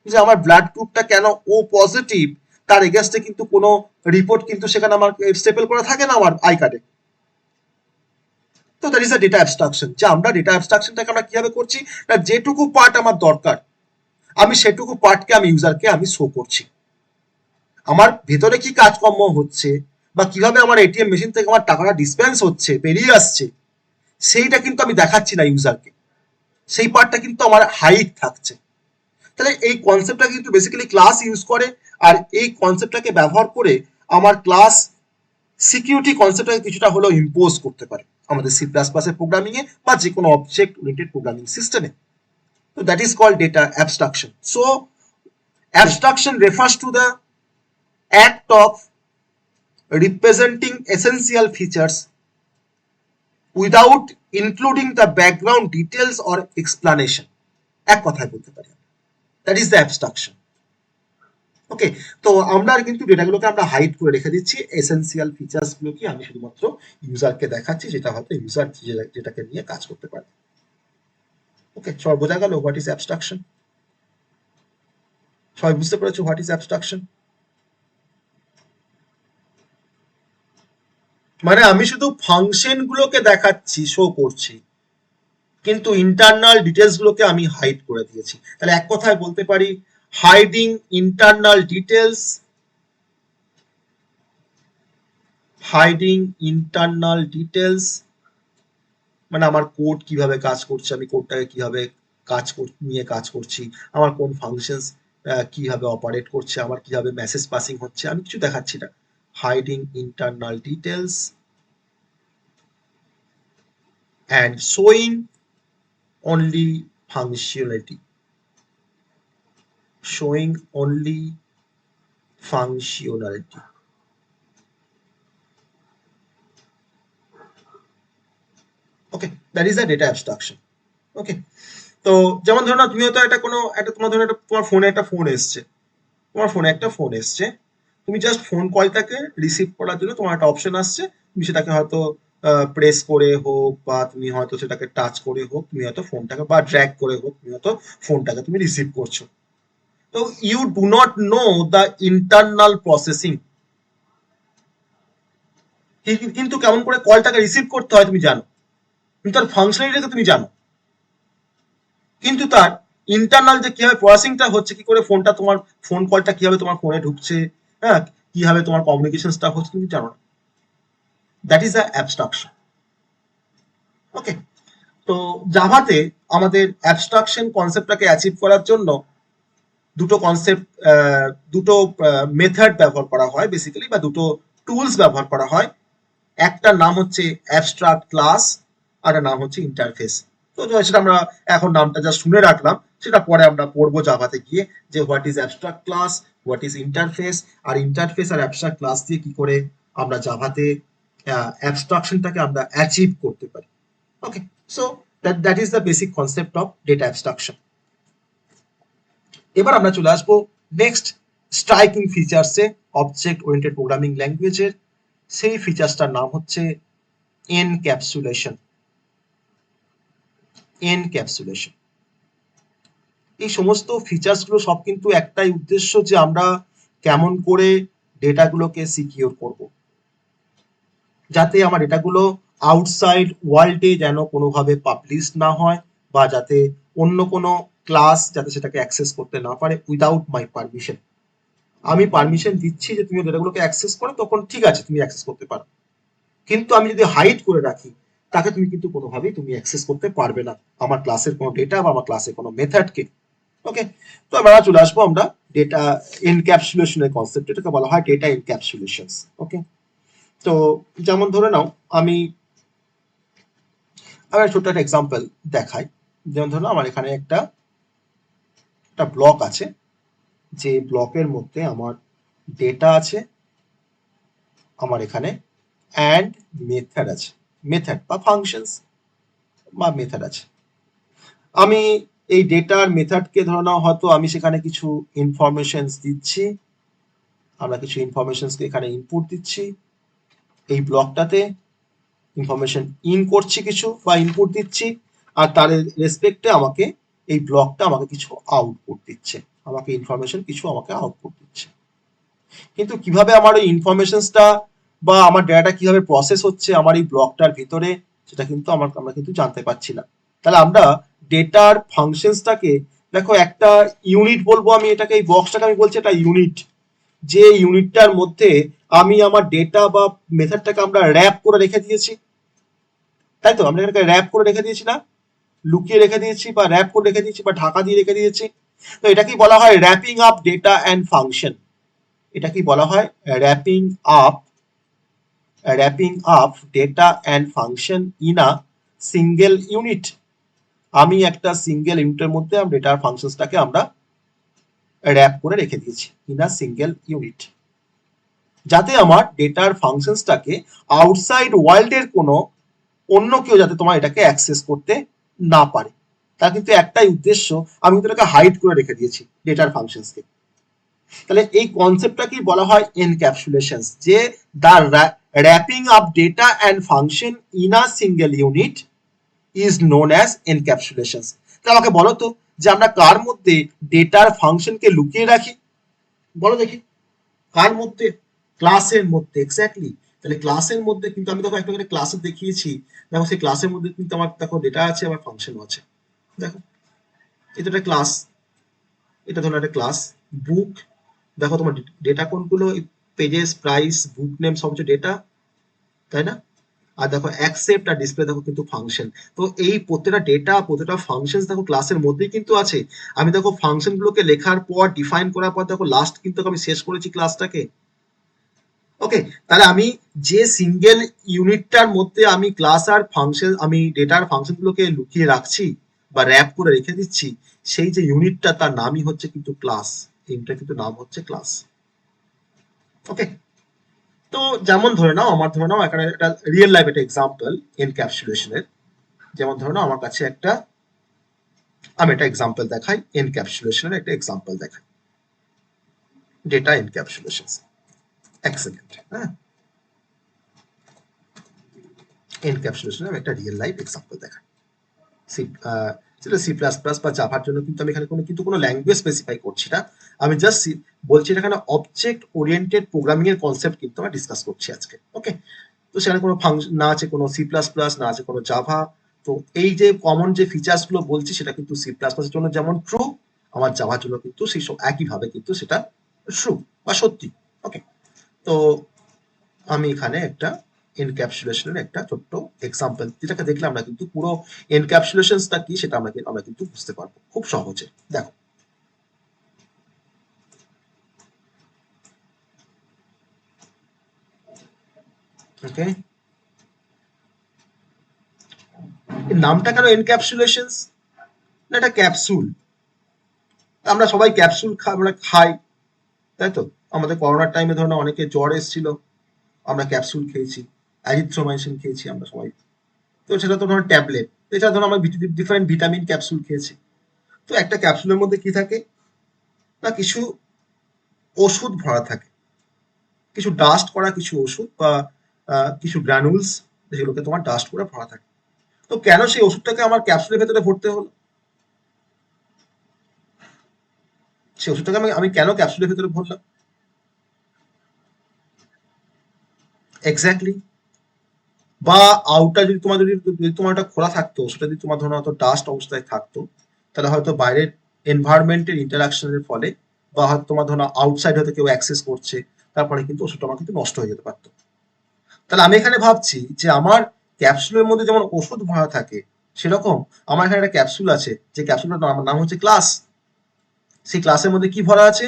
যে আমার ব্লাড গ্রুপটা কেন ও পজিটিভ তার এগেনস্টে কিন্তু কোনো রিপোর্ট কিন্তু সেখানে আমার স্টেপল করা থাকে না আমার আই কার্ডে। তো that is a data abstraction, যে আমরা ডেটা অ্যাবস্ট্রাকশনটাকে আমরা কিভাবে করছি না, যেটুকু পার্ট আমার দরকার আমি সেটুকু পার্টকে আমি ইউজারকে আমি শো করছি, আমার ভেতরে কি কাজকর্ম হচ্ছে বা কিভাবে আমার এটিএম মেশিন থেকে আমার টাকাটা ডিসপেন্স হচ্ছে বেরিয়ে আসছে সেইটা কিন্তু আমি দেখাচ্ছি না ইউজারকে, সেই পার্টটা কিন্তু আমার হাইড থাকছে। তাহলে এই কনসেপ্টটা কিন্তু বেসিক্যালি ক্লাস ইউজ করে, আর এই কনসেপ্টটাকে ব্যবহার করে আমার ক্লাস সিকিউরিটি কনসেপ্টটাকে কিছুটা হলেও ইম্পোজ করতে পারে আমাদের সি প্লাস প্লাসের প্রোগ্রামিং এ বা যে কোনো অবজেক্ট ওরিয়েন্টেড প্রোগ্রামিং সিস্টেমে। তো that is called data abstraction. So abstraction refers to the act of representing essential features without including the background details or explanation, এক কথায় বলতে পারি that is the abstraction. Okay, তো আমরা কিন্তু ডেটাগুলোকে আমরা হাইড করে রেখে দিচ্ছি, এসেন্সিয়াল ফিচার্স গুলোকে আমি শুধুমাত্র ইউজারকে দেখাচ্ছি, যেটা হয়তো ইউজার যেটাকে নিয়ে কাজ করতে পারে। ওকে, সবাই বোঝা গেল হোয়াট ইজ অ্যাবস্ট্রাকশন? সবাই বুঝতে পেরেছো হোয়াট ইজ অ্যাবস্ট্রাকশন? মানে আমি শুধু ফাংশন গুলোকে দেখাচ্ছি, শো করছি, কিন্তু ইন্টারনাল ডিটেলস গুলোকে আমি হাইড করে দিয়েছি। তাহলে এক কথায় বলতে পারি hiding internal details, hiding internal details মানে আমার কোড কিভাবে কাজ করছে, আমি কোডটাকে কিভাবে নিয়ে কাজ করছি, আমার কোন ফাংশনস কিভাবে অপারেট করছে, আমার কিভাবে মেসেজ পাসিং হচ্ছে, আমি কিছু দেখাচ্ছি না। Hiding internal details and showing only functionality, showing only functionality. Okay, that is a data abstraction. Okay, তো যেমন ধরো না তুমি হয়তো একটা কোনো একটা তোমার ধরো একটা তোমার ফোনে একটা ফোন এসছে, তোমার ফোনে একটা ফোন এসছে, তুমি জাস্ট ফোন কলটাকে রিসিভ করার জন্য তোমার একটা অপশন আসছে, তুমি সেটাকে হয়তো প্রেস করে হোক বা তুমি হয়তো সেটাকে টাচ করে হোক, তুমি হয়তো ফোনটাকে বা ড্র্যাগ করে হোক তুমি হয়তো ফোনটাকে তুমি রিসিভ করছো। তো you do not know the internal processing, কিন্তু কেমন করে কলটাকে রিসিভ করতে হয় তুমি জানো, কিন্তু তার ফাংশনালিটিকে তুমি জানো, কিন্তু তার ইন্টারনাল যে কিভাবে প্রসেসিংটা হচ্ছে, কি করে ফোনটা তোমার ফোন কলটা কিভাবে তোমার ফোনে ঢুকছে, হ্যাঁ কিভাবে তোমার কমিউনিকেশন স্টাফ হচ্ছে তুমি জানো না। That is a abstraction. Okay, তো জাভাতে আমাদের অ্যাবস্ট্রাকশন কনসেপ্টটাকে অ্যাচিভ করার জন্য দুটো কনসেপ্ট, দুটো মেথড ব্যবহার করা হয় বেসিক্যালি, বা দুটো টুলস ব্যবহার করা হয়। একটার নাম হচ্ছে অ্যাবস্ট্রাক্ট ক্লাস, আর নাম হচ্ছে ইন্টারফেস। তো সেটা আমরা এখন নামটা যা শুনে রাখলাম, সেটা পরে আমরা পড়বো জাভাতে গিয়ে যে what is abstract class, what is interface, আর ইন্টারফেস আর অ্যাবস্ট্রাক্ট ক্লাস দিয়ে কি করে আমরা জাভাতে অ্যাবস্ট্রাকশনটাকে আমরা অ্যাচিভ করতে পারি। Okay, so that is the basic concept of data abstraction. এবার আমরা চলে আসবো নেক্সট স্ট্রাইকিং ফিচার্সে অবজেক্ট ওরিয়েন্টেড প্রোগ্রামিং ল্যাঙ্গুয়েজের। সেই ফিচার্সটার নাম হচ্ছে এনক্যাপসুলেশন। এনক্যাপসুলেশন। এই সমস্ত ফিচার্সগুলো সব কিন্তু একটাই উদ্দেশ্য, যে আমরা কেমন করে ডেটাগুলোকে সিকিউর করব, যাতে আমার ডেটাগুলো আউটসাইড ওয়ার্ল্ডে যেন কোনোভাবে পাবলিশ না হয়, বা যাতে অন্য কোনো ক্লাস যাতে সেটাকে অ্যাক্সেস করতে না পারে উইদাউট মাই পারমিশন। আমি পারমিশন দিচ্ছি যে তুমি ডেটাগুলোকে অ্যাক্সেস করো, তখন ঠিক আছে, তুমি অ্যাক্সেস করতে পারো। কিন্তু আমি যদি হাইড করে রাখি, তাকে তুমি কিন্তু কোনোভাবেই তুমি অ্যাক্সেস করতে পারবে না, আমার ক্লাসের কোনো ডেটা বা আমার ক্লাসের কোনো মেথডকে। ওকে, তো আমরা চলে আসবো আমরা ডেটা এনক্যাপসুলেশনের কনসেপ্ট, এটাকে বলা হয় ডেটা এনক্যাপসুলেশন। ওকে, তো যেমন ধরে নাও আমি ছোট্ট একটা এক্সাম্পল দেখাই। যেমন ধরো আমার এখানে একটা ব্লক আছে, যে ব্লকের মধ্যে আমার ডেটা আছে, আমার এখানে অ্যান্ড মেথড আছে, মেথড বা ফাংশনস বা মেথড আছে। আমি এই ডেটার মেথডকে ধরে নাও হয়তো আমি সেখানে কিছু ইনফরমেশন দিচ্ছি, আমরা কিছু ইনফরমেশনসকে এখানে ইনপুট দিচ্ছি, এই ব্লকটাতে ইনফরমেশন ইন করছি কিছু বা ইনপুট দিচ্ছি, আর তার রেসপেক্টে আমাকে এই ব্লকটা আমাকে কিছু আউটপুট দিচ্ছে, আমাকে ইনফরমেশন কিছু আমাকে আউটপুট দিচ্ছে। কিন্তু কিভাবে আমার ওই ইনফরমেশনসটা বা আমার ডেটাটা কিভাবে প্রসেস হচ্ছে আমার এই ব্লকটার ভিতরে, সেটা কিন্তু আমরা কিন্তু জানতে পারছি না। তাহলে আমরা ডেটার ফাংশনসটাকে, দেখো একটা ইউনিট বলবো আমি এটাকে, এই বক্সটাকে আমি বলছি এটা ইউনিট, যে ইউনিটটার মধ্যে আমি আমার ডেটা বা মেথডটাকে আমরা র্যাপ করে রেখে দিয়েছি, তাই তো? আমরা এটাকে র্যাপ করে রেখে দিয়েছি না, লুকিয়ে রেখে দিয়েছি বা র্যাপ করে রেখে দিয়েছি বা ঢাকা দিয়ে রেখে দিয়েছি। তো এটাকেই বলা হয় wrapping up data and function. এটাকেই বলা হয় wrapping up data and function in a single unit. আমি একটা সিঙ্গেল ইউনিটের মধ্যে ডেটার ফাংশনসটাকে আমরা র্যাপ করে রেখে দিয়েছি ইন আ সিঙ্গেল ইউনিট, যাতে আমার ডেটার ফাংশনসটাকে আউটসাইড ওয়ার্ল্ডের কোনো অন্য কেউ যাতে তোমার এটাকে অ্যাক্সেস করতে না পারে। তার কিন্তু একটাই উদ্দেশ্য, আমি কিন্তু এটাকে হাইড করে রেখে দিয়েছি ডেটার ফাংশনসকে। তাহলে এই কনসেপ্টটাকেই বলা হয় এনক্যাপসুলেশন, যে the wrapping up data and function in a single unit is known as encapsulation. তাহলে আমাকে বলো তো, যে আমরা কার মধ্যে ডেটার ফাংশনকে লুকিয়ে রাখি, বলো দেখি কার মধ্যে? ক্লাসের মধ্যে, এক্স্যাক্টলি। তাহলে ক্লাসের মধ্যে কিন্তু আমি দেখো একটা করে ক্লাসে দেখিয়েছি, দেখো সেই ক্লাসের মধ্যে কিন্তু আমার দেখো ডেটা আছে, আবার ফাংশনও আছে। দেখো এটা একটা ক্লাস, এটা ধরো একটা ক্লাস। বুক, দেখো তোমার ডেটা কোনগুলো, পেজেস, প্রাইস, বুক নেম, সব হচ্ছে ডেটা, তাই না? আর দেখো অ্যাকসেপ্ট আর ডিসপ্লে দেখো কিন্তু ফাংশন। তো এই প্রত্যেকটা ডেটা, প্রত্যেকটা ফাংশন দেখো ক্লাসের মধ্যেই কিন্তু আছে। আমি দেখো ফাংশন গুলোকে লেখার পর, ডিফাইন করার পর, দেখো লাস্ট কিন্তু আমি শেষ করেছি ক্লাসটাকে। ওকে, তাহলে আমি যে সিঙ্গেল ইউনিটটার মধ্যে আমি ক্লাস আর ফাংশন, আমি ডেটার ফাংশনগুলোকে লুকিয়ে রাখছি বা র্যাপ করে রেখে দিচ্ছি, সেই যে ইউনিটটা তার নামই হচ্ছে কিন্তু ক্লাস। ইউনিটটার কিন্তু নাম হচ্ছে ক্লাস। ওকে, তো যেমন ধরে নাও ধরে নাও এখানে একটা রিয়েল লাইফ একটা এক্সাম্পল এনক্যাপসুলেশনের। যেমন ধরে নাও আমার কাছে আমি একটা এক্সাম্পল দেখাই, এনক্যাপসুলেশনের একটা এক্সাম্পল দেখাই, ডেটা এনক্যাপসুলেশন। এক সেকেন্ড, হ্যাঁ, এনক্যাপসুলেশনের একটা রিয়েল লাইফ এক্সাম্পল দেখাই। সেটা সি প্লাস প্লাস বা জাভার জন্য কিন্তু আমি এখানে কোনো ল্যাঙ্গুয়েজ স্পেসিফাই করছি না, আমি জাস্ট বলছি এখানে অবজেক্ট ওরিয়েন্টেড প্রোগ্রামিং এর কনসেপ্ট কিন্তু আমরা ডিসকাস করছি আজকে। ওকে, তো সেখানে কোনো ফাংশন না আছে, কোনো সি প্লাস প্লাস না আছে, কোনো জাভা। তো এই যে কমন যে ফিচার্স গুলো বলছি, সেটা কিন্তু সি প্লাস প্লাস এর জন্য যেমন ট্রু, আমার জাভার জন্য কিন্তু সেই সব একইভাবে কিন্তু সেটা ট্রু বা সত্যি। ওকে, তো আমি এখানে একটা এনক্যাপসুলেশনের একটা ছোট্ট এক্সাম্পল, যেটাকে দেখলে আমরা কিন্তু পুরো এনক্যাপসুলেশনটা কি সেটা আমরা কিন্তু বুঝতে পারবো খুব সহজে। দেখো, ওকে, নামটা কেন এনক্যাপসুলেশন? না, এটা ক্যাপসুল, আমরা সবাই ক্যাপসুল আমরা খাই, তাই তো? আমাদের করোনার টাইমে ধরো অনেকে জ্বর এসেছিল, আমরা ক্যাপসুল খেয়েছি, অ্যাজিথ্রোমাইসিন খেয়েছি আমরা সবাই। তো সেটা তো ধরো ট্যাবলেট, এছাড়া ধরো আমরা ডিফারেন্ট ভিটামিন ক্যাপসুল খেয়েছি। তো একটা ক্যাপসুলের মধ্যে কি থাকে না, কিছু ওষুধ ভরা থাকে, কিছু ডাস্ট করা কিছু ওষুধ বা কিছু গ্রানুলস, যেগুলোকে তোমার ডাস্ট করে ভরা থাকে। তো কেন সেই ওষুধটাকে আমার ক্যাপসুলের ভেতরে ভরতে হলো? সেই ওষুধটাকে আমি আমি কেন ক্যাপসুলের ভেতরে ভরলাম? এক্স্যাক্টলি। বা আউটটা যদি তোমার যদি তোমার একটা খোলা থাকতো, সেটা যদি তোমার ধরো হয়তো ডাস্ট অবস্থায় থাকতো, তাহলে হয়তো বাইরের এনভায়রনমেন্টের ইন্টারাকশনের ফলে, বা হয়তো তোমার ধরো আউটসাইড হয়তো কেউ অ্যাক্সেস করছে, তারপরে কিন্তু ওষুধটা আমার কিন্তু নষ্ট হয়ে যেতে পারতো। তাহলে আমি এখানে ভাবছি যে আমার ক্যাপসুলের মধ্যে যেমন ওষুধ ভরা থাকে, সেরকম আমার এখানে একটা ক্যাপসুল আছে, যে ক্যাপসুলটার নাম হচ্ছে ক্লাস। সেই ক্লাসের মধ্যে কি ভরা আছে?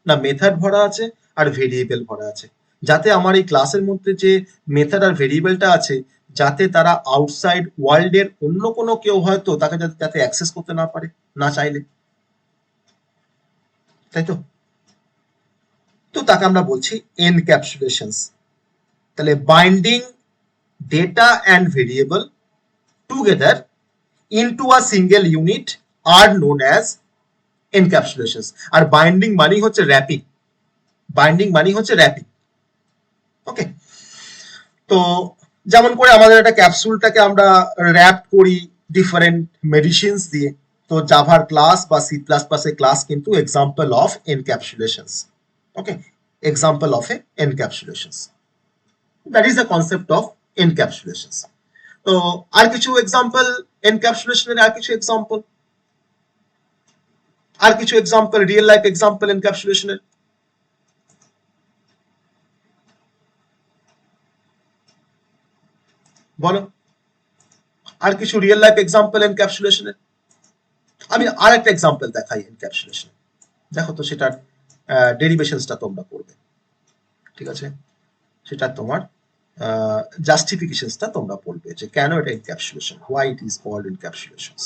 না মেথড ভরা আছে আর ভেরিয়েবল ভরা আছে, যাতে আমার এই ক্লাসের মধ্যে যে মেথড আর ভেরিয়েবলটা আছে, যাতে তারা আউটসাইড ওয়ার্ল্ডের অন্য কোনো কেউ হয়তো তাকে যাতে যাতে অ্যাক্সেস করতে না পারে, না চাইলে। তাই তো? তো তাকে আমরা বলছি এনক্যাপসুলেশনস। তাহলে binding data and variable together into a single unit are known as encapsulations. আর বাইন্ডিং মানেই হচ্ছে র্যাপিং। বাইন্ডিং মানেই হচ্ছে র্যাপিং। ওকে। তো যেমন করে আমাদের একটা ক্যাপসুলটাকে আমরা র্যাপ করি ডিফারেন্ট মেডিসিনস দিয়ে, তো জাভার ক্লাস বা সি প্লাস প্লাস এর ক্লাস কিন্তু example of encapsulations. Okay, example of a encapsulations, that is the concept of encapsulations. তো আর কিছু এক্সাম্পল এনক্যাপসুলেশনের, আর কিছু এক্সাম্পল, আর কিছু এক্সাম্পল রিয়েল লাইফ এক্সাম্পল এনক্যাপসুলেশনের, বলো। আর কিছু রিয়েল লাইফ এক্সাম্পল এনক্যাপসুলেশনের। আমি আর একটা এক্সাম্পল দেখাই এনক্যাপসুলেশন। দেখো তো সেটার ডেরিভেশনসটা তোমরা করবে, ঠিক আছে? সেটা তোমার জাস্টিফিকেশনসটা তোমরা বলবে যে কেন এটা encapsulation, why it is called encapsulations.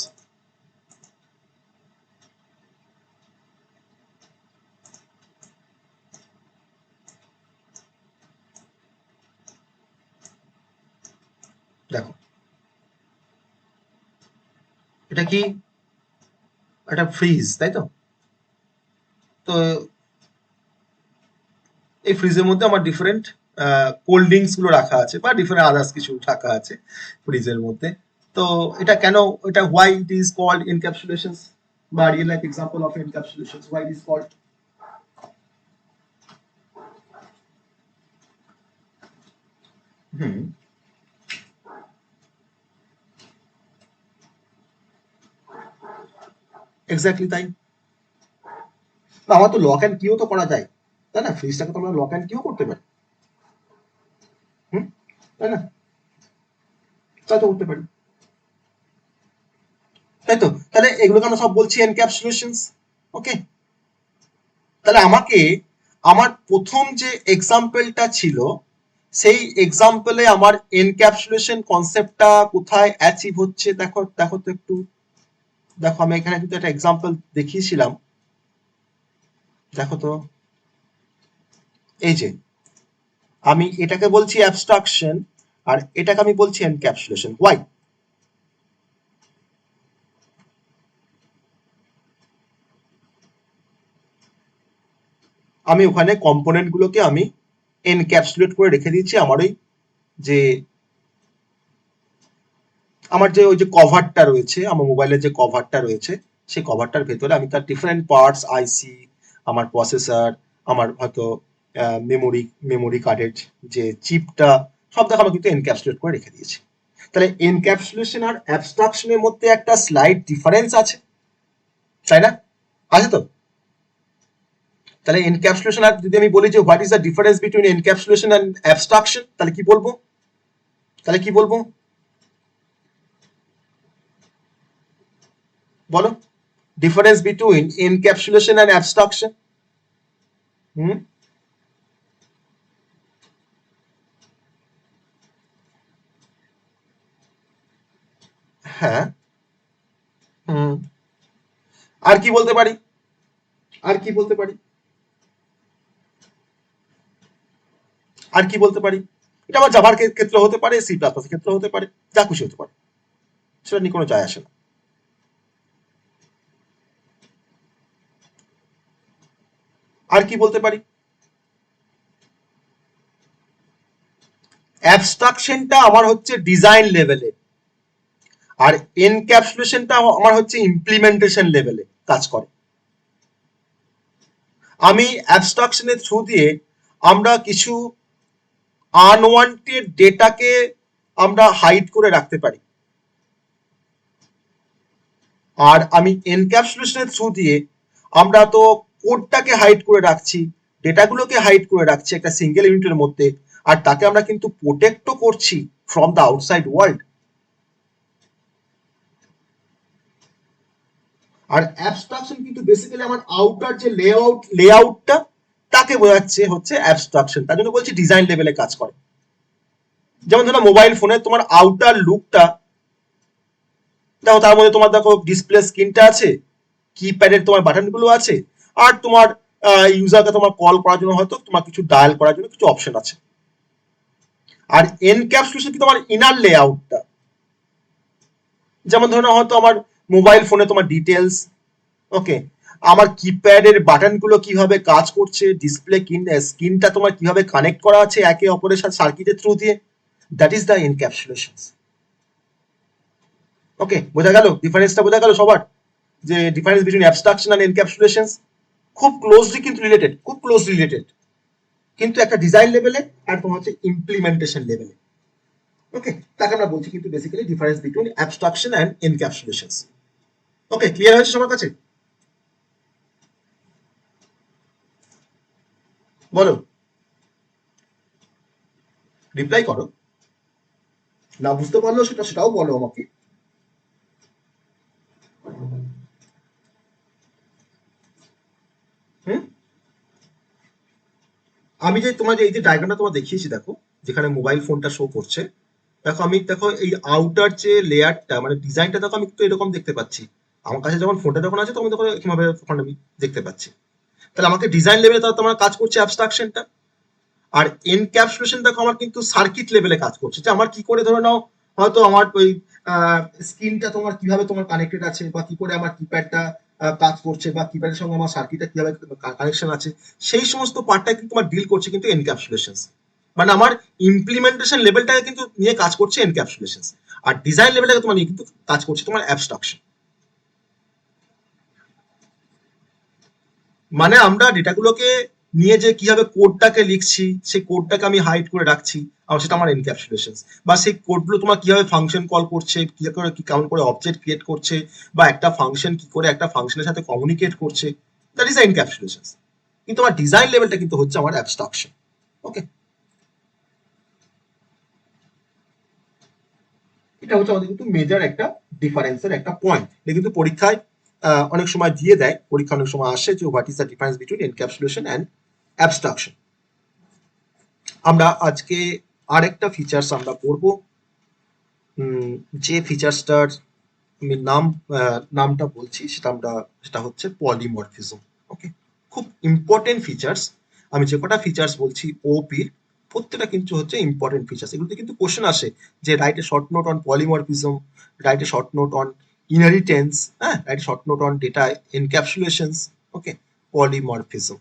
দেখো, এটা কি? এটা ফ্রিজ, তাই তো? তো এই ফ্রিজের মধ্যে আমার ডিফারেন্ট কোল্ড ড্রিঙ্কস গুলো রাখা আছে, বা ডিফারেন্ট আদার্স কিছু রাখা আছে ফ্রিজের মধ্যে। তো এটা কেন, এটা why it is called encapsulations, বা real life example of encapsulations, why it is called? Hmm, exactly তাই। আমার তো লক অ্যান্ড কিও তো করা যায়, তাই না? ফ্রিজটাকে তো আমরা লক অ্যান্ড কিও করতে পারি। হুম, তাই না? তাই তো করতে পারি। তাই তো? তাহলে এগুলোকে আমরা সব বলছি এনক্যাপসুলেশনস। ওকে। তাহলে আমাকে আমার প্রথম যে এক্সাম্পলটা ছিল, সেই এক্সাম্পলে আমার এনক্যাপসুলেশন কনসেপ্টটা কোথায় অ্যাচিভ হচ্ছে, দেখো দেখো তো একটু। দেখো আমি এখানে কিন্তু একটা এক্সাম্পল দেখিয়েছিলাম, দেখো তো। এই যে আমি এটাকে বলছি অ্যাবস্ট্রাকশন, আর এটাকে আমি বলছি এনক্যাপসুলেশন। হোয়াই? আমি ওখানে কম্পোনেন্ট গুলোকে আমি এনক্যাপসুলেট করে রেখে দিয়েছি আমার ওই যে আমার যে ওই যে কভারটা রয়েছে, আমার মোবাইলের যে কভারটা রয়েছে, সেই কভারটার ভেতরে আমি তার ডিফারেন্ট পার্টস, আইসি, আমার প্রসেসর, আমার হয়তো মেমোরি, মেমোরি কার্ডের যে চিপটা, সব দেখা আমি কিন্তু এনক্যাপসুলেট করে রেখে দিয়েছি। তাহলে এনক্যাপসুলেশন আর অ্যাবস্ট্রাকশনের মধ্যে একটা স্লাইড ডিফারেন্স আছে, তাই না? আছে তো? তাহলে এনক্যাপসুলেশন, আর যদি আমি বলি যে what is the difference between encapsulation and abstraction, তাহলে কি বলবো? তাহলে কি বলবো? বলো, difference between encapsulation and abstraction. Hmm, হ্যাঁ, হুম। আর কি বলতে পারি? আর কি বলতে পারি? আর কি বলতে পারি? এটা আমার জাভার ক্ষেত্রে হতে পারে, সি প্লাস প্লাস ক্ষেত্রে হতে পারে, যা খুশি হতে পারে, সেটা নিয়ে কোনো যায় আসে না। আর কি বলতে পারি? অ্যাবস্ট্রাকশনটা আমার হচ্ছে ডিজাইন লেভেলে, আর এনক্যাপসুলেশনটা আমার হচ্ছে ইমপ্লিমেন্টেশন লেভেলে কাজ করে। আমি অ্যাবস্ট্রাকশনের থ্রু দিয়ে আমরা কিছু আনওয়ান্টেড ডেটাকে আমরা হাইড করে রাখতে পারি, আর আমি এনক্যাপসুলেশনের থ্রু দিয়ে আমরা তো কোডটাকে হাইড করে রাখছি, ডেটাগুলোকে হাইড করে রাখছি একটা সিঙ্গেল ইউনিটের মধ্যে, আর তাকে আমরা কিন্তু প্রোটেক্টও করছি ফ্রম দ্য আউটসাইড ওয়ার্ল্ড। আর অ্যাবস্ট্রাকশন কিন্তু বেসিক্যালি আমার আউটার যে লেআউটটা তাকে বোঝাচ্ছে হচ্ছে অ্যাবস্ট্রাকশন, তার জন্য বলছি ডিজাইন লেভেলে কাজ করে। যেমন ধরো মোবাইল ফোনে তোমার আউটার লুকটা দেখো, তার মধ্যে তোমার দেখো ডিসপ্লে স্ক্রিনটা আছে, কিপ্যাডের তোমার বাটনগুলো আছে, আর তোমার ইউজারকে তোমার কল করার জন্য হয়তো তোমার কিছু ডায়াল করার জন্য কিছু অপশন আছে। আর এনক্যাপসুলেশন কি তোমার ইনার লেআউটটা, যেমন ধরো হয়তো আমার মোবাইল ফোনে তোমার ডিটেলস, ওকে, আমার কিপ্যাডের বাটনগুলো কিভাবে কাজ করছে, ডিসপ্লে স্ক্রিনটা তোমার কিভাবে কানেক্ট করা আছে একে অপরের সাথে সার্কিটের থ্রু দিয়ে, that is the encapsulation. Okay, বোঝা গেল ডিফারেন্সটা, বোঝা গেল সবার যে difference between abstraction and encapsulation খুব ক্লোজলি কিন্তু রিলেটেড, খুব ক্লোজলি রিলেটেড, কিন্তু একটা ডিজাইন লেভেলে আর তোমার হচ্ছে ইমপ্লিমেন্টেশন লেভেলে। ওকে, তাকে আমরা বলছি কিন্তু basically difference between abstraction and encapsulation. Okay, clear হয়েছে সবার কাছে? বলো, রিপ্লাই করো, না বুঝতে পারলো সেটাও বলো আমাকে। হুম, আমি যে তোমার যে এই যে ডায়াগ্রামটা তোমার দেখিয়েছি দেখো, যেখানে মোবাইল ফোনটা শো করছে, দেখো আমি দেখো এই আউটার যে লেয়ারটা মানে ডিজাইনটা দেখো আমি তো এরকম দেখতে পাচ্ছি, আমার কাছে যখন ফোনটা যখন আছে তখন দেখো কিভাবে ফোন আমি দেখতে পাচ্ছি। তাহলে আমাকে ডিজাইন লেভেলে তাহলে তোমার কাজ করছে অ্যাবস্ট্রাকশনটা। আর এনক্যাপসুলেশন দেখো আমার কিন্তু সার্কিট লেভেলে কাজ করছে, যে আমার কি করে ধরে নাও হয়তো আমার ওই স্ক্রিনটা তোমার কিভাবে তোমার কানেক্টেড আছে, বা কি করে আমার কিপ্যাডটা কাজ করছে, বা কিপ্যাডের সঙ্গে আমার সার্কিটটা কিভাবে কানেকশন আছে, সেই সমস্ত পার্টটা কিন্তু তোমার ডিল করছে কিন্তু এনক্যাপসুলেশন। মানে আমার ইমপ্লিমেন্টেশন লেভেলটাকে কিন্তু নিয়ে কাজ করছে এনক্যাপসুলেশন, আর ডিজাইন লেভেলটাকে তোমার নিয়ে কিন্তু কাজ করছে তোমার অ্যাবস্ট্রাকশন। মানে আমরা ডেটাগুলোকে নিয়ে যে কিভাবে কোডটাকে লিখছি, সেই কোডটাকে আমি হাইড করে রাখছি, আর সেটা আমার এনক্যাপসুলেশন। বা সেই কোডগুলো তোমার কিভাবে ফাংশন কল করছে, কি করে কি কেমন করে অবজেক্ট ক্রিয়েট করছে, বা একটা ফাংশন কি করে একটা ফাংশনের সাথে কমিউনিকেট করছে, দ্যাট ইজ এনক্যাপসুলেশন। কিন্তু আমার ডিজাইন লেভেলটা কিন্তু হচ্ছে আমার অ্যাবস্ট্রাকশন। ওকে, এটা হচ্ছে আমাদের কিন্তু মেজর একটা ডিফারেন্সের একটা পয়েন্ট। এটা কিন্তু পরীক্ষায় অনেক সময় দিয়ে দেয়, পরীক্ষা অনেক সময় আসে যে what is the difference between encapsulation and abstraction. আমরা আজকে আরেকটা ফিচার্স আমরা পড়বো, যে ফিচার্সটার আমি নামটা বলছি সেটা হচ্ছে পলিমরফিজম। ওকে, খুব ইম্পর্টেন্ট ফিচার্স। আমি যে কটা ফিচার্স বলছি ওপির, প্রত্যেকটা কিন্তু হচ্ছে ইম্পর্টেন্ট ফিচার্স। এগুলোতে কিন্তু কোশ্চেন আসে যে write a short note on polymorphism, write a short note on inheritance, হ্যাঁ, write short note on data encapsulations. Okay, polymorphism.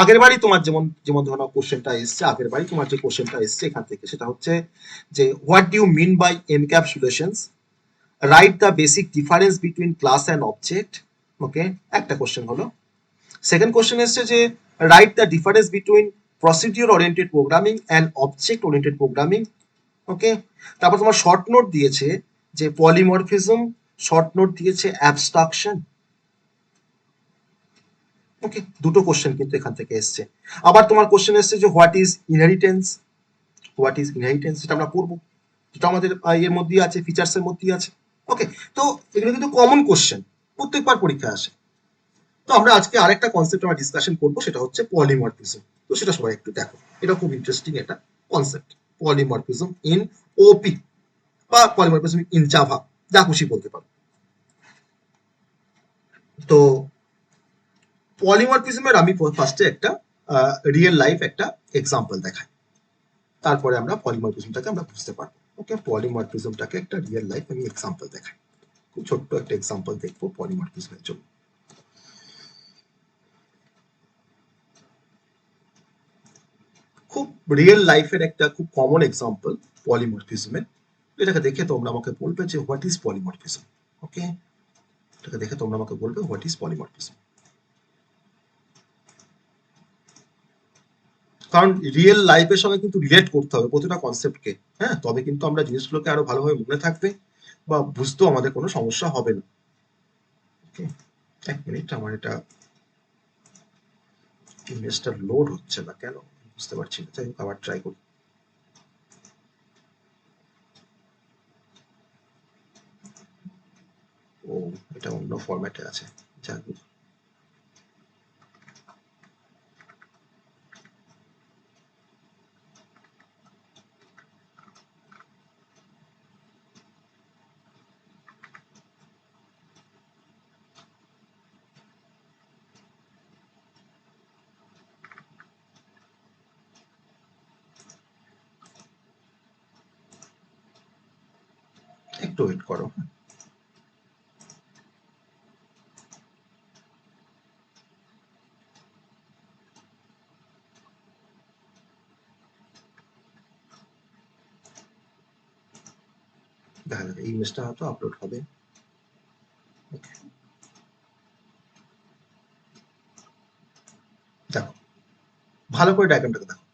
আগের বারই তোমার যেমন যেমন ধরো কোশ্চেনটা এসছে, আগের বারই তোমার যে কোশ্চেনটা এসছে এখান থেকে, সেটা হচ্ছে যে what do you mean by encapsulations, write the basic difference between class and object. Okay, একটা কোশ্চেন হলো। সেকেন্ড কোশ্চেন এসছে যে write the difference between procedure oriented programming and object oriented programming. Okay, তারপর তোমার শর্ট নোট দিয়েছে যে polymorphism, short note দিয়েছে abstraction. Okay, দুটো কোশ্চেন কিন্তু এখান থেকে এসছে। আবার তোমার কোশ্চেন এসছে যে what is inheritance, what is inheritance সেটা আমরা পড়বো, যেটা আমাদের এর মধ্যেই আছে, ফিচার্স এর মধ্যেই আছে। ওকে, তো এগুলো কিন্তু কমন কোশ্চেন, প্রত্যেকবার পরীক্ষায় আসে। তো আমরা আজকে আরেকটা কনসেপ্ট আমরা ডিসকাশন করবো, সেটা হচ্ছে পলিমরফিজম। তো সেটা সবাই একটু দেখো, এটা খুব ইন্টারেস্টিং একটা কনসেপ্ট, পলিমরফিজম ইন ওপি বা পলিমরফিজম ইন জাভা, যা খুশি বলতে পারো। তো পলিমরফিজমের আমি ফার্স্টে একটা রিয়েল লাইফ একটা এক্সাম্পল দেখাই, তারপরে আমরা পলিমরফিজমটাকে আমরা বুঝতে পারবো। ওকে, পলিমরফিজমটাকে একটা রিয়েল লাইফ আমি এক্সাম্পল দেখাই, খুব ছোট্ট একটা এক্সাম্পল দেখবো পলিমরফিজমের জন্য। খুব রিয়েল লাইফের একটা খুব কমন এক্সাম্পল পলিমরফিজমের, এটাকে দেখে তোমরা আমাকে বলবে যে হোয়াট ইজ পলিমরফিজম। ওকে, এটাকে দেখে তোমরা আমাকে বলবে হোয়াট ইজ পলিমরফিজম। কারণ রিয়েল লাইফের সঙ্গে কিন্তু রিলেট করতে হবে প্রতিটা কনসেপ্টকে, হ্যাঁ, তবে কিন্তু আমরা জিনিসগুলোকে আরো ভালোভাবে মনে থাকবে বা বুঝতেও আমাদের কোনো সমস্যা হবে না। ওকে, এক মিনিট, আমার এটা ইমেজটা লোড হচ্ছে না কেন বুঝতে পারছি না, যাই হোক আবার ট্রাই করি। ও, এটা অন্য ফরম্যাটে আছে, যাই হোক। একটু ওয়েট করো। দেখা যাক এই ইমেজটা হয়তো আপলোড হবে। ওকে, দেখো ভালো করে ডায়াগ্রামটাকে দেখো।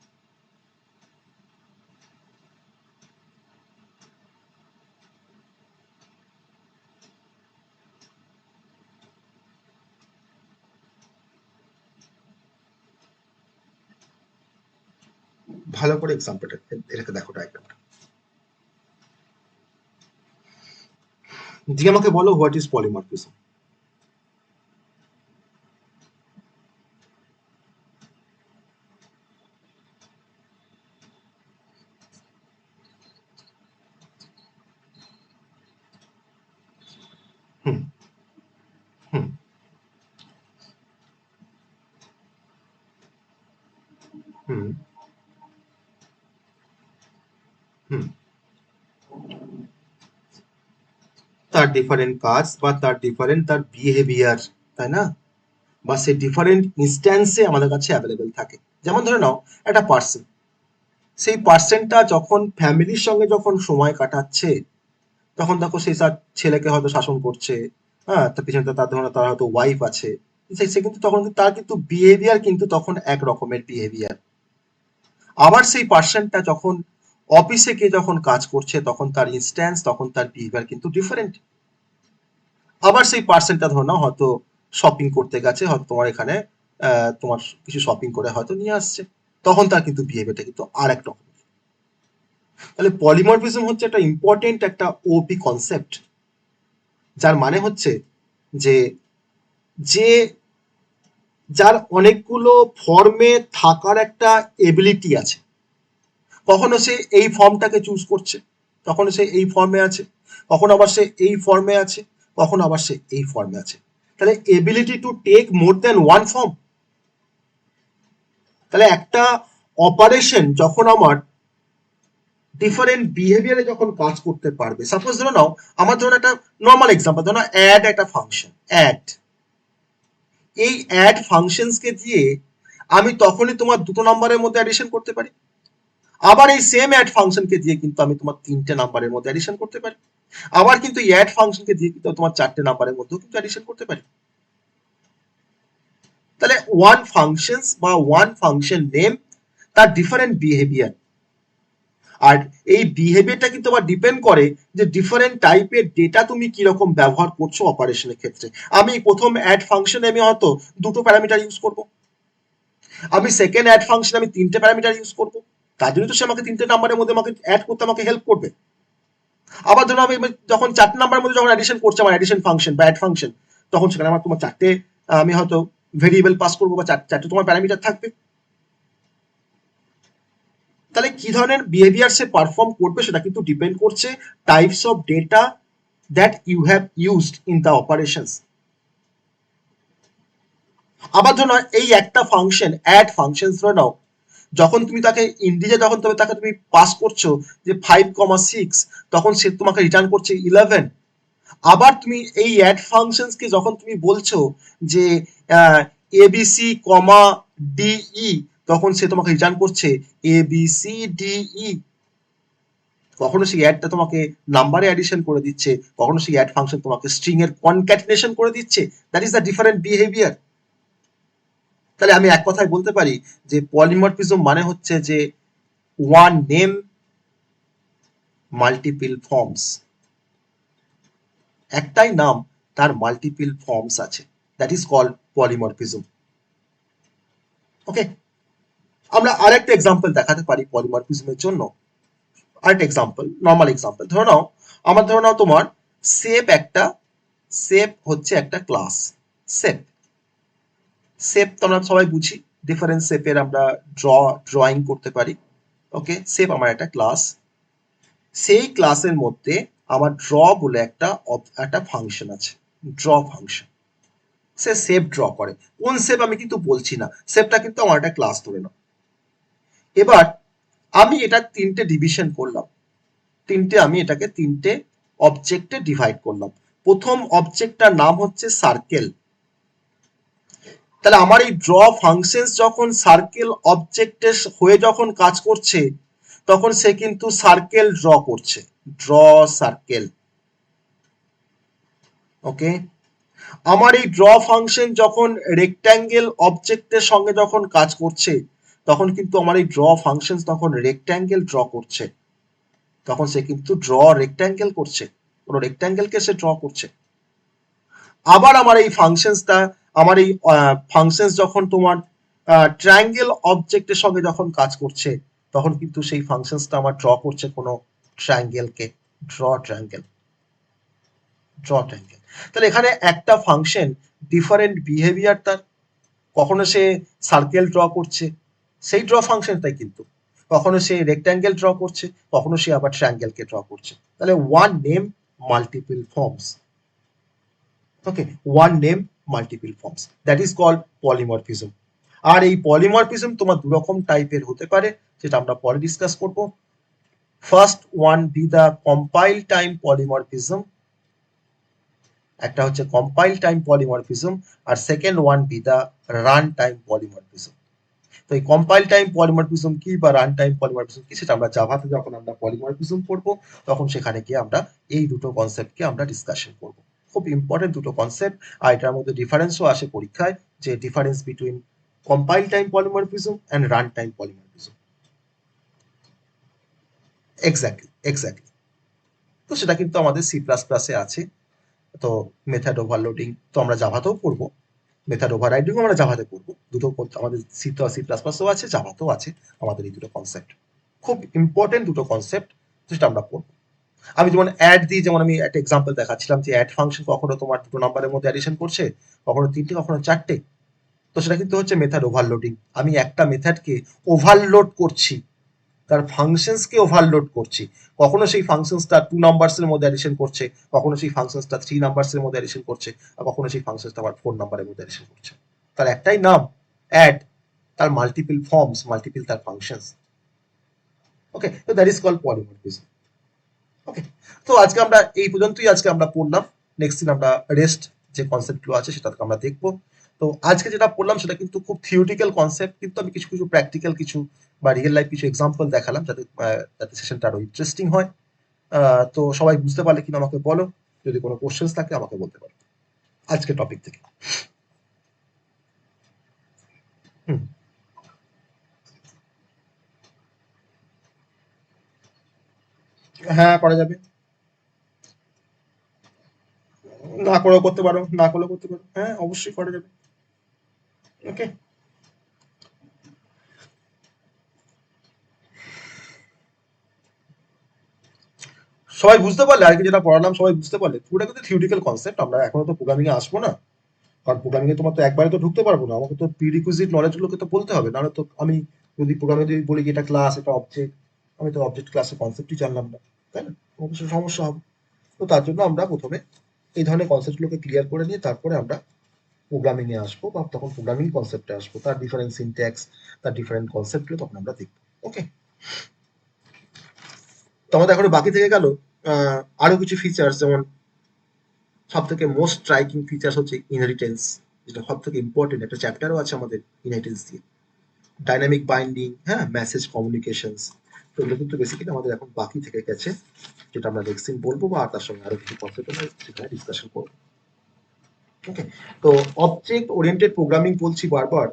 ভালো করে এক্সাম্পলটা এটাকে দেখো ডায়াগ্রামটা দিয়ে আমাকে বলো হোয়াট ইজ পলিমরফিজম। হুম, হুম, হুম, হুম। তার ডিফারেন্ট কাজ বা তার ডিফারেন্ট তার বিহেভিয়ার, তাই না? বা সে ডিফারেন্ট ইনস্ট্যান্সে আমাদের কাছে অ্যাভেলেবেল থাকে। যেমন ধরে নাও একটা পার্সন, সেই পার্সনটা যখন ফ্যামিলির সঙ্গে যখন সময় কাটাচ্ছে তখন দেখো সেই তার ছেলেকে হয়তো শাসন করছে, হ্যাঁ, তার পিছনে তার ধরো তার হয়তো ওয়াইফ আছে, সে কিন্তু তখন কিন্তু তার কিন্তু বিহেভিয়ার কিন্তু তখন এক রকমের বিহেভিয়ার। আবার সেই পার্সনটা যখন অফিসে গিয়ে যখন কাজ করছে তখন তার ইনস্ট্যান্স, তখন তার বিহেভিয়ার কিন্তু ডিফারেন্ট। আবার সেই পার্সনটা ধরো না হয়তো শপিং করতে গেছে, হয়তো তোমার এখানে তোমার কিছু শপিং করে হয়তো নিয়ে আসছে, তখন তার কিন্তু বিহেভিয়ারটা কিন্তু আর এক রকম। তাহলে পলিমরফিজম হচ্ছে একটা ইম্পর্টেন্ট একটা ওপি কনসেপ্ট, যার মানে হচ্ছে যে যে যার অনেকগুলো ফর্মে থাকার একটা এবিলিটি আছে। কখনো সে এই ফর্মটাকে চুজ করছে, কখনো সে এই ফর্মে আছে, কখনো আবার সে এই ফর্মে আছে, কখনো আবার সে এই ফর্মে আছে। তাহলে ability to take more than one form. তাহলে একটা অপারেশন যখন আমার ডিফারেন্ট বিহেভিয়ারে যখন কাজ করতে পারবে, সাপোজ ধরো নাও আমার ধরুন একটা নর্মাল এক্সাম্পল, ধরো অ্যাড একটা ফাংশন অ্যাড, এই অ্যাড ফাংশনসকে দিয়ে আমি তখনই তোমার দুটো নাম্বারের মধ্যে অ্যাডিশন করতে পারি, আবার এই সেম অ্যাড ফাংশনকে দিয়ে কিন্তু আমি তোমার তিনটে নাম্বারের মধ্যে অ্যাডিশন করতে পারি, আবার কিন্তু এই অ্যাড ফাংশনকে দিয়ে কিন্তু তোমার চারটে নাম্বারের মধ্যেও কিন্তু অ্যাডিশন করতে পারি। তাহলে ওয়ান ফাংশনস বা ওয়ান ফাংশন নেম তার ডিফারেন্ট বিহেভিয়ার, আর এই বিহেভিয়ারটা কিন্তু আবার ডিপেন্ড করে যে ডিফারেন্ট টাইপের ডেটা তুমি কিরকম ব্যবহার করছো অপারেশনের ক্ষেত্রে। আমি প্রথম অ্যাড ফাংশনে আমি হয়তো দুটো প্যারামিটার ইউজ করব, আমি সেকেন্ড অ্যাড ফাংশনে আমি তিনটে প্যারামিটার ইউজ করব, তার জন্য তো সে আমাকে তিনটে নাম্বারের মধ্যে আমাকে অ্যাড করতে আমাকে হেল্প করবে। আবার ধরো আমি যখন চারটে নাম্বারের মধ্যে যখন অ্যাডিশন করছে আমার অ্যাডিশন ফাংশন বা অ্যাড ফাংশন, তখন সেখানে আমার তোমার চারটে আমি হয়তো ভেরিয়েবল পাস করবো বা চারটে তোমার প্যারামিটার থাকবে। তাহলে কি ধরনের বিহেভিয়ার সে পারফর্ম করবে সেটা কিন্তু ডিপেন্ড করছে types of data that you have used in the operations. আবার ধরো এই একটা ফাংশন অ্যাড ফাংশন ধরে নাও, যখন তুমি তাকে ইন্ডিজে যখন তাকে তুমি পাস করছো যে 5,6, তখন সে তোমাকে রিটার্ন করছে 11। আবার তুমি এই অ্যাড ফাংশনসকে যখন তুমি বলছো যে এবিসি কমা ডিই, তখন সে তোমাকে রিটার্ন করছে এবিসি ডিই। কখনো সেই অ্যাডটা তোমাকে নাম্বারে অ্যাডিশন করে দিচ্ছে, কখনো সেই অ্যাড ফাংশন তোমাকে স্ট্রিং এর কনক্যাটিনেশন করে দিচ্ছে। That is the different behaviour. তাহলে আমি এক কথায় বলতে পারি যে পলিমরফিজম মানে হচ্ছে যে ওয়ান নেম মাল্টিপল ফর্মস, একটাই নাম তার মাল্টিপল ফর্মস আছে, দ্যাট ইজ কল্ড পলিমরফিজম। ওকে, আমরা আরেকটা এক্সাম্পল দেখাতে পারি পলিমরফিজমের জন্য। আরেকটা এক্সাম্পল, নর্মাল এক্সাম্পল ধরে নাও তোমার সেপ হচ্ছে একটা ক্লাস। সেপ সেপ তো আমরা সবাই বুঝি, ডিফারেন্ট শেপের আমরা ড্রয়িং করতে পারি। ওকে, সেপ আমার একটা ক্লাস, সেই ক্লাসের মধ্যে আমার ড্র বলে একটা ফাংশন আছে, ড্র ফাংশন। সে শেপ ড্র করে, কোন শেপ আমি কিন্তু বলছি না, শেপটা কিন্তু আমার একটা ক্লাস ধরে নাও। এবার আমি এটা তিনটে ডিভিশন করলাম, আমি এটাকে তিনটে অবজেক্টে ডিভাইড করলাম। প্রথম অবজেক্টটার নাম হচ্ছে সার্কেল। তাহলে আমার এই ড্র ফাংশন যখন সার্কেল অবজেক্টের হয়ে যখন কাজ করছে, তখন সে কিন্তু সার্কেল ড্র করছে, ড্র সার্কেল। ওকে, আমার এই ড্র ফাংশন যখন রেক্ট্যাঙ্গেল অবজেক্টের সঙ্গে যখন কাজ করছে, তখন কিন্তু আমার এই ড্র ফাংশন তখন রেক্ট্যাঙ্গেল ড্র করছে, তখন সে কিন্তু ড্র রেক্ট্যাঙ্গেল করছে, কোনো রেক্ট্যাঙ্গেলকে সে ড্র করছে। আবার আমার এই ফাংশনস যখন তোমার ট্রায়াঙ্গেল অবজেক্টের সঙ্গে যখন কাজ করছে, তখন কিন্তু সেই ফাংশনসটা আমার ড্র করছে কোনো ট্রায়াঙ্গেলকে, ড্র ট্রায়াঙ্গেল, ড্র ট্রায়াঙ্গেল। তাহলে এখানে একটা ফাংশন ডিফারেন্ট বিহেভিয়ার তার, কখনো সে সার্কেল ড্র করছে সেই ড্র ফাংশনটাই, কিন্তু কখনো সে রেক্ট্যাঙ্গেল ড্র করছে, কখনো সে আবার ট্রায়াঙ্গেলকে ড্র করছে। তাহলে one name multiple forms. Okay, one name multiple forms, that is called polymorphism. আর এই পলিমরফিজম তোমার দুরকম টাইপের হতে পারে, যেটা আমরা পরে ডিসকাস করব। First one be the compile time polymorphism, একটা হচ্ছে কম্পাইল টাইম পলিমরফিজম, আর second one be the run time polymorphism. তো এই কম্পাইল টাইম পলিমরফিজম কি বা রান টাইম পলিমরফিজম কি, সেটা আমরা জাভাতে যখন আমরা পলিমরফিজম পড়বো, তখন সেখানে গিয়ে আমরা এই দুটো কনসেপ্টকে আমরা ডিসকাশন করব। খুব ইম্পর্টেন্ট দুটো কনসেপ্ট, আর এটার মধ্যে ডিফারেন্সও আসে পরীক্ষায়, যে difference between compile time polymorphism and run time polymorphism. Exactly. তো সেটা কিন্তু আমাদের সি প্লাস প্লাসে আছে। তো মেথড ওভারলোডিং তো আমরা জাভাতেও পড়বো, মেথড ওভাররাইডিংও আমরা জাভাতে পড়বো, দুটো আমাদের সি প্লাস প্লাসও আছে, জাভাতেও আছে আমাদের এই দুটো কনসেপ্ট। খুব ইম্পর্টেন্ট দুটো কনসেপ্ট, যেটা আমরা পড়বো। আমি যেমন অ্যাড দিই, যেমন আমি একটা এক্সাম্পল দেখাচ্ছিলাম যে অ্যাড ফাংশন কখনো তোমার দুটো নাম্বারের মধ্যে অ্যাডিশন করছে, কখনো তিনটে, কখনো চারটে। তো সেটা কিন্তু হচ্ছে মেথড ওভারলোডিং। আমি একটা মেথডকে ওভারলোড করছি, তার ফাংশনসকে ওভারলোড করছি। কখনো সেই ফাংশনসটা 2 নাম্বারসের মধ্যে অ্যাডিশন করছে, কখনো সেই ফাংশনসটা 3 নাম্বারসের মধ্যে অ্যাডিশন করছে, আর কখনো সেই ফাংশনসটা আবার 4 নাম্বারের মধ্যে অ্যাডিশন করছে। তার একটাই নাম অ্যাড, তার মাল্টিপল ফর্মস, মাল্টিপল তার ফাংশনস। ওকে, তো দ্যাট ইজ কল্ড পলিমরফিজম। ওকে, তো আজকে আমরা এই পর্যন্তই আজকে আমরা পড়লাম। নেক্সট দিন আমরা রেস্ট যে কনসেপ্টগুলো আছে সেটাকে আমরা দেখবো। তো আজকে যেটা পড়লাম সেটা কিন্তু খুব থিওরিটিক্যাল কনসেপ্ট, কিন্তু আমি কিছু কিছু প্র্যাকটিক্যাল কিছু বা রিয়েল লাইফ কিছু এক্সাম্পল দেখালাম, যাতে সেশনটা আরো ইন্টারেস্টিং হয়। তো সবাই বুঝতে পারলে কিনা আমাকে বলো, যদি কোনো কোশ্চেন্স থাকে আমাকে বলতে পারো আজকে টপিক থেকে। হুম, হ্যাঁ করা যাবে, না করেও করতে পারো, না করলেও করতে পারো, হ্যাঁ অবশ্যই করা যাবে। ওকে, সবাই বুঝতে পারলে, আর কি যেটা পড়ালাম সবাই বুঝতে পারলে? পুরোটা কিন্তু থিওরিটিক্যাল কনসেপ্ট, আমরা এখনো তো প্রোগ্রামিং এ আসবো না, কারণ প্রোগ্রামিং এ তোমার তো একবারে তো ঢুকতে পারবো না, আমাকে তো প্রিরিকুইজিট নলেজ গুলোকে তো বলতে হবে, নাহলে তো আমি যদি প্রোগ্রামে যদি বলি কি এটা ক্লাস, এটা অবজেক্ট, আমি তো অবজেক্ট ক্লাসের কনসেপ্টই জানলাম না, তাই না? অবশ্যই সমস্যা হবে। তো তার জন্য আমরা প্রথমে এই ধরনের কনসেপ্ট গুলোকে ক্লিয়ার করে নিয়ে তারপরে আমরা প্রোগ্রামিং এ আসবো, বা তখন প্রোগ্রামিং কনসেপ্টে আসবো, তার ডিফারেন্ট সিনট্যাক্স, তার ডিফারেন্ট কনসেপ্ট গুলো তখন আমরা দেখবো। ওকে, তো আমাদের এখনো বাকি থেকে গেল আরো কিছু ফিচার্স, যেমন সব থেকে মোস্ট স্ট্রাইকিং ফিচার্স হচ্ছে ইনহেরিটেন্স, যেটা সব থেকে ইম্পর্টেন্ট, একটা চ্যাপ্টারও আছে আমাদের ইনহেরিটেন্স দিয়ে। ডাইনামিক বাইন্ডিং, হ্যাঁ, মেসেজ কমিউনিকেশনস, তো এগুলো কিন্তু বেসিক্যালি আমাদের এখন বাকি থেকে গেছে, যেটা আমরা নেক্সট দিন বলবো, বা তার সঙ্গে আরো কিছু কনসেপ্ট আমরা সেখানে ডিসকাশন করবো। ওকে, তো অবজেক্ট ওরিয়েন্টেড প্রোগ্রামিং বলছি বারবার,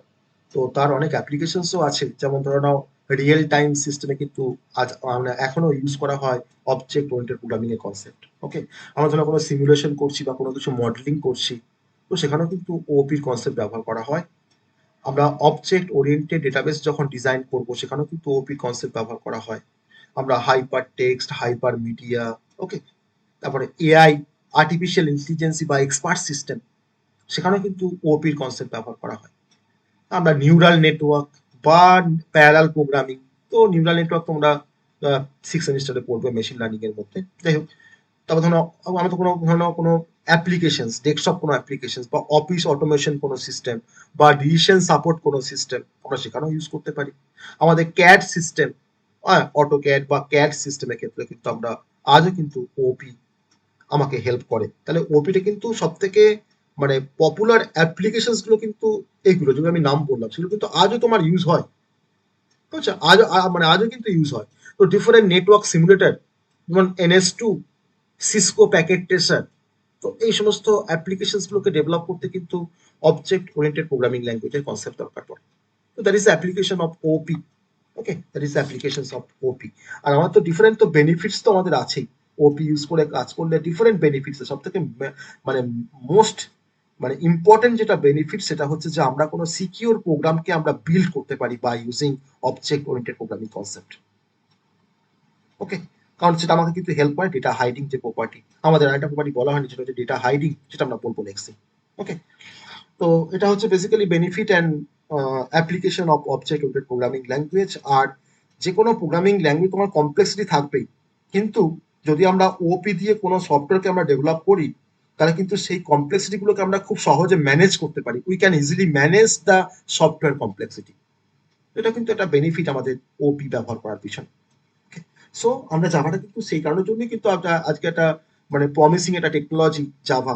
তো তার অনেক অ্যাপ্লিকেশনসও আছে। যেমন ধরে নাও রিয়েল টাইম সিস্টেমে কিন্তু আজ মানে এখনো ইউজ করা হয় অবজেক্ট ওরিয়েন্টেড প্রোগ্রামিং এর কনসেপ্ট। ওকে, আমরা ধরো কোনো সিমুলেশন করছি বা কোনো কিছু মডেলিং করছি, তো সেখানেও কিন্তু ওপির কনসেপ্ট ব্যবহার করা হয়। আমরা অবজেক্ট ওরিয়েন্টেড ডেটাবেস যখন ডিজাইন করব, সেখানেও কিন্তু ওপি কনসেপ্ট ব্যবহার করা হয়। আমরা হাইপার টেক্সট, হাইপার মিডিয়া, ওকে, তারপরে এআই, আর্টিফিশিয়াল ইন্টেলিজেন্সি বা এক্সপার্ট সিস্টেম, সেখানেও কিন্তু ওপির কনসেপ্ট ব্যবহার করা হয়। আমরা নিউরাল নেটওয়ার্ক বা প্যারালাল প্রোগ্রামিং, তো নিউরাল নেটওয়ার্ক তোমরা 6 সেমিস্টারে পড়বে মেশিন লার্নিং এর মধ্যে। যাই হোক, তারপর ধরো আমরা তো কোনো অ্যাপ্লিকেশনস, ডেস্কটপ কোনো অ্যাপ্লিকেশনস বা অফিস অটোমেশন কোনো সিস্টেম বা ডিসিশন সাপোর্ট কোনো সিস্টেম, আমরা সেখানেও ইউজ করতে পারি। আমাদের ক্যাড সিস্টেম, অটো ক্যাড বা ক্যাড সিস্টেমের ক্ষেত্রে কিন্তু আমরা আজও কিন্তু ওপি আমাকে হেল্প করে। তাহলে ওপিটা কিন্তু সব থেকে মানে পপুলার অ্যাপ্লিকেশনস গুলো কিন্তু এইগুলো যেগুলো আমি নাম বললাম, সেগুলো কিন্তু আজও তোমার ইউজ হয়। বুঝছো, আজও মানে আজও কিন্তু ইউজ হয়। তো ডিফারেন্ট নেটওয়ার্ক সিমুলেটর, যেমন NS2, সিসকো প্যাকেট ট্রেসার, তো এই সমস্ত অ্যাপ্লিকেশনস গুলোকে ডেভেলপ করতে কিন্তু অবজেক্ট ওরিয়েন্টেড প্রোগ্রামিং ল্যাঙ্গুয়েজের কনসেপ্ট দরকার পড়ে। তো that is application of OP. Okay, that is application of OP. আর আমার তো ডিফারেন্ট তো বেনিফিটস তো আমাদের আছেই। ওপি ইউজ করে কাজ করলে ডিফারেন্ট বেনিফিটস, সব থেকে মানে মোস্ট মানে ইম্পর্টেন্ট যেটা বেনিফিট, সেটা হচ্ছে যে আমরা কোনো সিকিউর প্রোগ্রামকে আমরা বিল্ড করতে পারি by using object oriented programming concept. Okay, কারণ সেটা আমাকে কিন্তু হেল্প করে ডেটা হাইডিং যে প্রপার্টি, আমাদের আরেকটা প্রপার্টি বলা হয়নি, সেটা হচ্ছে ডেটা হাইডিং, যেটা আমরা বলবো নেক্সট। ওকে, তো এটা হচ্ছে basically benefit and application of object oriented programming language. আর যে কোনো প্রোগ্রামিং ল্যাঙ্গুয়েজ তোমার কমপ্লেক্সিটি থাকবেই, কিন্তু যদি আমরা ওপি দিয়ে কোনো সফটওয়্যারকে আমরা ডেভেলপ করি, তাহলে কিন্তু সেই কমপ্লেক্সিটি গুলোকে আমরা খুব সহজে ম্যানেজ করতে পারি। We can easily manage the software complexity. এটা কিন্তু একটা বেনিফিট আমাদের ওপি ব্যবহার করার পিছনে। সো আমরা জাভাটা কিন্তু সেই কারণের জন্যই কিন্তু আজকে একটা মানে প্রমিসিং একটা টেকনোলজি জাভা,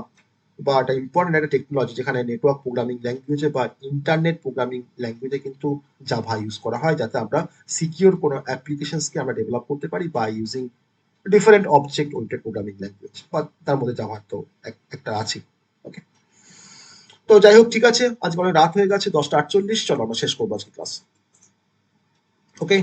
বা একটা ইম্পর্টেন্ট একটা টেকনোলজি, যেখানে নেটওয়ার্ক প্রোগ্রামিং ল্যাঙ্গুয়েজে বা ইন্টারনেট প্রোগ্রামিং ল্যাঙ্গুয়েজে কিন্তু জাভা ইউজ করা হয়, যাতে আমরা সিকিউর কোনো অ্যাপ্লিকেশনসকে আমরা ডেভেলপ করতে পারি বা using different object oriented programming language, বা তার মধ্যে জাভা তো একটা আছে। ওকে, তো যাই হোক, ঠিক আছে, আজকে অনেক রাত হয়ে গেছে, 10টা 48, চলো আমরা শেষ করবো আজকে ক্লাস। ওকে।